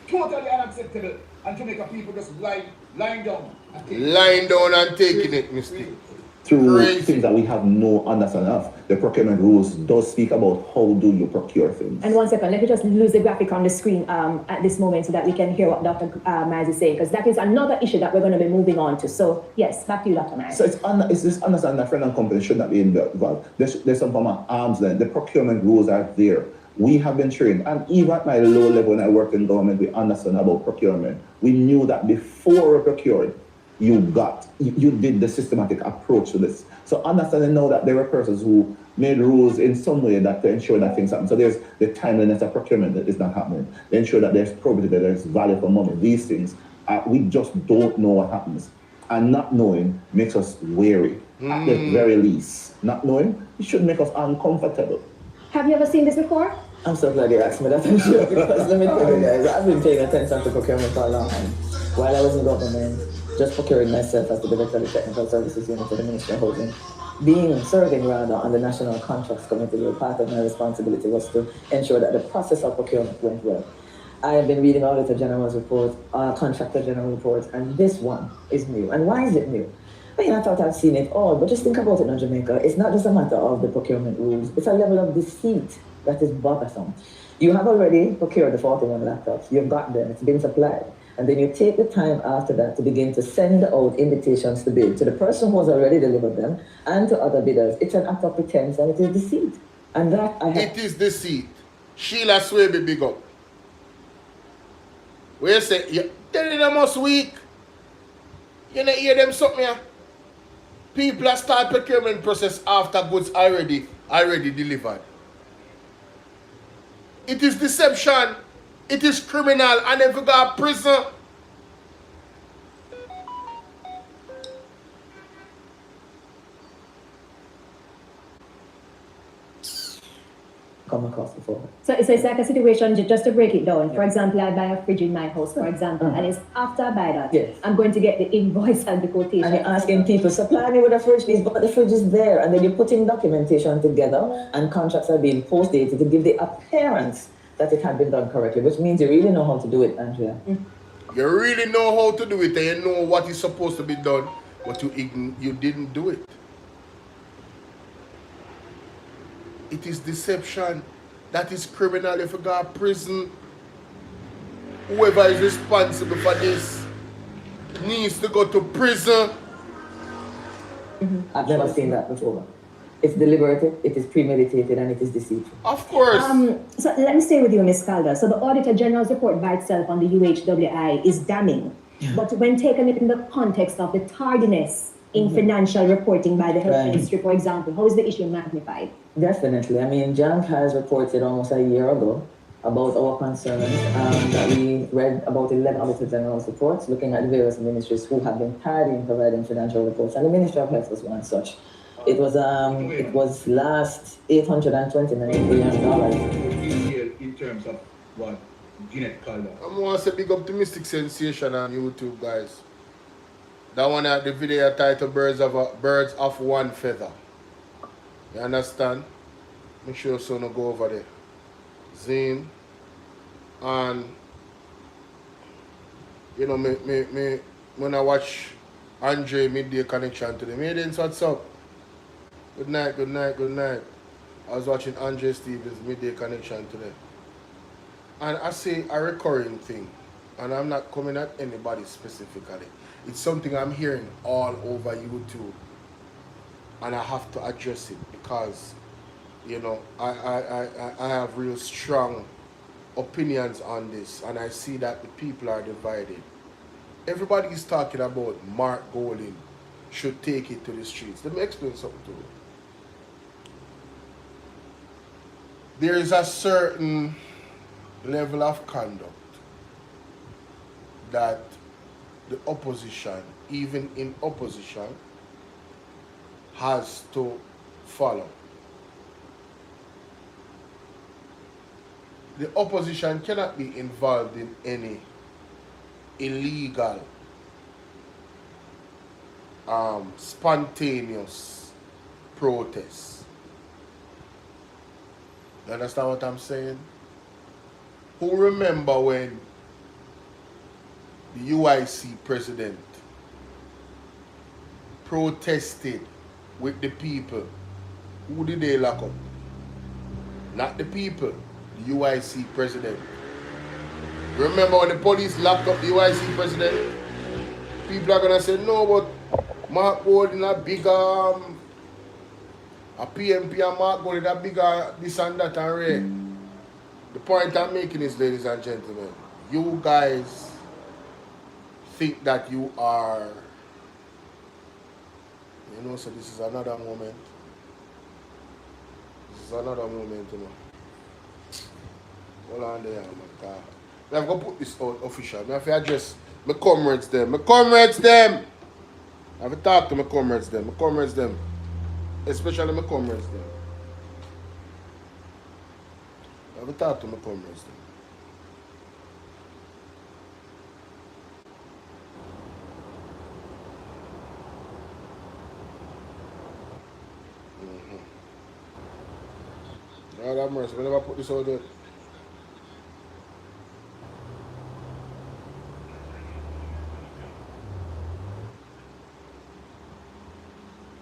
totally unacceptable, and Jamaica people just lying down. Lying down and taking it, Mr. Through things that we have no understanding of. The procurement rules does speak about how do you procure things. And 1 second, let me just lose the graphic on the screen at this moment so that we can hear what Dr. Myers is saying, because that is another issue that we're going to be moving on to. So, yes, back to you, Dr. Myers. So it's this understanding that friend and company should not be involved. There's some form of arms length. The procurement rules are there. We have been trained, and even at my low level when I worked in government, we understand about procurement. We knew that before we procured, you did the systematic approach to this. So understanding now that there were persons who made rules in some way that to ensure that things happen. So there's the timeliness of procurement that is not happening. They ensure that there's probity, that there's value for money. These things, we just don't know what happens. And not knowing makes us wary, at the very least. Not knowing, it should make us uncomfortable. Have you ever seen this before? I'm so glad you asked me that, I'm sure, because let me tell you guys, I've been paying attention to procurement for a long time. While I was in government, just procuring myself as the Director of the Technical Services Unit for the Ministry of Housing, serving rather on the National Contracts Committee, where part of my responsibility was to ensure that the process of procurement went well. I have been reading Auditor General's report, Contractor General reports, and this one is new. And why is it new? Well, I thought I'd seen it all, but just think about it in Jamaica. It's not just a matter of the procurement rules, it's a level of deceit that is bothersome. You have already procured the 41 laptops, you've got them, it's been supplied. And then you take the time after that to begin to send out invitations to bid to the person who has already delivered them and to other bidders. It's an act of pretense and it is deceit. And that It is deceit. Sheila Swaby, big up. Where you say, you telling them us weak. You know, hear them something here. People are start procurement process after goods already delivered. It is deception. It is criminal, and if you go to prison, come across before. So it's like a situation, just to break it down. For example, I buy a fridge in my house, for example, and it's after I buy that, I'm going to get the invoice and the quotation. And you're asking people, supply me with a fridge, please, but the fridge is there. And then you're putting documentation together, and contracts are being post-dated to give the appearance that it had been done correctly, which means you really know how to do it, Andrea. You really know how to do it, and you know what is supposed to be done, but you didn't do it. It is deception. that is criminal if you go to prison. Whoever is responsible for this needs to go to prison. I've never seen that before. It's deliberative, it is premeditated, and it is deceitful. Of course. So let me stay with you, Ms. Calder. So the Auditor General's report by itself on the UHWI is damning. But when taken in the context of the tardiness in financial reporting by the Health Ministry, for example, how is the issue magnified? Definitely. I mean, John has reported almost a year ago about our concerns that we read about 11 Auditor General's reports looking at the various ministries who have been tardy in providing financial reports, and the Ministry of Health was one such. It was last $829 million. In terms of what Jeanette called out. I want to say big up to Mystic Sensation on YouTube, guys. That one at the video titled Birds of One Feather. You understand? Make sure so no go over there. Zane. And you know, me when I watch Andre Midday Connection today, me didn't what's up. Good night, good night, good night. I was watching Andre Stevens Midday Connection today. And I say a recurring thing. And I'm not coming at anybody specifically. It's something I'm hearing all over YouTube. And I have to address it because, you know, I have real strong opinions on this. And I see that the people are divided. Everybody is talking about Mark Golding should take it to the streets. Let me explain something to you. There is a certain level of conduct that the opposition, even in opposition, has to follow. The opposition cannot be involved in any illegal, spontaneous protests. You understand what I'm saying? Who remember when the UIC president protested with the people? Who did they lock up? Not the people, the UIC president. Remember when the police locked up the UIC president? People are gonna say, no, but Mark Golding a bigger a PMP and Mark Golding a bigger this and that and Ray. The point I'm making is, ladies and gentlemen, you guys think that you are, you know, so this is another moment. This is another moment, you know. Hold on there, my God. I'm going to put this out official. I have to address my comrades them. My comrades them! I have to talk to my comrades them. My comrades them. Especially my comrades them. I have to talk to my comrades them. Lord have mercy. I never put this out there.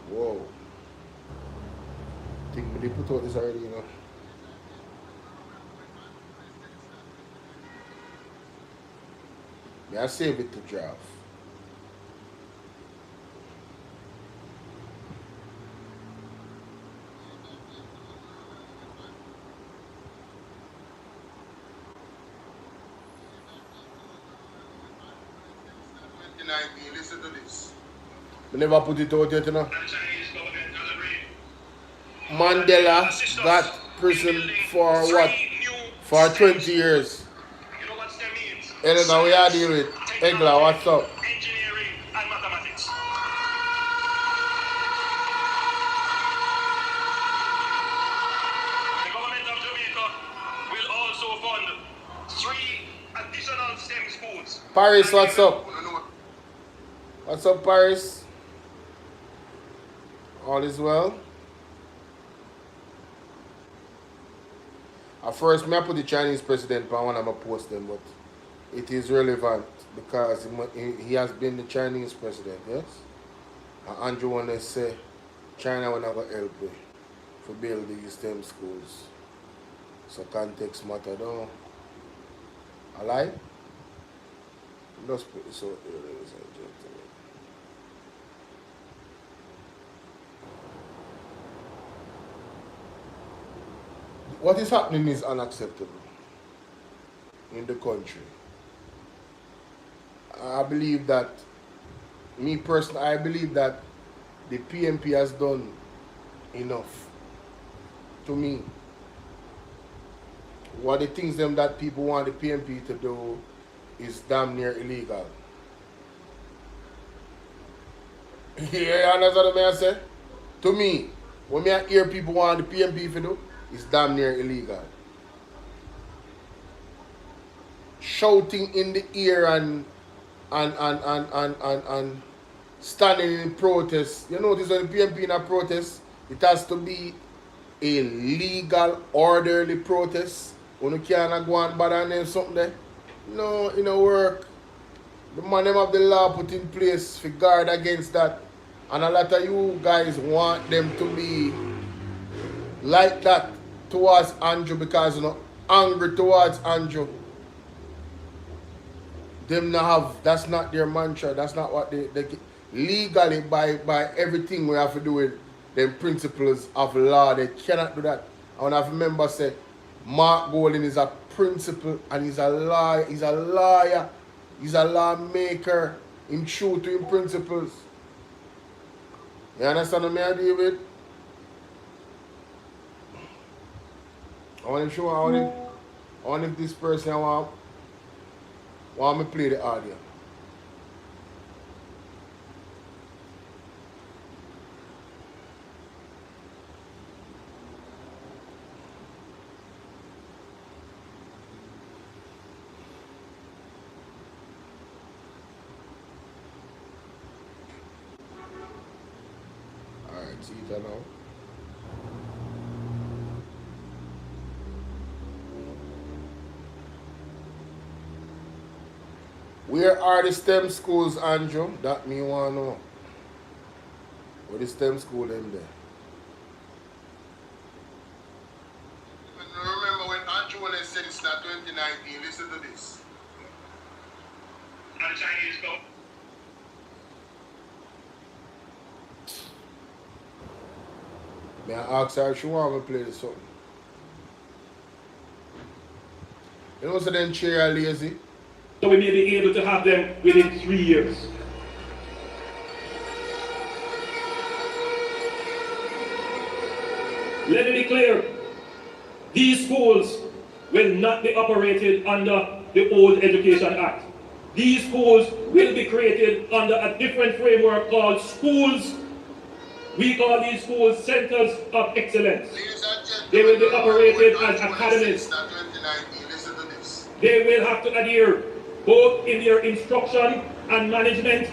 Whoa. I think they put out this already, you know. I save it to draft. Listen to this. I never put it out yet, you know. Mandela got prison for what? For 20 years. Anyhow, we are dealing with Egla, what's up? Engineering and mathematics. The government of Jamaica will also fund 3 additional STEM schools. Paris, what's up? What's up, Paris? All is well? At first, I put the Chinese president on one of my posts, them, but it is relevant because he has been the Chinese president, yes? And Andrew want to say China will not help me to build these STEM schools. So context matter, don't. Alright? Let's put this out there, ladies and gentlemen. What is happening is unacceptable in the country. I believe that, me personally, I believe that the PMP has done enough. To me, what the things them that people want the PMP to do is damn near illegal. You understand what I say? To me, when I hear people want the PMP to do, it's damn near illegal. Shouting in the ear and standing in protest. You notice when the PMP in a protest, it has to be a legal, orderly protest. When you can't go and bother and name something there. No, it don't work. The man them have the law put in place to guard against that. And a lot of you guys want them to be like that towards Andrew because you know angry towards Andrew. Them not have, that's not their mantra, that's not what they legally by everything we have to do with them principles of law, they cannot do that. And I remember say Mark Golding is a principal and he's a lawyer, he's a lawmaker in true to his principles. You understand what I deal with? I want to show I want if this person want me play the audio. Alright, see that now. Where are the STEM schools, Andrew? That me want to know. Where the STEM school them there? Remember when Andrew said it's not 2019, listen to this. And the Chinese go. May I ask her if she want me to play this something? You know, so then chair are lazy. So we may be able to have them within 3 years. Let me be clear. These schools will not be operated under the old Education Act. These schools will be created under a different framework called schools. We call these schools centers of excellence. They will be operated as academies. They will have to adhere both in their instruction and management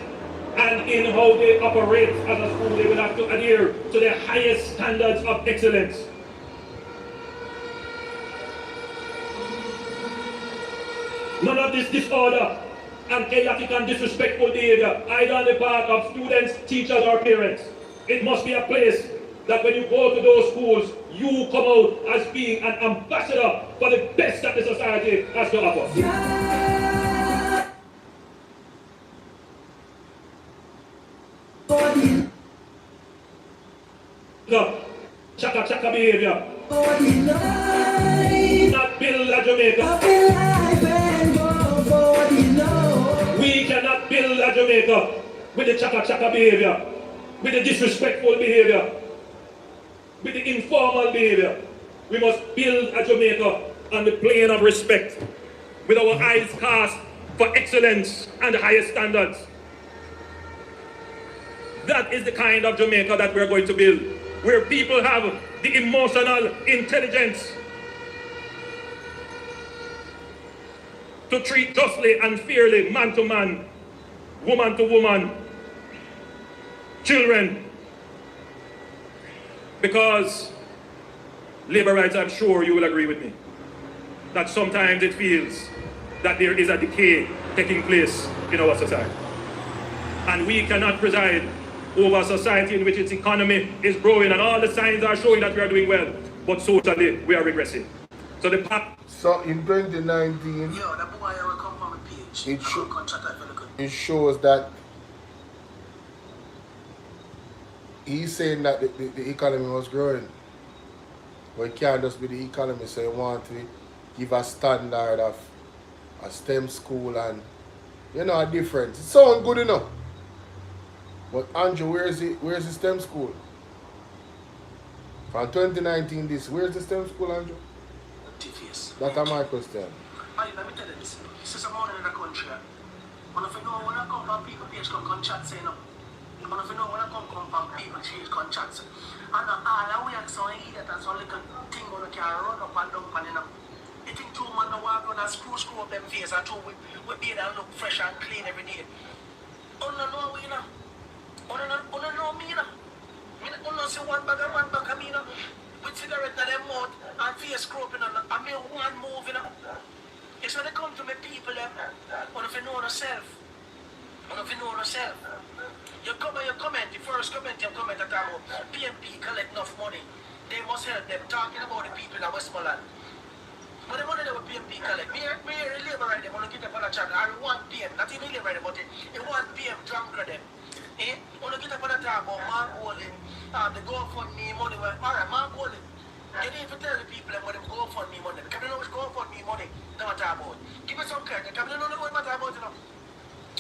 and in how they operate as a school. They will have to adhere to the highest standards of excellence. None of this disorder and chaotic and disrespectful behavior, either on the part of students, teachers, or parents. It must be a place that when you go to those schools, you come out as being an ambassador for the best that the society has to offer. Chaka chaka behavior. Not build a Jamaica. We cannot build a Jamaica with the chaka chaka behavior, with the disrespectful behavior, with the informal behavior. We must build a Jamaica on the plane of respect, with our eyes cast for excellence and the highest standards. That is the kind of Jamaica that we're going to build, where people have the emotional intelligence to treat justly and fairly, man to man, woman to woman, children. Because labor rights, I'm sure you will agree with me, that sometimes it feels that there is a decay taking place in our society. And we cannot preside over a society in which its economy is growing and all the signs are showing that we are doing well, but socially we are regressing. So the pop. So in 2019, Yo, that boy will come from a page. it shows that he's saying that the economy was growing. But it can't just be the economy, so you want to give a standard of a STEM school and, you know, a difference. It sounds good enough. But Andrew, where's the STEM school? From 2019 where's the STEM school, Andrew? That's my question. Let me tell you this. This is a morning in the country. One of you know when I come from people page come chat saying no. One of you know when I come from people page come chat saying. And all we are so idiot and so little thing on the car run up and down and you know. You think two man no walk on and screw up them face and two we be there and look fresh and clean every day. Oh no we know. Oh no me know. Me no see one bag of me know. With cigarette in their mouth and face scrubbing and I mean one move, you know. It's when they come to me people them, or if you know yourself. You come and you comment, the first comment you comment that about PMP collect enough money. They must help them talking about the people in Westmoreland. But the money that PMP collect, me labor right them, want to get up on a chat, I 1 PM, not even labor right, but it 1 PM drunk them. Want to get up on a talk about Mark Bowling, the GoFundMe money. Alright, Mark Bowling. You need to tell the people about them GoFundMe money. Because they know which GoFundMe money they matter about. Give me some credit, because they don't know what matter about it.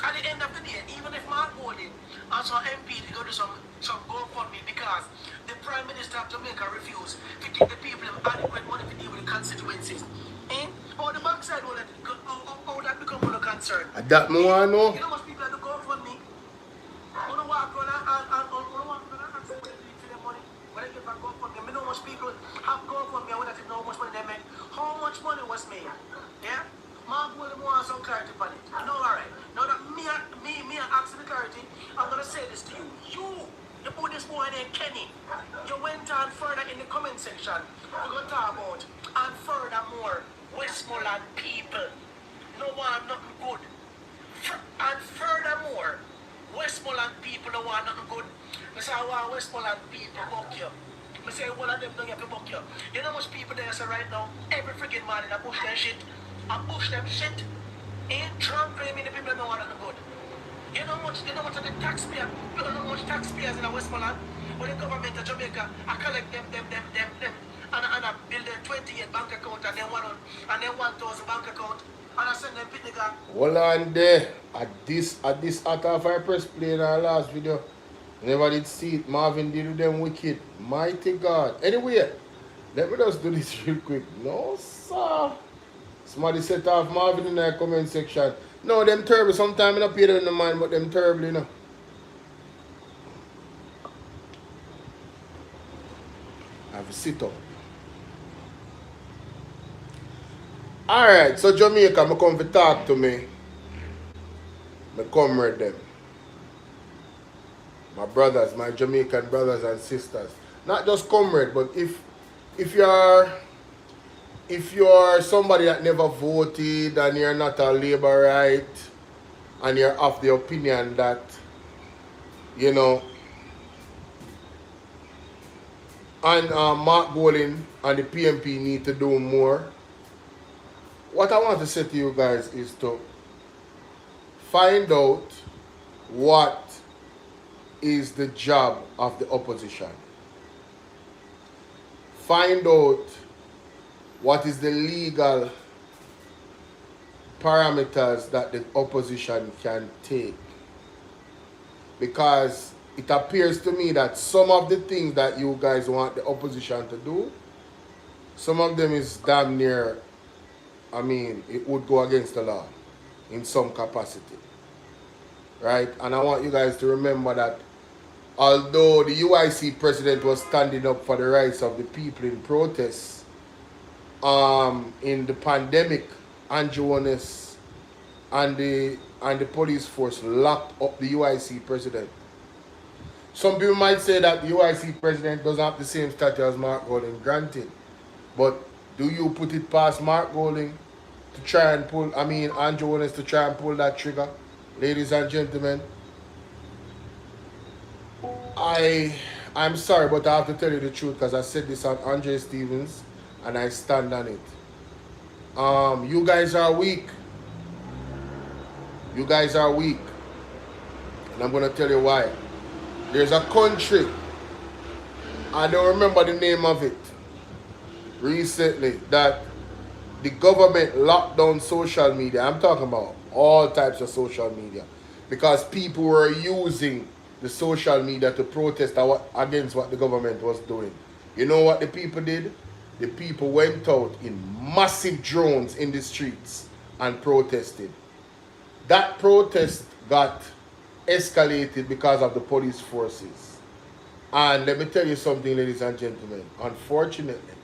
At the end of the day, even if Mark Bowling and some MP to go do some GoFundMe because the Prime Minister of Jamaica refused to give the people adequate money to deal with the constituencies. Or the backside, how that become a concern. That more I know. You know much people that do GoFundMe? Who don't walk around and say for their money. When I get back GoFundMe, I know much people have GoFundMe. I wouldn't know how much money they make. How much money was made? Yeah? Mark will want some clarity on it. No, alright. Now that me asking the clarity, I'm gonna say this to you. You put this boy named Kenny. You went on further in the comment section. We're gonna talk about and furthermore, Westmoreland people. No one nothing good. And furthermore, Westmoreland people don't want nothing good. I say I want Westmoreland people buck you. I say one of them don't have to buck you. You know how much people there say right now? Every freaking man in a bush them shit. I push them shit. Ain't Trump claiming the people don't want nothing good. You know how much of the taxpayer, you know how much taxpayers in the Westmoreland, when the government of Jamaica, I collect them, and I build a 28 bank account and then 1,000 bank account, and I send them pit the Hold on there. At this out of our press play in our last video. Never did see it. Marvin did with them wicked. Mighty God. Anyway, let me just do this real quick. No, sir. Somebody set off Marvin in the comment section. No, them terrible. Sometimes I don't pay them in the mind, but them terrible, you know. I have a sit up. Alright, so Jamaica, I come to talk to me. My comrade them. My brothers, my Jamaican brothers and sisters. Not just comrade, but if you're somebody that never voted and you're not a laborite and you're of the opinion that, you know, and Mark Bowling and the PMP need to do more, what I want to say to you guys is to find out what is the job of the opposition. Find out what is the legal parameters that the opposition can take. Because it appears to me that some of the things that you guys want the opposition to do, some of them is damn near, I mean, it would go against the law in some capacity. Right? And I want you guys to remember that although the UIC president was standing up for the rights of the people in protests, in the pandemic, Andrew Honest and the police force locked up the UIC president. Some people might say that the UIC president doesn't have the same status as Mark Golding, granted. But do you put it past Mark Golding to try and pull, I mean Andrew Honest to try and pull that trigger? Ladies and gentlemen, I'm sorry, but I have to tell you the truth because I said this on Andre Stevens and I stand on it. You guys are weak. You guys are weak. And I'm going to tell you why. There's a country, I don't remember the name of it, recently, that the government locked down social media. I'm talking about all types of social media. Because people were using the social media to protest against what the government was doing. You know what the people did? The people went out in massive drones in the streets and protested. That protest got escalated because of the police forces. And let me tell you something, ladies and gentlemen. Unfortunately,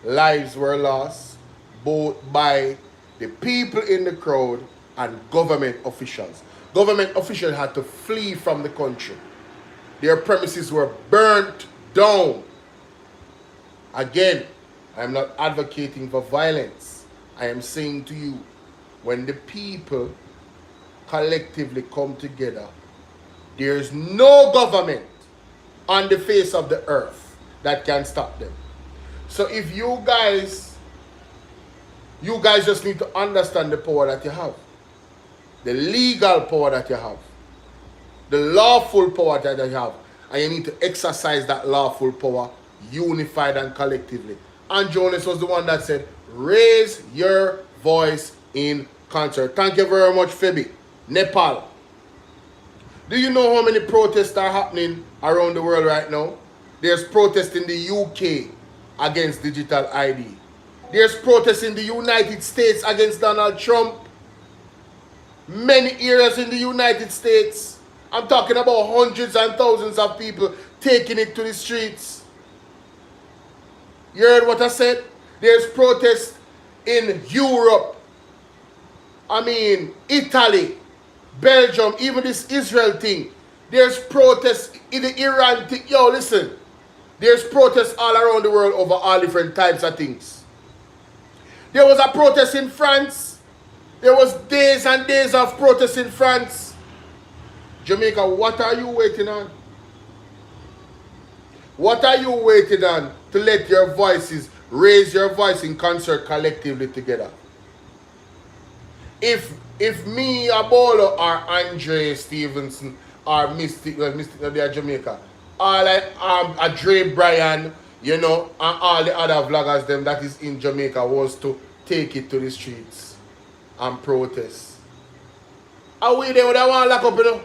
lives were lost both by the people in the crowd and government officials. Government officials had to flee from the country. Their premises were burnt down. Again, I am not advocating for violence. I am saying to you, when the people collectively come together, there is no government on the face of the earth that can stop them. So if you guys just need to understand the power that you have, the legal power that you have, the lawful power that you have, and you need to exercise that lawful power unified and collectively. And Jonas was the one that said, raise your voice in concert. Thank you very much, Phoebe. Nepal. Do you know how many protests are happening around the world right now? There's protests in the UK against digital ID. There's protests in the United States against Donald Trump. Many areas in the United States. I'm talking about hundreds and thousands of people taking it to the streets. You heard what I said? There's protests in Europe. I mean, Italy, Belgium, even this Israel thing. There's protests in the Iran thing. Yo, listen. There's protests all around the world over all different types of things. There was a protest in France. There was days and days of protests in France. Jamaica, what are you waiting on? What are you waiting on to let your voices, raise your voice in concert collectively together? If me, or Bolo, or Andre Stevenson, or Mystic, they are Jamaica, or like Dre Bryan, you know, and all the other vloggers them that is in Jamaica was to take it to the streets and protest. Are we there with that one lock up, you know?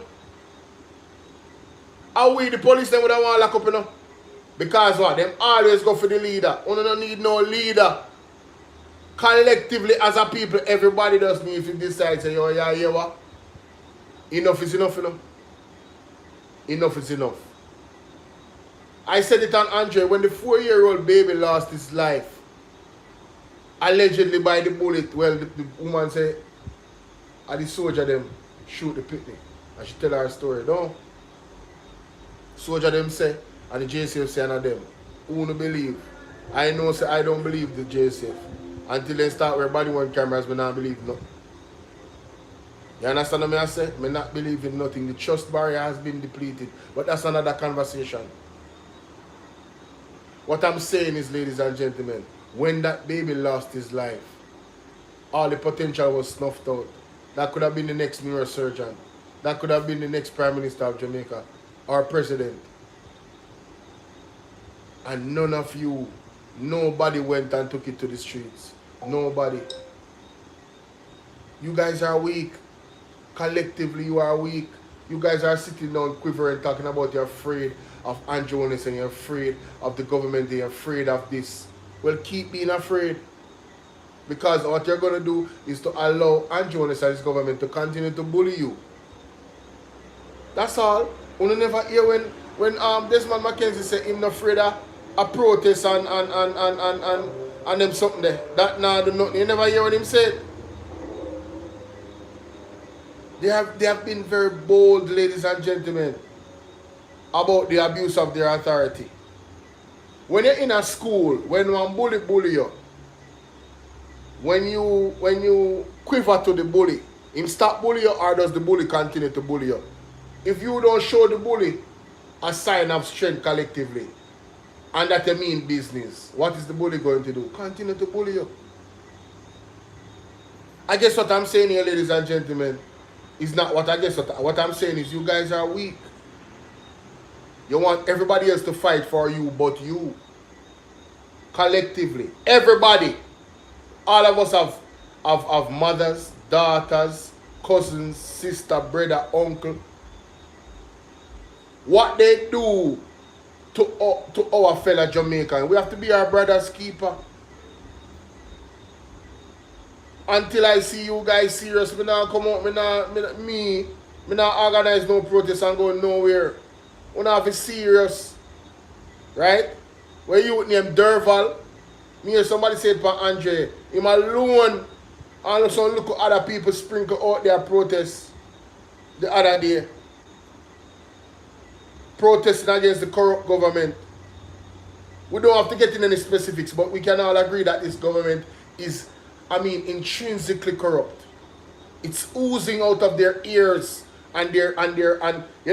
Are we the police them with that one lock up, you know? Because what? Them always go for the leader. We don't need no leader. Collectively as a people, everybody does need to decide, say, yo, yeah, yeah, what? Enough is enough, you know? Enough is enough. I said it on Andre, when the 4-year-old baby lost his life, allegedly by the bullet, well, the woman said, and the soldier them shoot the picnic. And she tell her story, no? Soldier them say, and the JCF say, and them, who don't believe? I know, say, I don't believe the JCF. Until they start wearing body worn cameras, I not believe nothing. You understand what I say? I not believe in nothing. The trust barrier has been depleted. But that's another conversation. What I'm saying is, ladies and gentlemen, when that baby lost his life, all the potential was snuffed out. That could have been the next neurosurgeon. That could have been the next Prime Minister of Jamaica or President. And none of you, nobody went and took it to the streets. Nobody. You guys are weak. Collectively, you are weak. You guys are sitting down quivering, talking about you're afraid of Andrew Jones and you're afraid of the government, you're afraid of this. Well, keep being afraid. Because what you're going to do is to allow Andrew Jones and his government to continue to bully you. That's all. You never hear when Desmond Mackenzie said him not afraid of a protest and them something there. That now do nothing. You never hear what him said. They have been very bold, ladies and gentlemen, about the abuse of their authority. When you're in a school, when one bully you, when you quiver to the bully, him stop bully you or does the bully continue to bully you? If you don't show the bully a sign of strength collectively, and that you mean business, what is the bully going to do? Continue to bully you. I guess what I'm saying here, ladies and gentlemen, is not what I guess. What I'm saying is you guys are weak. You want everybody else to fight for you, but you. Collectively. Everybody. All of us have mothers, daughters, cousins, sister, brother, uncle. What they do to our fellow Jamaican, we have to be our brother's keeper. Until I see you guys serious, me not come out, me not organize no protest and go nowhere. We not have to serious. Right? Where you name Derval, me hear somebody say it for Andre, him alone, and so look at other people sprinkle out their protests the other day. Protesting against the corrupt government. We don't have to get in any specifics, but we can all agree that this government is, intrinsically corrupt. It's oozing out of their ears and you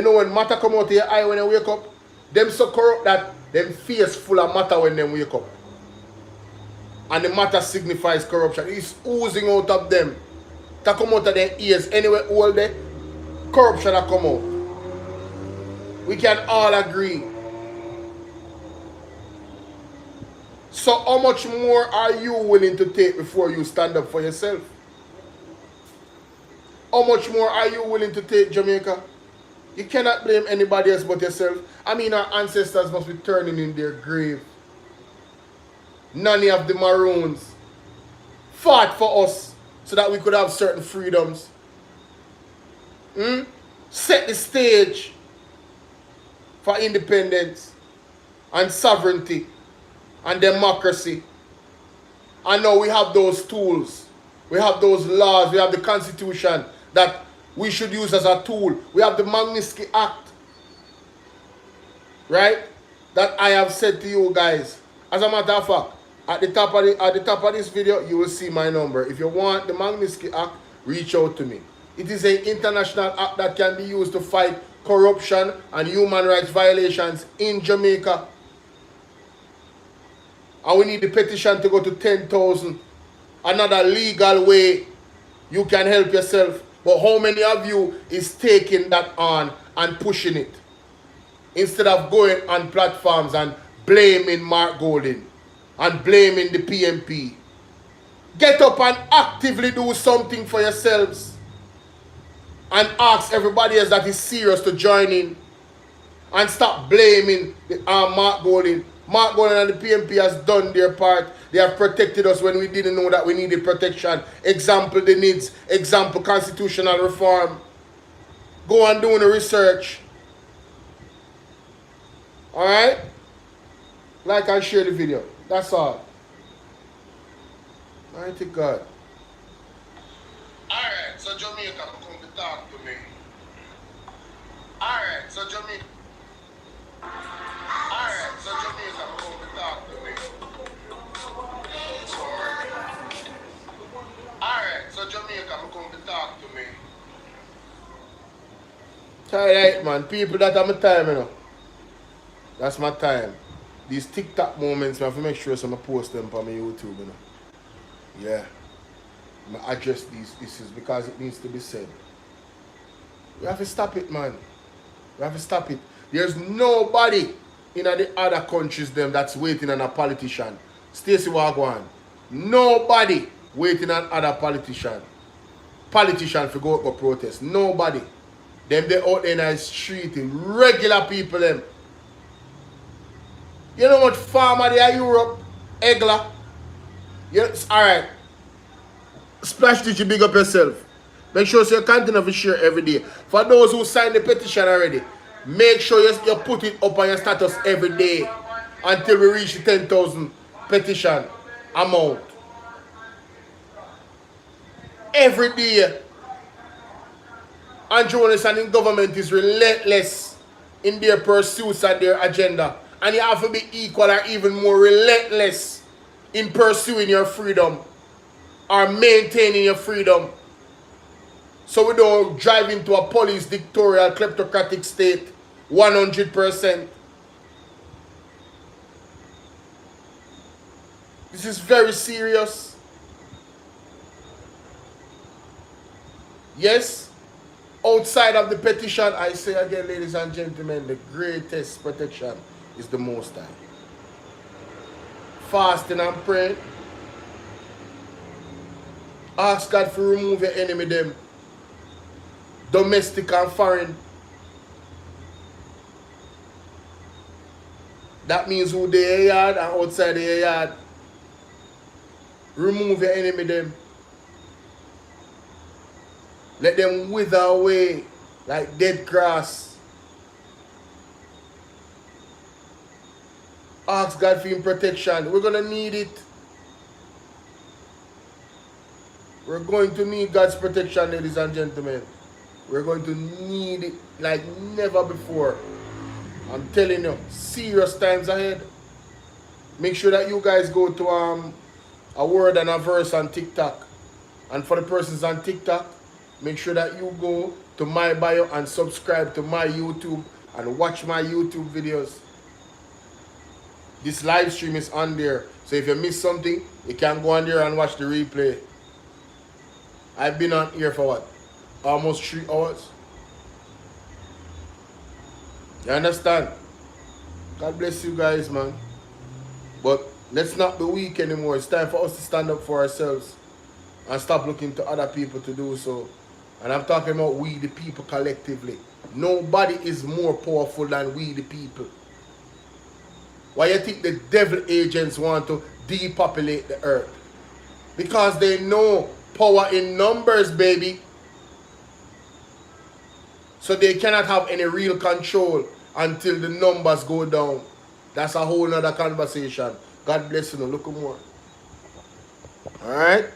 know when matter come out of your eye when you wake up, them so corrupt that them face full of matter when they wake up. And the matter signifies corruption. It's oozing out of them. That come out of their ears anyway all day. Corruption that come out. We can all agree. So how much more are you willing to take before you stand up for yourself? How much more are you willing to take, Jamaica? You cannot blame anybody else but yourself. Our ancestors must be turning in their grave. None of the Maroons fought for us so that we could have certain freedoms. Set the stage for independence and sovereignty and democracy. And now we have those tools. We have those laws. We have the Constitution that we should use as a tool. We have the MAGNITSKY Act. Right? That I have said to you guys. As a matter of fact, at the top of this video, you will see my number. If you want the MAGNITSKY Act, reach out to me. It is an international act that can be used to fight corruption and human rights violations in Jamaica. And we need the petition to go to 10,000. Another legal way you can help yourself. But how many of you is taking that on and pushing it? Instead of going on platforms and blaming Mark Golding and blaming the PMP. Get up and actively do something for yourselves. And ask everybody else that is serious to join in. And stop blaming Mark Golding. Mark Golding and the PMP has done their part. They have protected us when we didn't know that we needed protection. Example, the needs. Example, constitutional reform. Go and do the research. Alright? Like and share the video. That's all. Mighty God. Alright, so Jamaica come to talk to me. Alright, so Jamaica. Alright, so Jamaica come to talk to me. Alright, so Jamaica come to talk to me. Alright, man. People, that are my time, you know. That's my time. These TikTok moments, I have to make sure I post them on my YouTube, you know. Yeah. I address these issues because it needs to be said. We have to stop it, man. We have to stop it. There's nobody in the other countries them that's waiting on a politician. Stacey Wagwan. Nobody waiting on other politician. Politician for go up for protest. Nobody. Them they out there in the street, regular people them. You know what farmer they are Europe? Egla. Yes, alright. Splash Digi, big up yourself. Make sure you continue to share every day. For those who signed the petition already, make sure you put it up on your status every day until we reach the 10,000 petition amount. Every day. And journalists and the government is relentless in their pursuits and their agenda. And you have to be equal or even more relentless in pursuing your freedom or maintaining your freedom. So we don't drive into a police dictatorial kleptocratic state 100%. This is very serious. Yes, outside of the petition, I say again, ladies and gentlemen, the greatest protection is the Most High. Fasting and praying. Ask God to remove your enemy them. Domestic and foreign. That means who they yard and outside the yard. Remove your enemy them. Let them wither away like dead grass. Ask God for his protection. We're going to need it. We're going to need God's protection, ladies and gentlemen. We're going to need it like never before. I'm telling you, serious times ahead. Make sure that you guys go to a word and a verse on TikTok. And for the persons on TikTok, make sure that you go to my bio and subscribe to my YouTube and watch my YouTube videos. This live stream is on there. So if you miss something, you can go on there and watch the replay. I've been on here for what? Almost 3 hours. You understand? God bless you guys, man. But let's not be weak anymore. It's time for us to stand up for ourselves and stop looking to other people to do so. And I'm talking about we the people collectively. Nobody is more powerful than we the people. Why you think the devil agents want to depopulate the earth? Because they know power in numbers, baby. So they cannot have any real control until the numbers go down. That's a whole nother conversation. God bless you. Look more. Alright?